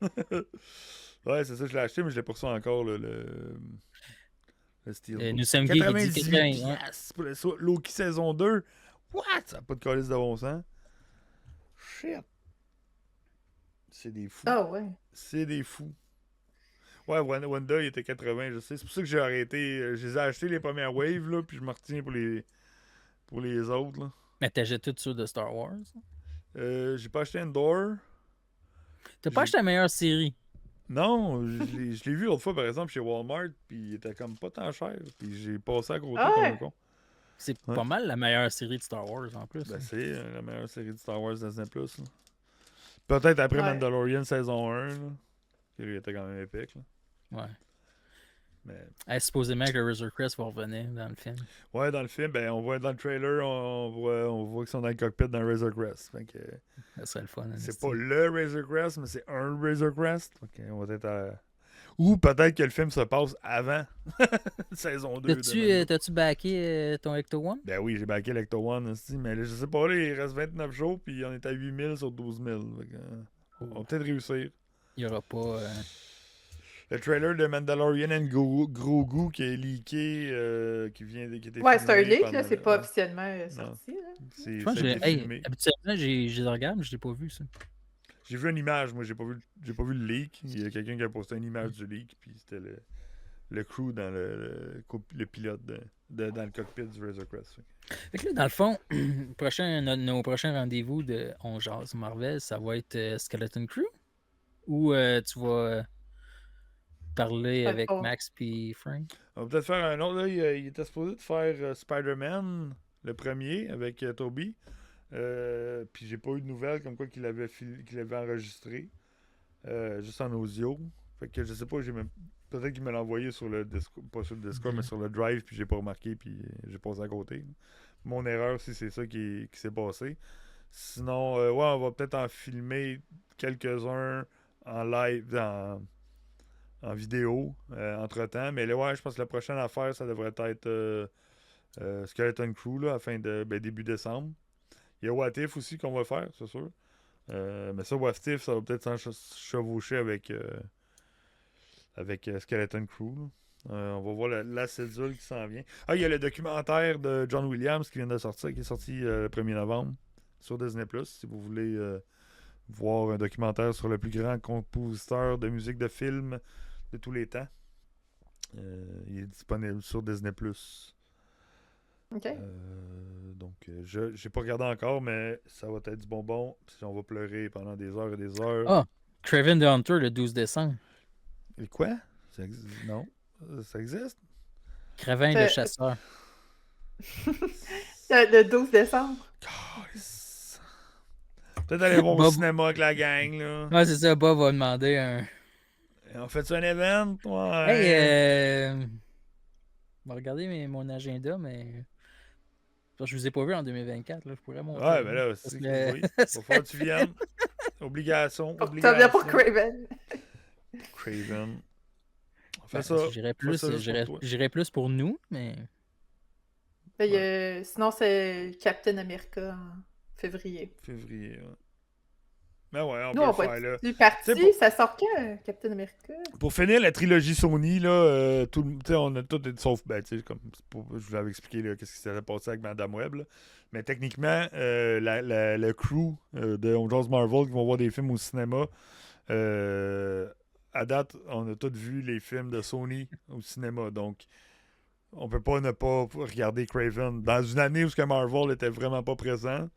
Ouais, c'est ça, je l'ai acheté, mais je l'ai poursu encore, le Steelbook. Nous sommes geeks, il dit 98 80. Ouais. piastres pour le Loki saison 2. What? Ça n'a pas de calice de bon sens. Shit. C'est des fous. Ah ouais. C'est des fous. Ouais, Wanda, il était 80, je sais. C'est pour ça que j'ai arrêté. Je les ai achetés les premières waves, là, puis je me retiens pour les autres, là. Mais t'achètes tout sur de Star Wars. J'ai pas acheté Endor. T'as pas acheté la meilleure série. Non, je l'ai vu l'autre fois, par exemple, chez Walmart, puis il était comme pas tant cher. Puis j'ai passé à côté Ah comme ouais? un con. C'est Ouais. pas mal la meilleure série de Star Wars en plus. Ben, c'est la meilleure série de Star Wars Disney+. Là. Peut-être après Ouais. Mandalorian saison 1, là, qui lui était quand même épique. Là. Ouais. Mais... Supposément que le Razor Crest va revenir dans le film. Ouais, dans le film, ben, on voit dans le trailer, on voit qu'ils sont dans le cockpit dans Razor Crest. Fait que, Ça serait le fun. c'est pas le Razor Crest, mais c'est un Razor Crest. Ok, on va être à... Ou peut-être que le film se passe avant saison 2. T'as-tu backé ton Ecto One? Ben oui, j'ai backé l'Ecto One aussi, mais là, je sais pas, là, il reste 29 jours, puis on est à 8000 sur 12 000. Fait que, on va peut-être réussir. Il y aura pas... Le trailer de Mandalorian and Grogu qui est leaké, qui était Ouais, c'est un filmé leak, pendant là, c'est le- pas ouais. officiellement sorti. Là. Je Ça pense a que été filmé. habituellement, je les regarde, mais je l'ai pas vu, ça. J'ai vu une image, moi, j'ai pas vu le leak. Il y a quelqu'un qui a posté une image du leak, puis c'était le crew dans le pilote dans le cockpit du Razor Crest. Fait que là, dans le fond, nos prochains rendez-vous de On Jase Marvel, ça va être Skeleton Crew? Ou tu vas parler Ouais, avec oh. Max puis Frank? On va peut-être faire un autre. Là, il était supposé de faire Spider-Man, le premier, avec Toby. Puis j'ai pas eu de nouvelles comme quoi qu'il avait enregistré. Juste en audio. Fait que je sais pas, peut-être qu'il me l'a envoyé sur le Discord, pas sur le Discord, mais sur le Drive, puis j'ai pas remarqué, puis j'ai passé à côté. Mon erreur, si c'est ça qui s'est passé. Sinon, ouais, on va peut-être en filmer quelques-uns en live, en vidéo, entre-temps. Mais là, ouais, je pense que la prochaine affaire, ça devrait être Skeleton Crew, là, début décembre. Il y a What If aussi qu'on va faire, c'est sûr. Mais ça, What If, ça va peut-être s'en chevaucher avec Skeleton Crew. On va voir la cédule qui s'en vient. Ah, il y a le documentaire de John Williams qui vient de sortir, qui est sorti le 1er novembre sur Disney+. Si vous voulez voir un documentaire sur le plus grand compositeur de musique de film de tous les temps. Il est disponible sur Disney+. OK. Donc, j'ai pas regardé encore, mais ça va être du bonbon. Puis on va pleurer pendant des heures et des heures. Ah, Craven the Hunter le 12 décembre. Et quoi? Non. Ça existe? Craven le chasseur. Le 12 décembre. Calice. Peut-être aller voir au Bob- cinéma avec la gang, là. Ouais, c'est ça, Bob va demander un... On fait un event? Ouais. Hey, je vais regarder mon agenda, mais... Je vous ai pas vu en 2024, là, je pourrais monter. Ouais, ben là, c'est que- oui. Faut falloir que tu viennes. Obligation. Ça vient pour Craven. Craven. On fait Ben, ça. J'irais On fait ça juste pour toi. j'irais plus pour nous, mais... Sinon, c'est Captain America en février. Février, ouais. Ben ouais, on Nous, peut on le va faire, là. être parti. T'sais, Ça sort quand, Captain America? Pour finir la trilogie Sony, là, on a tout été sauf. Ben, tu sais, comme je vous l'avais expliqué, là, qu'est-ce qui s'était passé avec Madame Web. Là. Mais techniquement, le crew de On Jase Marvel qui vont voir des films au cinéma, à date, on a tous vu les films de Sony au cinéma. Donc, on peut pas ne pas regarder Craven. Dans une année où Marvel était vraiment pas présent,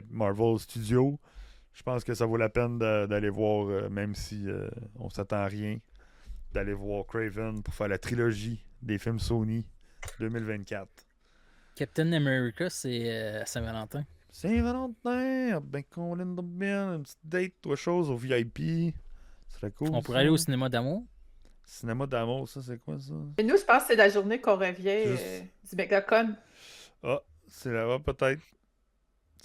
Marvel Studios, je pense que ça vaut la peine d'aller voir, même si on s'attend à rien, d'aller voir Craven pour faire la trilogie des films Sony 2024. Captain America, c'est à Saint-Valentin. Saint-Valentin, ben qu'on l'aime bien, une petite date, trois choses au VIP. Ce serait cool. On pourrait aller au cinéma d'amour. Cinéma d'amour, ça c'est quoi ça? Et nous, je pense que c'est la journée qu'on revient Juste- du MegaCon. Ah, c'est là-bas peut-être.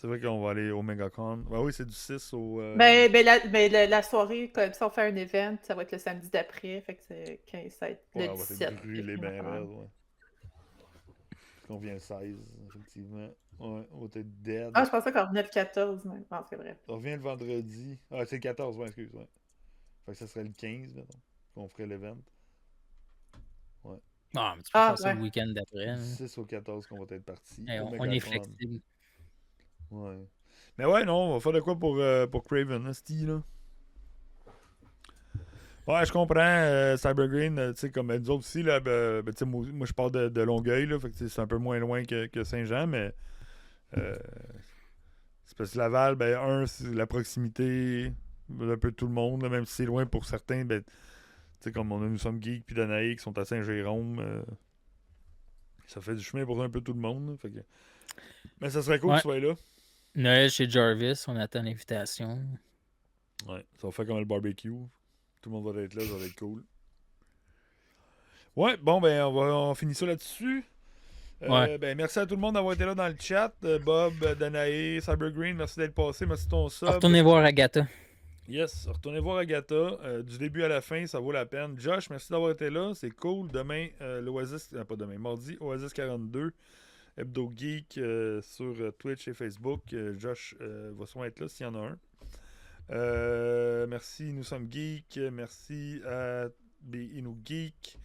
C'est vrai qu'on va aller au MegaCon. Ben oui, c'est du 6 au... La soirée, comme si on fait un event, ça va être le samedi d'après. Fait que ça va être Ouais, le on va 17. être brûlé ben raide, ouais. On vient le 16, effectivement. Ouais, on va être dead. Ah, je pensais qu'on revenait le 14, mais bon, c'est vrai. On revient le vendredi. Ah, c'est le 14, ouais, excuse, ouais. Fait que ça serait le 15, mettons, qu'on ferait l'event. Ouais. Non, mais tu peux faire ça Ouais. le week-end d'après. Du Hein. 6 au 14 qu'on va être parti. Hey, au on est MegaCon. flexible. Ouais. Mais ouais, non, on va faire de quoi pour Craven, hein, Steve, là. Ouais, je comprends. Cybergreen, tu sais, comme nous autres aussi, là, tu sais, moi je pars de Longueuil, là, fait que c'est un peu moins loin que Saint-Jean, mais c'est parce que Laval, c'est la proximité un peu de tout le monde, là, même si c'est loin pour certains, tu sais, comme nous sommes geeks puis Danaï qui sont à Saint-Jérôme, ça fait du chemin pour un peu tout le monde, là, fait que... Mais ça serait cool que tu sois là. Noël chez Jarvis, on attend l'invitation. Ouais, ça va faire comme le barbecue. Tout le monde va être là, ça va être cool. Ouais, bon, on finit ça là-dessus. Merci à tout le monde d'avoir été là dans le chat. Bob, Danae, Cybergreen, merci d'être passé. Merci de ton sub. Retournez voir Agatha. Yes, retournez voir Agatha. Du début à la fin, ça vaut la peine. Josh, merci d'avoir été là. C'est cool. Demain, l'Oasis, pas demain, mardi, Oasis 42, Hebdo Geek sur Twitch et Facebook. Josh va sûrement être là s'il y en a un. Merci, nous sommes geeks. Merci à Inou Geek.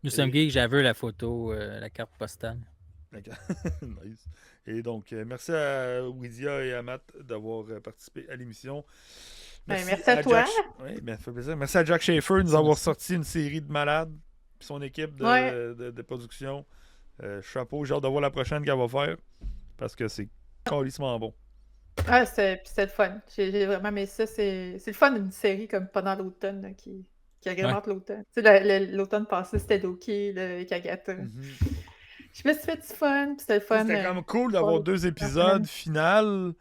Nous sommes geeks, j'avais la photo, la carte postale. Nice. Et donc, merci à Widia et à Matt d'avoir participé à l'émission. Merci à toi. Oui, ça fait plaisir. Merci à Jack Schaefer de nous avoir sorti une série de malades et son équipe de production. Chapeau, j'ai hâte de voir la prochaine qu'elle va faire parce que c'est calissement bon. Ah, c'était le fun. J'ai vraiment aimé ça. C'est le fun d'une série comme pendant l'automne là, qui agrémente l'automne. Tu sais, l'automne passé, c'était Doki avec Agatha. Je me suis fait du fun, puis c'était le fun. C'était comme cool d'avoir 2 épisodes final,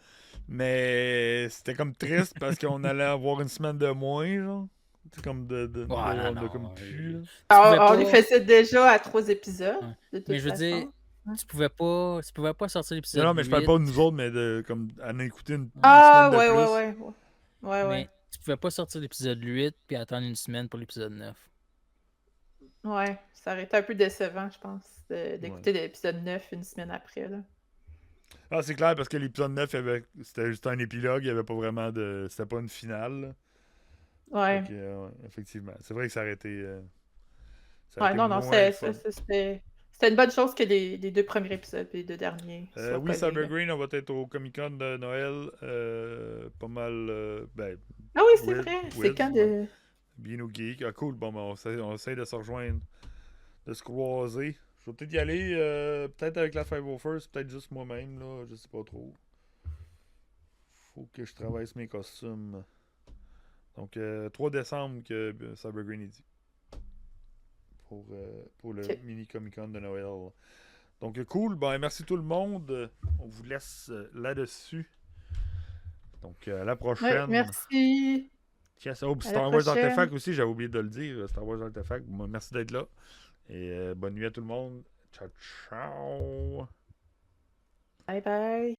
mais c'était comme triste parce qu'on allait avoir une semaine de moins, genre. C'est comme comme plus. On les faisait déjà à 3 épisodes. De toute mais je veux dire, tu pouvais pas sortir l'épisode 8. Non, mais je parle pas de nous autres, mais comme à en écouter une semaine de plus. Mais tu pouvais pas sortir l'épisode 8 puis attendre une semaine pour l'épisode 9. Ouais, ça aurait été un peu décevant, je pense, d'écouter l'épisode 9 une semaine après. Là. Ah, c'est clair, parce que l'épisode 9, c'était juste un épilogue, il n'y avait pas vraiment de... C'était pas une finale. Là. Ouais. Effectivement. C'est vrai que ça aurait été... c'était une bonne chose que les 2 premiers épisodes et les 2 derniers soient oui, Cybergreen, on va être au Comic-Con de Noël. Pas mal... ah oui, c'est vrai. C'est quand de... Bien Geek. Ah, cool. Bon, on essaie de se rejoindre, de se croiser. Je vais peut-être y aller, peut-être avec la 501st, peut-être juste moi-même, là. Je sais pas trop. Faut que je travaille sur mes costumes. Donc, 3 décembre que Cybergreen est dit. Pour le mini Comic-Con de Noël. Donc, cool. Merci tout le monde. On vous laisse là-dessus. Donc, à la prochaine. Ouais, merci. Star Wars Artefact aussi, j'avais oublié de le dire. Star Wars Artefact. Merci d'être là. Et bonne nuit à tout le monde. Ciao, ciao. Bye bye.